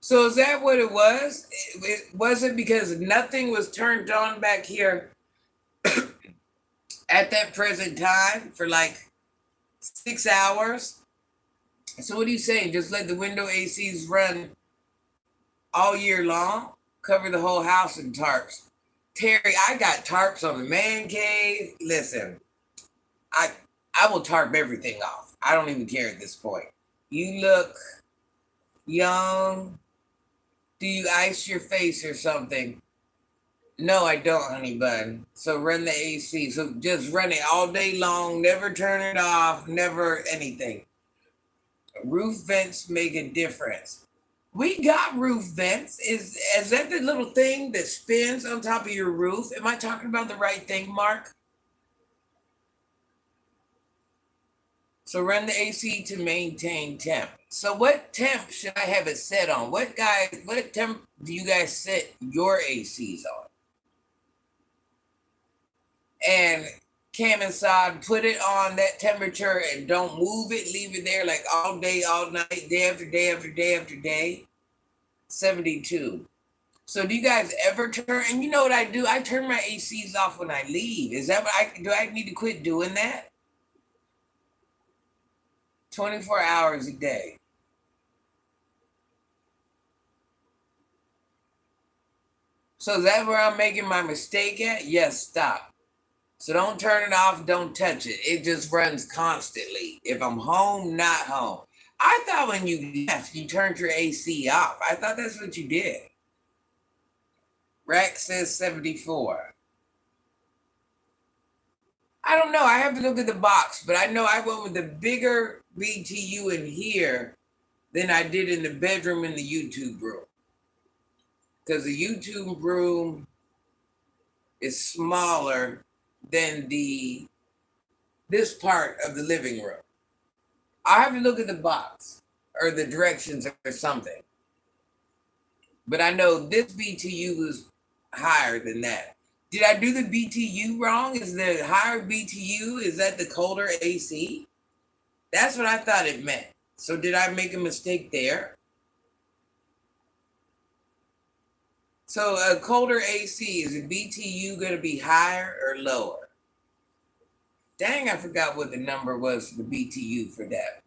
So is that what it was? It wasn't because nothing was turned on back here at that present time for like 6 hours. So what are you saying? Just let the window ACs run all year long? Cover the whole house in tarps. Terry, I got tarps on the man cave. Listen, I will tarp everything off. I don't even care at this point. You look young. Do you ice your face or something? No, I don't, honey bun. So run the AC. So just run it all day long. Never turn it off. Never anything. Roof vents make a difference. We got roof vents. Is that the little thing that spins on top of your roof? Am I talking about the right thing, Mark? So run the AC to maintain temp. So what temp should I have it set on? What temp do you guys set your ACs on? And Cam and Sod, put it on that temperature and don't move it. Leave it there like all day, all night, day after day after day after day. 72. So do you guys ever turn, and you know what I do? I turn my ACs off when I leave. Is that what I need to quit doing that? 24 hours a day. So is that where I'm making my mistake at? Yes, stop. So don't turn it off, don't touch it. It just runs constantly. If I'm home, not home. I thought when you left, you turned your AC off. I thought that's what you did. Rex says 74. I don't know. I have to look at the box, but I know I went with the bigger BTU in here than I did in the bedroom in the YouTube room. Because the YouTube room is smaller than this part of the living room. I have to look at the box or the directions or something. But I know this BTU is higher than that. Did I do the BTU wrong? Is the higher BTU, is that the colder AC? That's what I thought it meant. So did I make a mistake there? So a colder AC, is the BTU going to be higher or lower? Dang, I forgot what the number was for the BTU for that.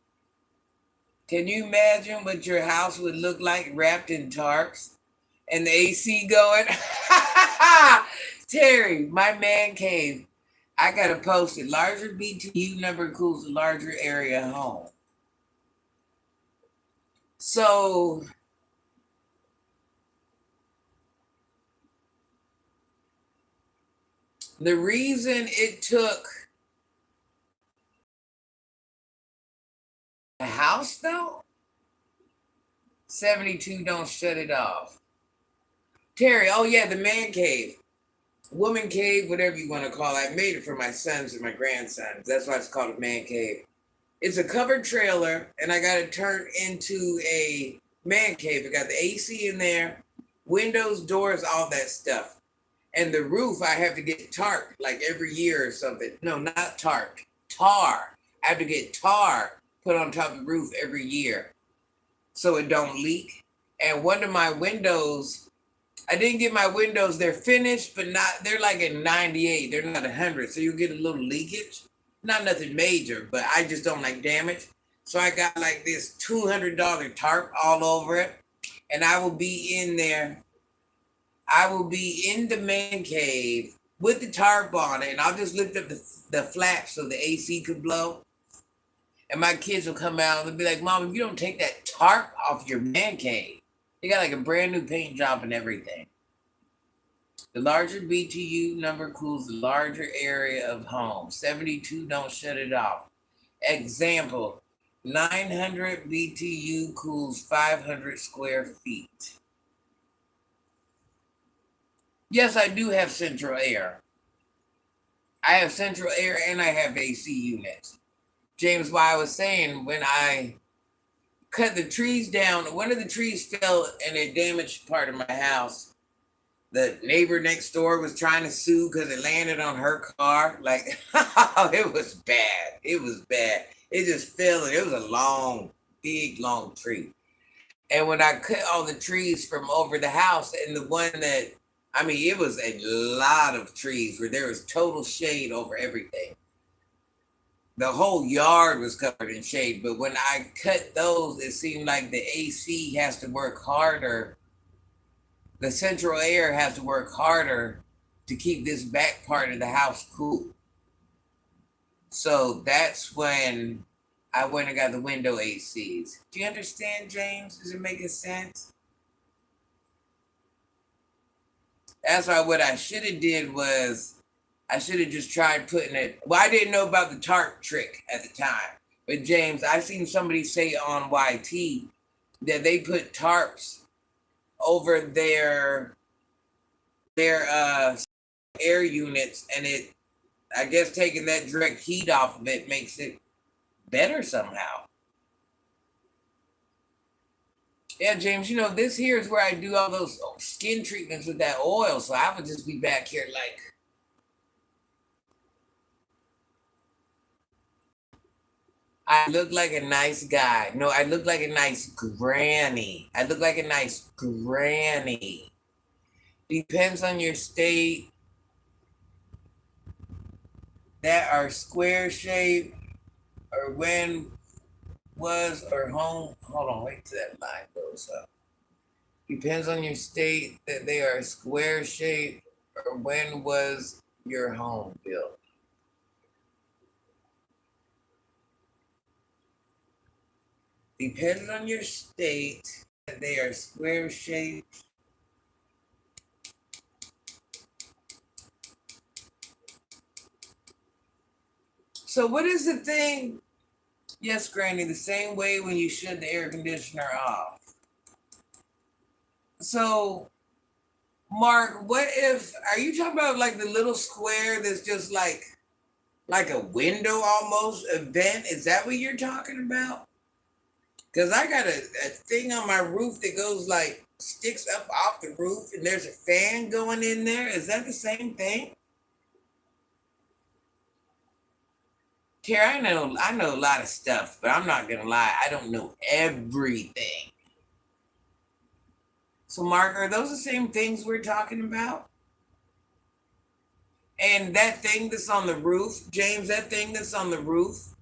Can you imagine what your house would look like wrapped in tarps and the AC going? Terry, my man cave. I got to post it. Larger BTU number cools a larger area home. So the reason it took a house though, 72 don't shut it off. Terry, oh yeah, the man cave. Woman cave, whatever you want to call it. I made it for my sons and my grandsons. That's why it's called a man cave. It's a covered trailer, and I got it turned into a man cave. It got the AC in there, windows, doors, all that stuff. And the roof, I have to get tarp like every year or something. No, not tarp, tar. I have to get tar put on top of the roof every year so it don't leak. And one of my windows, I didn't get my windows. They're finished, but not, they're like at 98. They're not 100. So you get a little leakage. Not nothing major, but I just don't like damage. So I got like this $200 tarp all over it. And I will be in there. I will be in the man cave with the tarp on it. And I'll just lift up the flaps so the AC could blow. And my kids will come out and be like, Mom, if you don't take that tarp off your man cave. They got like a brand new paint job and everything. The larger BTU number cools the larger area of home. 72 don't shut it off. Example, 900 BTU cools 500 square feet. Yes, I do have central air. I have central air and I have AC units. James, why I was saying when I cut the trees down, one of the trees fell and it damaged part of my house. The neighbor next door was trying to sue because it landed on her car. Like, it was bad. It was bad. It just fell, and it was a long, big, long tree. And when I cut all the trees from over the house, and the one that, I mean, it was a lot of trees where there was total shade over everything. The whole yard was covered in shade. But when I cut those, it seemed like the AC has to work harder. The central air has to work harder to keep this back part of the house cool. So that's when I went and got the window ACs. Do you understand, James? Is it making sense? That's why what I should have did was I should have just tried putting it. Well, I didn't know about the tarp trick at the time. But James, I seen somebody say on YT that they put tarps over their air units, and it, I guess taking that direct heat off of it makes it better somehow. Yeah, James, you know, this here is where I do all those skin treatments with that oil, so I would just be back here like, I look like a nice guy. No, I look like a nice granny. I look like a nice granny. Depends on your state that are square shape or when was or home. Hold on, wait till that line goes up. Depends on your state that they are square shape or when was your home built. Depends on your state that they are square shaped. So what is the thing? Yes, Granny, the same way when you shut the air conditioner off. So, Mark, what if, are you talking about like the little square that's just like a window almost, a vent? Is that what you're talking about? Because I got a thing on my roof that goes like, sticks up off the roof and there's a fan going in there. Is that the same thing? Tara, I know a lot of stuff, but I'm not gonna lie, I don't know everything. So, Mark, are those the same things we're talking about? And that thing that's on the roof, James, that thing that's on the roof,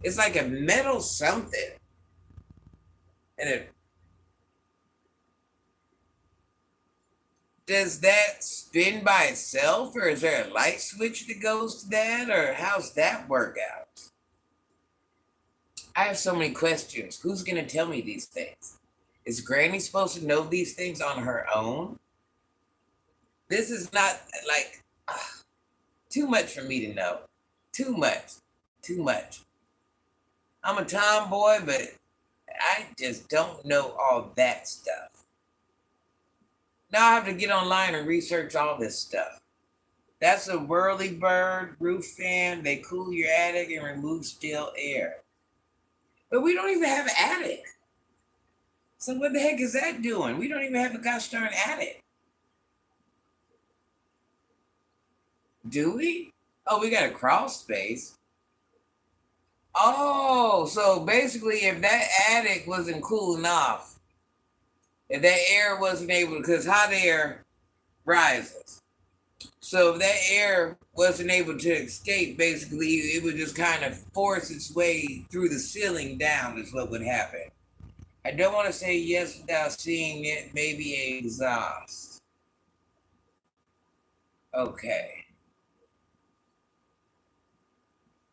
it's like a metal something. And it, does that spin by itself, or is there a light switch that goes to that, or how's that work out? I have so many questions. Who's going to tell me these things? Is Granny supposed to know these things on her own? This is not like too much for me to know. Too much. Too much. I'm a tomboy, but I just don't know all that stuff. Now I have to get online and research all this stuff. That's a whirly bird roof fan. They cool your attic and remove stale air. But we don't even have an attic. So what the heck is that doing? We don't even have a gosh darn attic. Do we? Oh, we got a crawl space. Oh, so basically if that attic wasn't cooling off, if that air wasn't able, because hot air rises. So if that air wasn't able to escape, basically it would just kind of force its way through the ceiling down is what would happen. I don't want to say yes without seeing it, maybe a exhaust. Okay.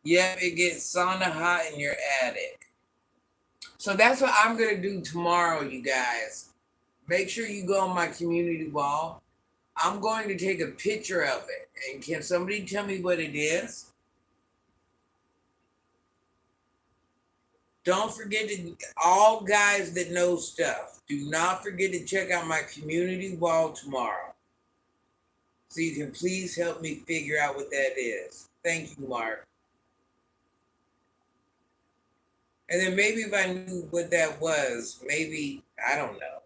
Yep, it gets sauna hot in your attic. So that's what I'm going to do tomorrow, you guys. Make sure you go on my community wall. I'm going to take a picture of it. And can somebody tell me what it is? Don't forget to, all guys that know stuff, do not forget to check out my community wall tomorrow. So you can please help me figure out what that is. Thank you, Mark. And then maybe if I knew what that was, maybe, I don't know.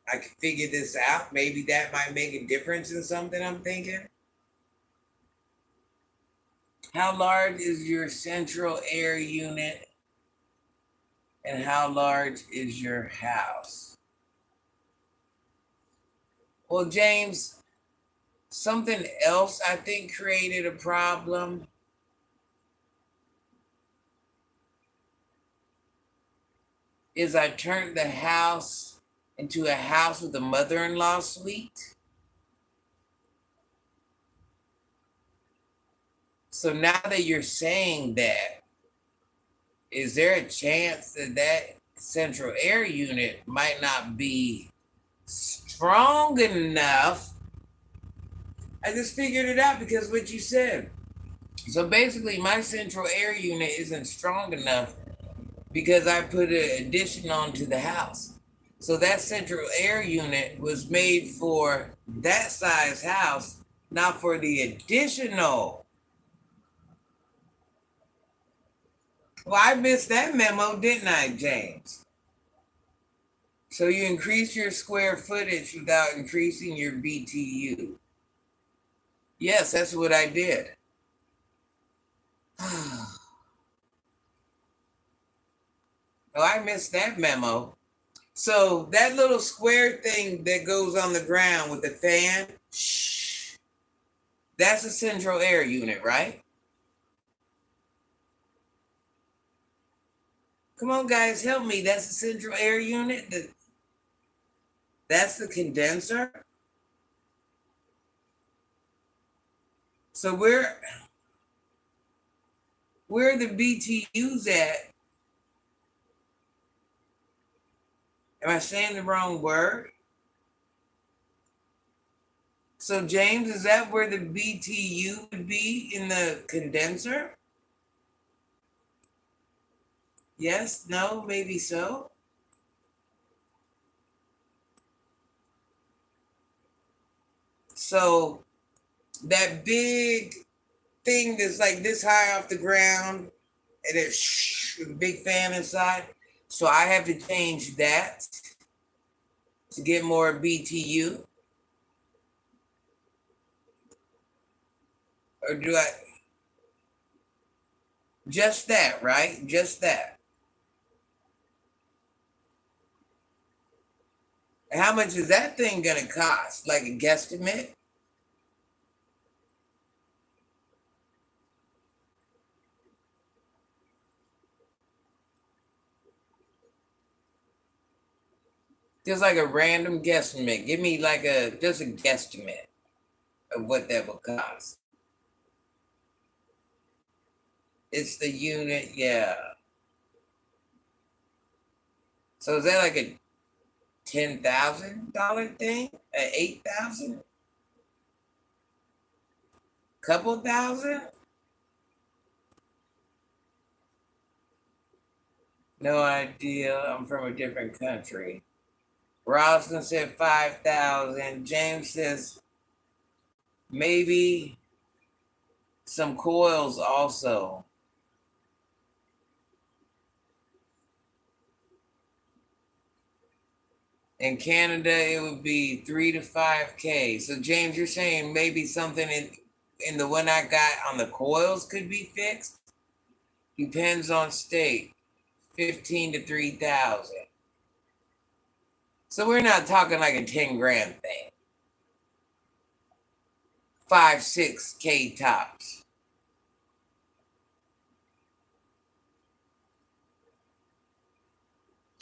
I can figure this out. Maybe that might make a difference in something I'm thinking. How large is your central air unit and how large is your house? Well, James, something else I think created a problem is I turned the house into a house with a mother-in-law suite. So now that you're saying that, is there a chance that that central air unit might not be strong enough? I just figured it out because what you said. So basically, my central air unit isn't strong enough because I put an addition onto the house. So that central air unit was made for that size house, not for the additional. Well, I missed that memo, didn't I, James? So you increase your square footage without increasing your BTU. Yes, that's what I did. Oh, I missed that memo. So that little square thing that goes on the ground with the fan, shh, that's a central air unit, right? Come on, guys, help me. That's the central air unit. That's the condenser. So where are the BTUs at? Am I saying the wrong word? So James, is that where the BTU would be in the condenser? Yes, no, maybe so. So that big thing that's like this high off the ground and it's with a big fan inside. So I have to change that to get more BTU. Or do I just that, right? Just that. And how much is that thing gonna cost? Like a guesstimate? Just like a random guesstimate. Give me like just a guesstimate of what that will cost. It's the unit, yeah. So is that like a $10,000 thing? An 8,000? Couple thousand? No idea. I'm from a different country. Ralston said 5,000. James says maybe some coils also. In Canada, it would be 3 to 5K. So James, you're saying maybe something in the one I got on the coils could be fixed? Depends on state. 15 to 3,000. So we're not talking like a 10 grand thing. 5, 6K tops.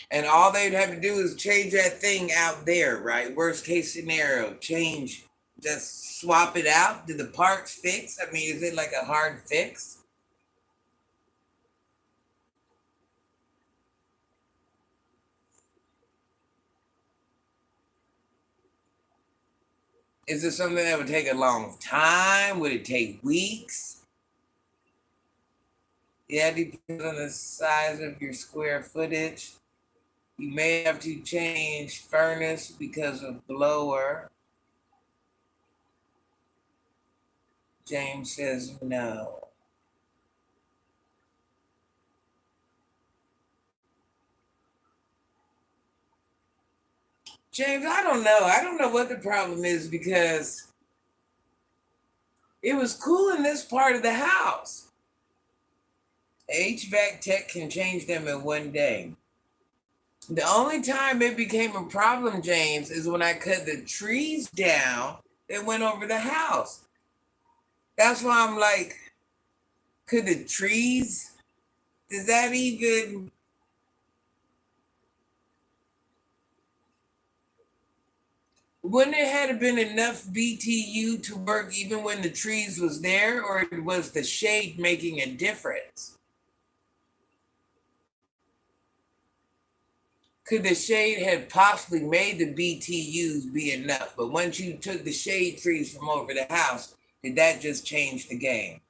And all they'd have to do is change that thing out there, right? Worst case scenario, change, just swap it out. Do the parts fix? I mean, is it like a hard fix? Is it something that would take a long time? Would it take weeks? Yeah, it depends on the size of your square footage. You may have to change furnace because of blower. James says no. James, I don't know. I don't know what the problem is because it was cool in this part of the house. HVAC tech can change them in one day. The only time it became a problem, James, is when I cut the trees down that went over the house. That's why I'm like, could the trees, does that even, wouldn't it have been enough BTU to work even when the trees was there, or was the shade making a difference? Could the shade have possibly made the BTUs be enough? But once you took the shade trees from over the house, did that just change the game?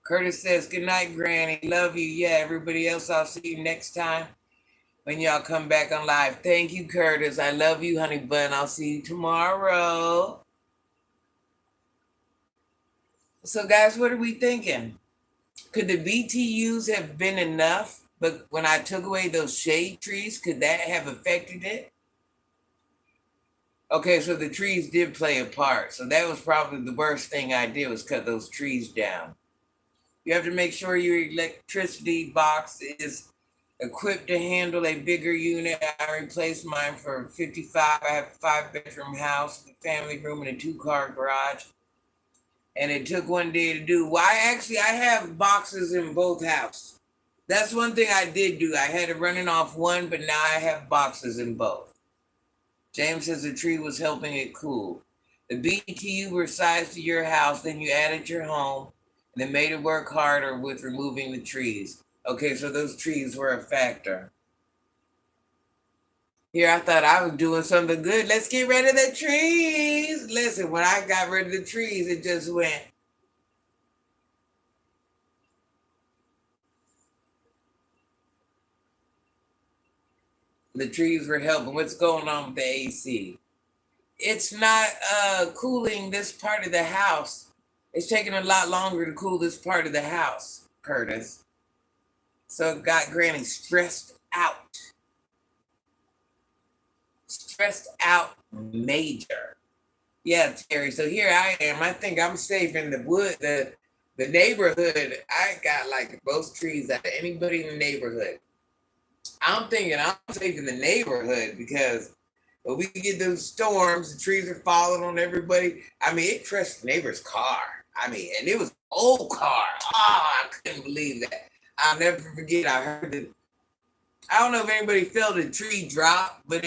Curtis says, good night, Granny. Love you. Yeah, everybody else, I'll see you next time when y'all come back on live. Thank you, Curtis. I love you, honey bun. I'll see you tomorrow. So, guys, what are we thinking? Could the BTUs have been enough? But when I took away those shade trees, could that have affected it? Okay, so the trees did play a part. So that was probably the worst thing I did was cut those trees down. You have to make sure your electricity box is equipped to handle a bigger unit. I replaced mine for 55. I have a 5-bedroom house, a family room, and a 2-car garage. And it took one day to do. Well, I have boxes in both houses. That's one thing I did do. I had it running off one, but now I have boxes in both. James says the tree was helping it cool. The BTU were sized to your house, then you added your home, and it made it work harder with removing the trees. Okay, so those trees were a factor. Here, I thought I was doing something good. Let's get rid of the trees. Listen, when I got rid of the trees, it just went. The trees were helping. What's going on with the AC? It's not cooling this part of the house. It's taking a lot longer to cool this part of the house, Curtis. So it got Granny stressed out. Stressed out major. Yeah, Terry. So here I am. I think I'm safe in the wood, the neighborhood. I got like the most trees out of anybody in the neighborhood. I'm thinking I'm safe in the neighborhood because when we get those storms, the trees are falling on everybody. I mean, it crushed the neighbor's car. I mean, and it was an old car. Oh, I couldn't believe that. I'll never forget. I heard it. I don't know if anybody felt a tree drop, but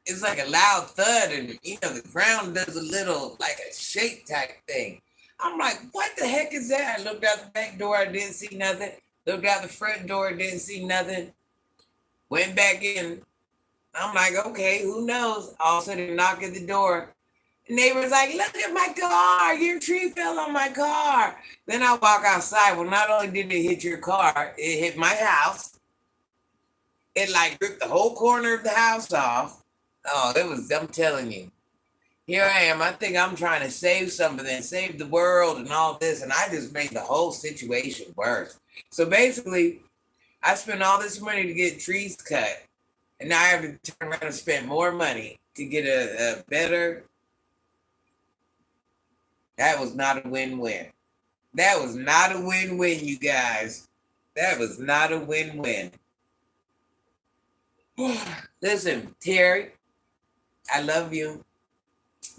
it's like a loud thud, and the ground does a little like a shake type thing. I'm like, what the heck is that? I looked out the back door, I didn't see nothing. Looked out the front door, didn't see nothing. Went back in. I'm like, okay, who knows? All of a sudden, knock at the door. The neighbor's like, look at my car. Your tree fell on my car. Then I walk outside. Well, not only did it hit your car, it hit my house. It like ripped the whole corner of the house off. Oh, I'm telling you. Here I am. I think I'm trying to save something and save the world and all this. And I just made the whole situation worse. So basically, I spent all this money to get trees cut. And now I have to turn around and spend more money to get a better. That was not a win-win. That was not a win-win, you guys. That was not a win-win. Listen, Terry, I love you.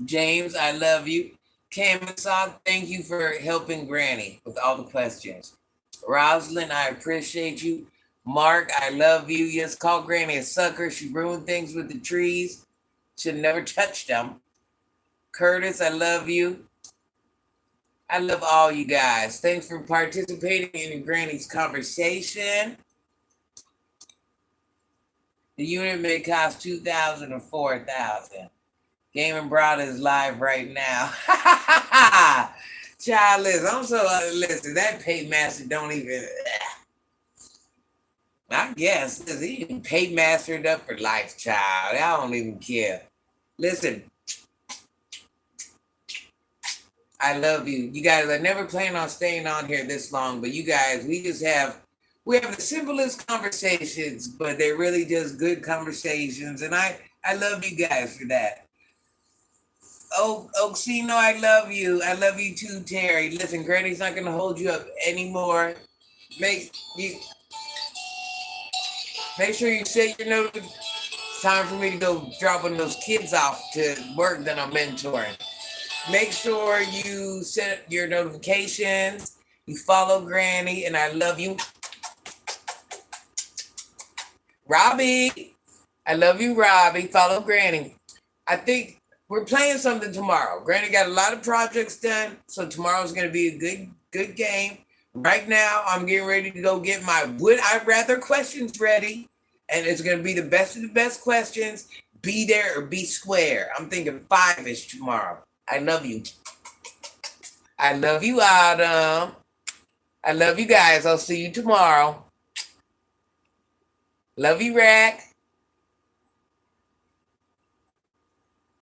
James, I love you. Camisog, thank you for helping Granny with all the questions. Rosalind, I appreciate you. Mark, I love you. Yes, call Granny a sucker. She ruined things with the trees. Should never touch them. Curtis, I love you. I love all you guys. Thanks for participating in Granny's conversation. The unit may cost $2,000 or $4,000. Gaming Broad is live right now. Child, listen, I'm so listen. That paymaster don't even. I guess he paymastered up for life, child. I don't even care. Listen, I love you. You guys, I never plan on staying on here this long, but you guys, we have the simplest conversations, but they're really just good conversations. And I I love you guys for that. Oh, Oxino, I love you. I love you too, Terry. Listen, Granny's not gonna hold you up anymore. Make you make sure you set your notifications. It's time for me to go drop one of those kids off to work that I'm mentoring. Make sure you set your notifications. You follow Granny, and I love you, Robbie. I love you, Robbie. Follow Granny. I think we're playing something tomorrow. Granny got a lot of projects done, so tomorrow's gonna be a good game. Right now, I'm getting ready to go get my would I rather questions ready, and it's gonna be the best of the best questions. Be there or be square. I'm thinking 5-ish tomorrow. I love you. I love you, Autumn. I love you guys. I'll see you tomorrow. Love you, Rack.